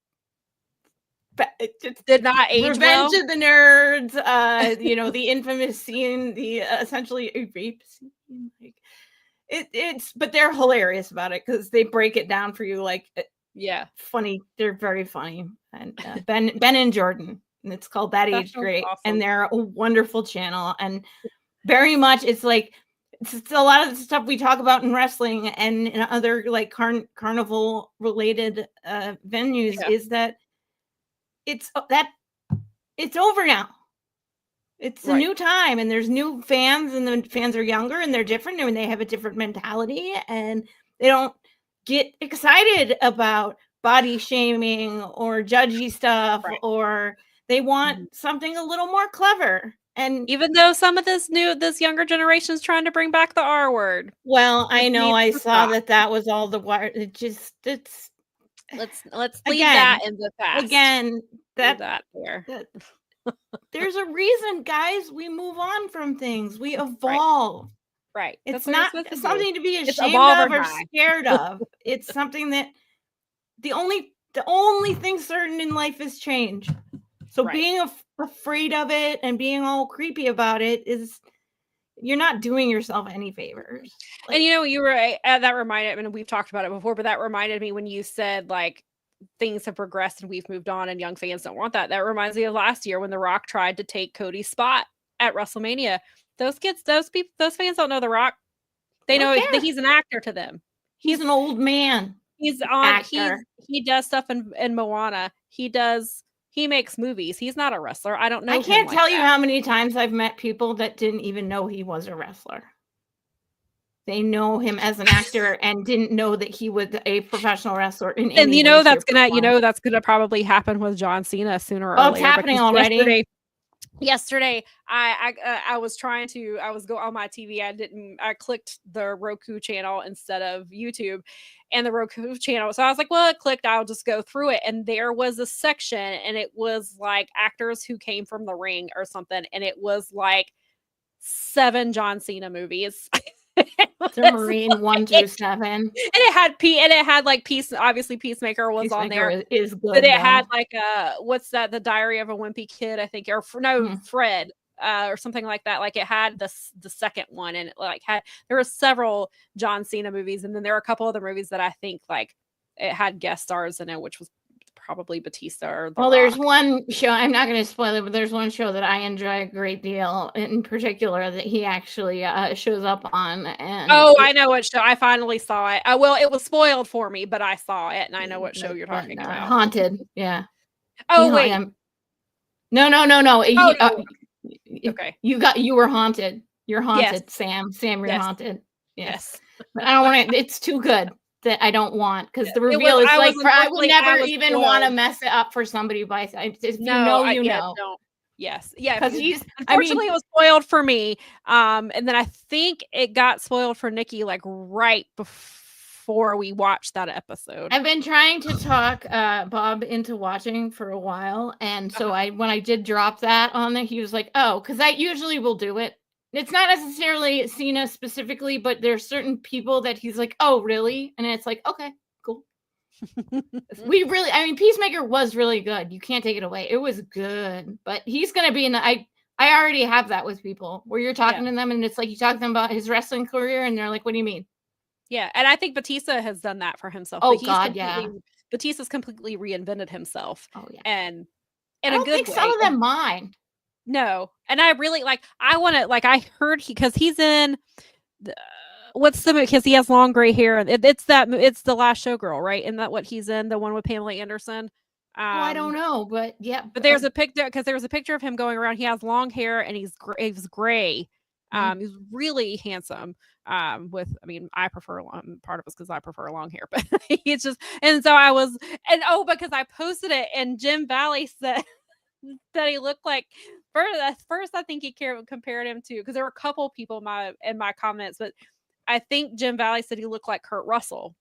it did not age Revenge well. of the Nerds, the infamous scene, the essentially a rape scene, like but they're hilarious about it because they break it down for you, like funny. They're very funny, and Ben and Jordan, and it's called That Age Great, awesome. And they're a wonderful channel, and very much it's like. It's a lot of the stuff we talk about in wrestling and in other like carnival related venues is that it's over now. It's a new time, and there's new fans, and the fans are younger and they're different, and they have a different mentality, and they don't get excited about body shaming or judgy stuff, or they want something a little more clever. And even though some of this younger generation is trying to bring back the R word. Well, I know I saw that was all the wire. Let's leave that in the past. Again, that there. There's a reason, guys. We move on from things. We evolve. Right. It's not something to be ashamed of or scared of. It's something that the only thing certain in life is change. So being afraid of it and being all creepy about it you're not doing yourself any favors. And you were that reminded me, and we've talked about it before, but that reminded me when you said like things have progressed and we've moved on and young fans don't want that. That reminds me of last year when The Rock tried to take Cody's spot at WrestleMania. Those fans don't know The Rock. They know that he's an actor to them. He's an old man. He's on. He does stuff in Moana. He makes movies. He's not a wrestler. I don't know. I can't tell you how many times I've met people that didn't even know he was a wrestler. They know him as an actor and didn't know that he was a professional wrestler. And that's gonna probably happen with John Cena sooner or later. It's happening already. Yesterday, I was trying to. I was go on my TV. I clicked the Roku channel instead of YouTube, and the Roku channel. So I was like, well, it clicked. I'll just go through it, and there was a section, and it was like actors who came from the ring or something, and it was like 7 John Cena movies. The Marine 1 through 7, and it had like obviously Peacemaker was on there. Is good, but it had like what's that? The Diary of a Wimpy Kid, I think, or Fred, or something like that. Like it had the second one, and there were several John Cena movies, and then there were a couple other movies that I think like it had guest stars in it, which was probably Batista or The Rock. There's one show, I'm not going to spoil it, but there's one show that I enjoy a great deal in particular that he actually shows up on. And I know what show. I finally saw it. Well, it was spoiled for me, but I saw it, and I know what show you're talking about. Haunted, yeah. Oh, wait. No. Okay. You were haunted. You're haunted, yes. Sam, you're haunted. Yes. But I don't want to, it's too good. That I don't want, because the reveal is like I would never even want to mess it up for somebody by if you know. Yes, yeah, because unfortunately it was spoiled for me, and then I think it got spoiled for Nikki like right before we watched that episode. I've been trying to talk Bob into watching for a while, and so when I did drop that on there, he was like, "Oh," because I usually will do it. It's not necessarily Cena specifically, but there's certain people that he's like, "Oh, really?" And it's like, "Okay, cool." Peacemaker was really good. You can't take it away. It was good, but he's gonna be in the. I already have that with people where you're talking to them and it's like you talk to them about his wrestling career and they're like, "What do you mean?" Yeah, and I think Batista has done that for himself. Oh God, yeah. Batista's completely reinvented himself. Oh yeah, and in a good way. Some of them mind. No, and I really I want to I heard because he's in because he has long gray hair. It's the Last Showgirl, right? Isn't that what he's in? The one with Pamela Anderson. I don't know, but yeah. But there's a picture of him going around. He has long hair and he's gray. He's really handsome. I prefer long. Part of it's because I prefer long hair, but it's just. And so I was, because I posted it, and Jim Valley said that he looked like. First, I think he compared him to, because there were a couple people in my comments, but I think Jim Valley said he looked like Kurt Russell.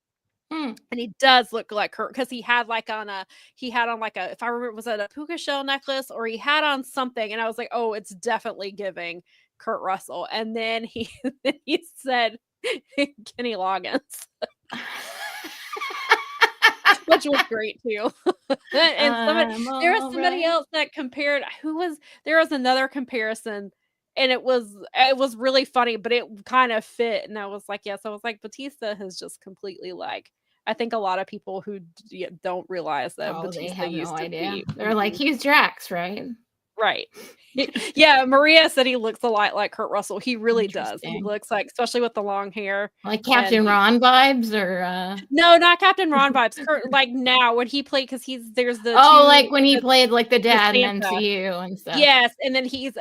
And he does look like Kurt, because he had on a if I remember, was it a puka shell necklace, or he had on something, and I was like, oh, it's definitely giving Kurt Russell. And then he said Kenny Loggins. Which was great too. And there was somebody else that compared. There was another comparison, and it was really funny, but it kind of fit. And I was like, yes, I was like, Batista has just completely I think a lot of people who don't realize that Batista used to be. They're like, he's Drax, right? Right. Yeah, Maria said he looks a lot like Kurt Russell. He really does. He looks like, especially with the long hair. Like Captain Ron vibes, or no, not Captain Ron vibes. Kurt, now when he played, because there's the when he played the dad in MCU and stuff. Yes, and then he's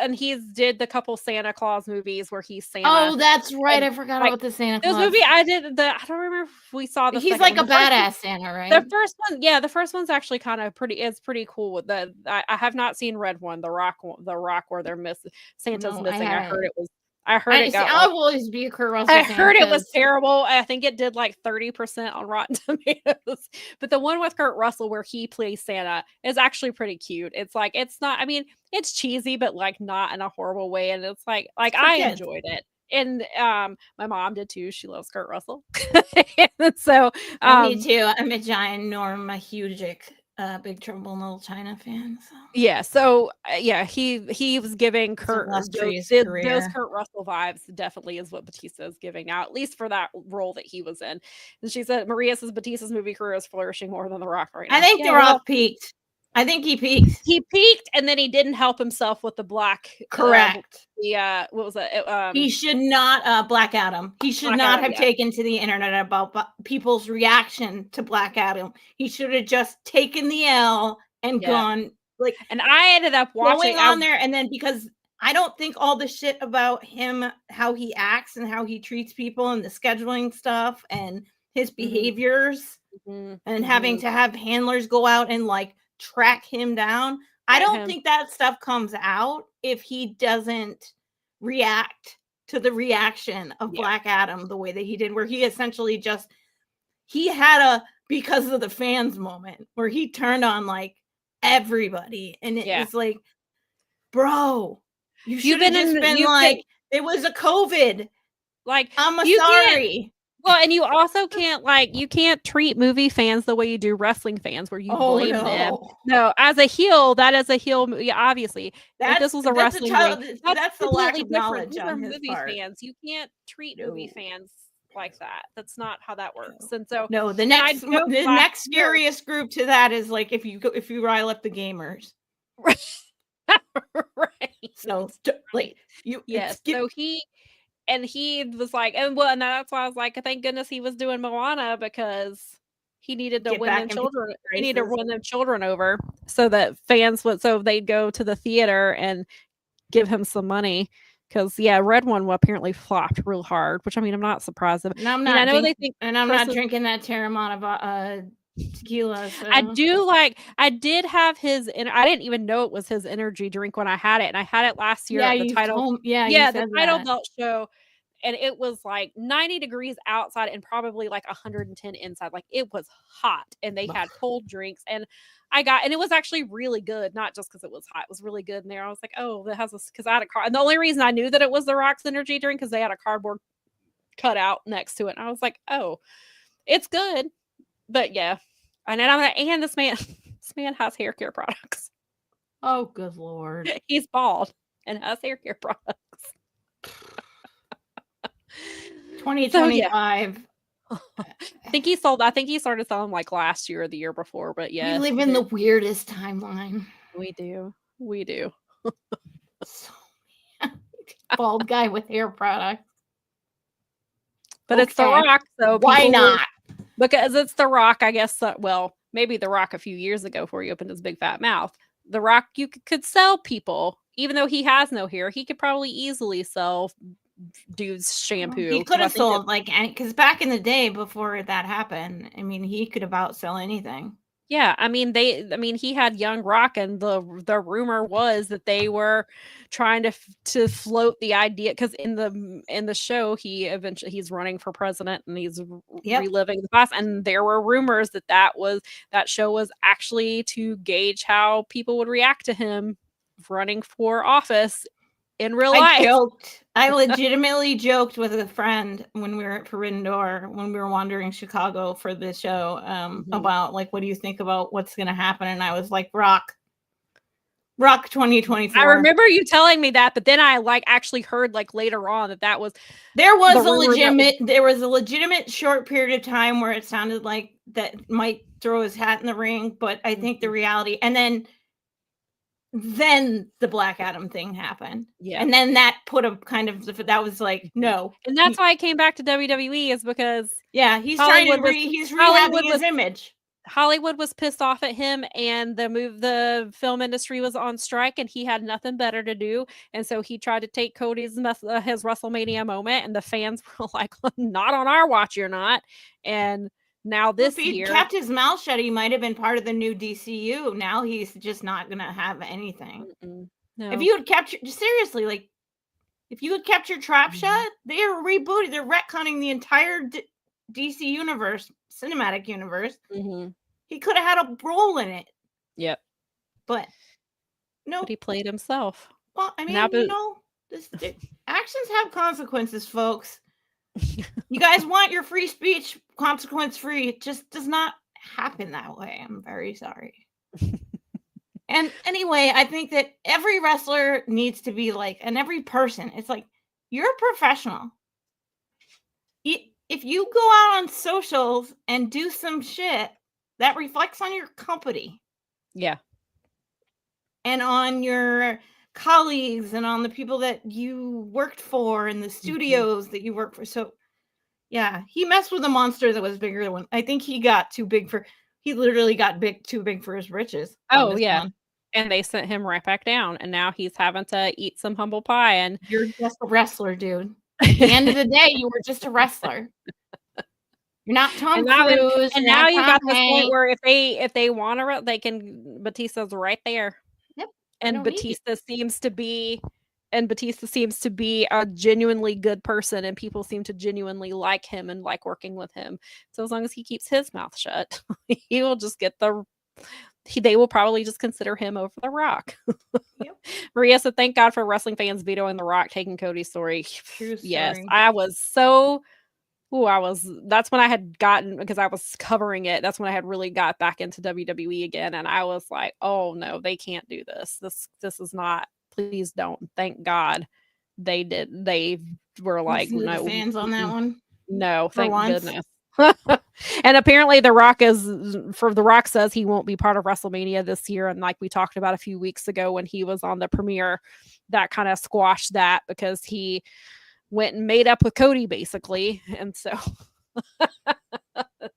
did the couple Santa Claus movies where he's Santa. Oh, that's right. I forgot about the Santa Claus. Those movie I don't remember if we saw the. He's like a badass Santa, right? The first one, yeah, the first one's actually kind of pretty. It's pretty cool. With I have not seen Red one, the Rock where they're missing Santa's missing. I heard it was. I'll always be a Kurt Russell fan. I heard it was terrible. I think it did 30% on Rotten Tomatoes. But the one with Kurt Russell where he plays Santa is actually pretty cute. It's it's not. I mean, it's cheesy, but not in a horrible way. And it's I enjoyed it. And my mom did too. She loves Kurt Russell. And so me too. I'm a giant Norma Hugic Big Trouble in Little China fan. So. Yeah, so he was giving Kurt those Kurt Russell vibes. Definitely is what Batista is giving now, at least for that role that he was in. And she said Maria says Batista's movie career is flourishing more than The Rock right now. I think The Rock peaked. I think he peaked. He peaked, and then he didn't help himself with the black. Correct. What was it? He should not Black Adam. He should not have taken to the internet about people's reaction to Black Adam. He should have just taken the L and gone And I ended up watching on there, and then because I don't think all the shit about him, how he acts and how he treats people, and the scheduling stuff and his behaviors, and having to have handlers go out and track him down. I don't think that stuff comes out if he doesn't react to the reaction of Black Adam the way that he did, where he essentially he had a because of the fans moment where he turned on everybody, and it was bro, you should have just been it was a COVID. I'm sorry. Well, and you also can't you can't treat movie fans the way you do wrestling fans, where you blame them. No, as a heel, that is a heel. Yeah, obviously, if this was a wrestling movie, that's the lack of knowledge. These are movie fans. You can't treat movie fans like that. That's not how that works. And so, no, the next scariest group to that is if you rile up the gamers. Right. So so he was and that's why I was thank goodness he was doing Moana, because he needed to win them children. He needed to win them children over so that fans they'd go to the theater and give him some money. Because Red one apparently flopped real hard, which I'm not surprised of. And I'm not. I'm not drinking that Terramana tequila. So. I did have his. I didn't even know it was his energy drink when I had it, and I had it last year at the title. The title belt show, and it was 90 degrees outside and probably 110 inside. It was hot, and they had cold drinks, and and it was actually really good, not just because it was hot. It was really good in there. I was like, oh, that has because I had a car. And the only reason I knew that it was the Rock's energy drink because they had a cardboard cutout next to it. And I was like, oh, it's good. But yeah, And this man has hair care products. Oh, good Lord. He's bald and has hair care products. 2025. So, I think he started selling like last year or the year before, but yeah. We live in the weirdest timeline. We do. So, bald guy with hair products. But it's The Rock, so why not? Because it's The Rock, I guess. Well, maybe The Rock a few years ago before he opened his big fat mouth. The Rock, you could sell people, even though he has no hair. He could probably easily sell dudes shampoo. He could have sold because back in the day before that happened, I mean, he could about sell anything. Yeah, I mean, he had Young Rock, and the rumor was that they were trying to float the idea, because in the show he's running for president and he's reliving the past, and there were rumors that show was actually to gauge how people would react to him running for office in real life. I legitimately joked with a friend when we were at Forbidden Door, when we were wandering Chicago for the show, about like, what do you think about what's going to happen? And I was like, Rock 2024. I remember you telling me that, but then I actually heard later on that was there was a legitimate short period of time where it sounded like that might throw his hat in the ring, but I think the reality, and then the Black Adam thing happened. Yeah. And then that put a kind of, that was like, no. And that's why I came back to WWE, is because he's rehabbing his image. Hollywood was pissed off at him, and the film industry was on strike, and he had nothing better to do. And so he tried to take Cody's his WrestleMania moment, and the fans were like, not on our watch, you're not. And now this year, if he kept his mouth shut, he might have been part of the new DCU. Now he's just not going to have anything. No. If you had kept if you had kept your trap shut, they are rebooting. They're retconning the entire DC universe, cinematic universe. He could have had a role in it. Yep. But no. But he played himself. Well, I mean, actions have consequences, folks. You guys want your free speech consequence free. It just does not happen that way. I'm very sorry. And anyway, I think that every wrestler needs to be and every person, it's like, you're a professional. If you go out on socials and do some shit, that reflects on your company. Yeah. And on your colleagues and on the people that you worked for and the studios that you work for. So yeah, he messed with a monster that was bigger than I think he got too big he literally got too big for his britches. Oh yeah. And they sent him right back down, and now he's having to eat some humble pie. And you're just a wrestler, dude. At the end of the day, you were just a wrestler. You're not Tom Cruise. And now you got this point where if they want to, they can. Batista's right there. Yep. And Batista seems to be a genuinely good person, and people seem to genuinely like him and like working with him. So as long as he keeps his mouth shut, he will just get they will probably just consider him over The Rock. Yep. Maria said, "Thank God for wrestling fans vetoing The Rock taking Cody's story." True story. Yes, I was so. That's when I had gotten, because I was covering it. That's when I had really got back into WWE again, and I was like, "Oh no, they can't do this. This is not. Please don't." Thank God they did. They were like, "No, fans on that one." No, thank goodness. And apparently The Rock says he won't be part of WrestleMania this year, and like we talked about a few weeks ago when he was on the premiere, that kind of squashed that because he went and made up with Cody basically, and so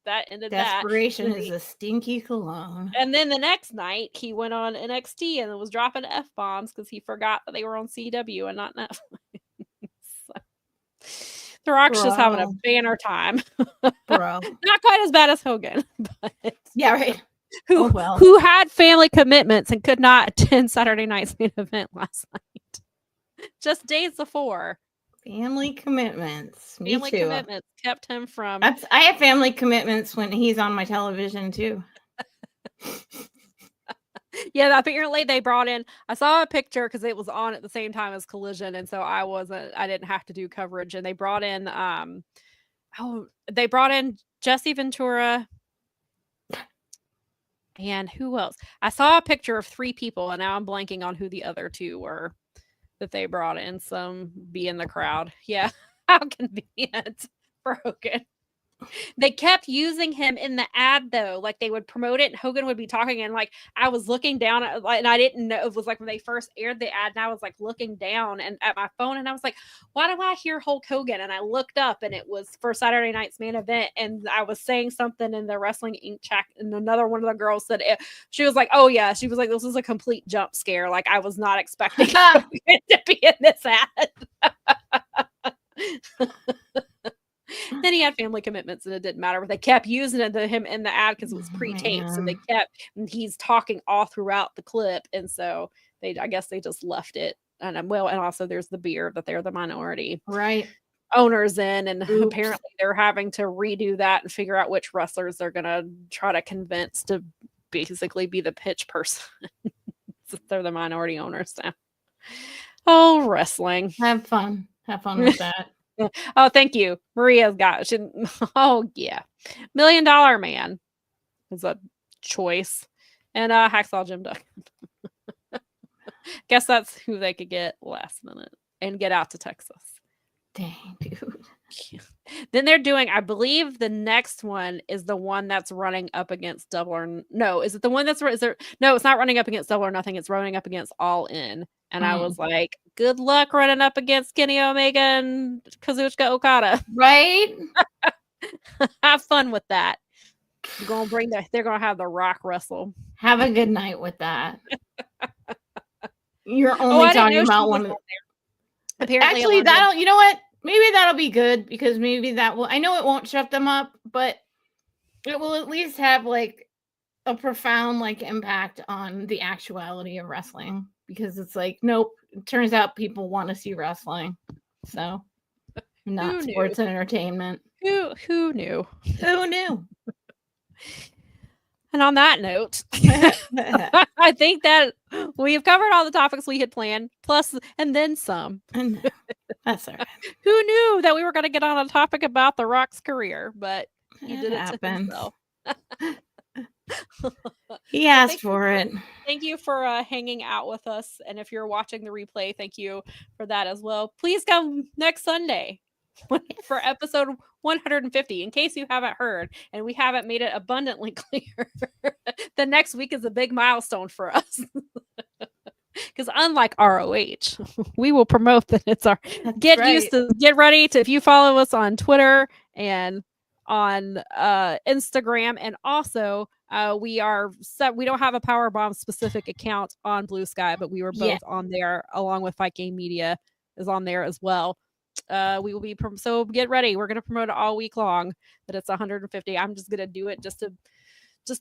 that ended. Desperation is a stinky cologne. And then the next night he went on NXT and was dropping F-bombs because he forgot that they were on CW and not Netflix. The Rock's just having a banner time. Bro. Not quite as bad as Hogan, but yeah, right. Who had family commitments and could not attend Saturday night's main event last night. Just days before. Family commitments. Family commitments kept him from. I have family commitments when he's on my television too. Yeah, apparently they brought in. I saw a picture because it was on at the same time as Collision, and so I didn't have to do coverage. And they brought in, Jesse Ventura, And who else? I saw a picture of 3 people, and now I'm blanking on who the other 2 were that they brought in. Some be in the crowd. Yeah, how convenient for Hogan. They kept using him in the ad though. Like they would promote it and Hogan would be talking and like I was looking down at, and I didn't know it was like when they first aired the ad and I was like looking down and at my phone and I was like, why do I hear Hulk Hogan? And I looked up and it was for Saturday night's main event and I was saying something in the Wrestling Inc. chat and another one of the girls said it. She was like, oh yeah, she was like, this is a complete jump scare. Like I was not expecting it to be in this ad. Then he had family commitments and it didn't matter, but they kept using him in the ad because it was pre-taped. So they kept, and he's talking all throughout the clip. And so I guess they just left it. And and also there's the beer that they're the minority owners in. And apparently they're having to redo that and figure out which wrestlers they're going to try to convince to basically be the pitch person. They're the minority owners now. Oh, wrestling. Have fun with that. Oh, thank you. Maria's got it. Oh, yeah. $1 Million Man is a choice. And Hacksaw Jim Duggan. Guess that's who they could get last minute and get out to Texas. Dang, dude. Yeah. Then they're doing, I believe the next one is the one that's running up against Double or No, is it the one that's no, it's not running up against Double or Nothing. It's running up against All In. And I was like, good luck running up against Kenny Omega and Kazuchika Okada. Right? Have fun with that. They're gonna have the Rock wrestle. Have a good night with that. You're only talking about one of Apparently, actually, that'll, you know what? Maybe that'll be good because maybe that will, I know it won't shut them up, but it will at least have like a profound like impact on the actuality of wrestling because it's like, nope, it turns out people want to see wrestling. So not sports and entertainment. Who knew? Who knew? And on that note, I think that we've covered all the topics we had planned, plus and then some. That's all right. Who knew that we were going to get on a topic about The Rock's career, but he did it to himself. He asked for it. Thank you for hanging out with us. And if you're watching the replay, thank you for that as well. Please come next Sunday for episode 150 in case you haven't heard and we haven't made it abundantly clear. The next week is a big milestone for us because unlike ROH, we will promote that it's our get ready to, if you follow us on Twitter and on Instagram, and also we don't have a Powerbomb specific account on Blue Sky, but we were both on there along with Fight Game Media is on there as well. We will be so get ready. We're going to promote it all week long, but it's 150. I'm just going to do it just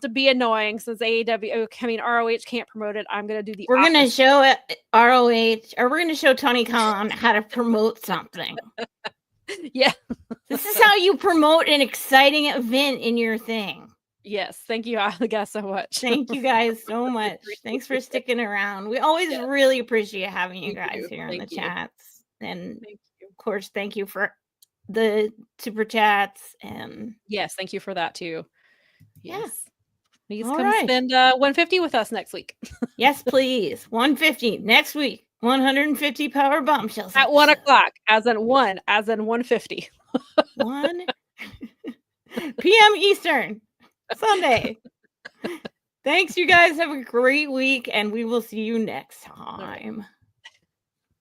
to be annoying since ROH can't promote it. I'm going to do the We're going to show it ROH, or we're going to show Tony Khan how to promote something. Yeah. This is how you promote an exciting event in your thing. Yes. Thank you guys so much. Thank you guys so much. Thanks for sticking around. We always really appreciate having you guys here in the chats. And of course, thank you for the super chats. And yes, thank you for that too. Yes. Please all come spend 150 with us next week. Yes, please. 150 next week. 150 Power Bombshells at 1 o'clock, as in 150. 1 p.m. Eastern, Sunday. Thanks, you guys. Have a great week, and we will see you next time.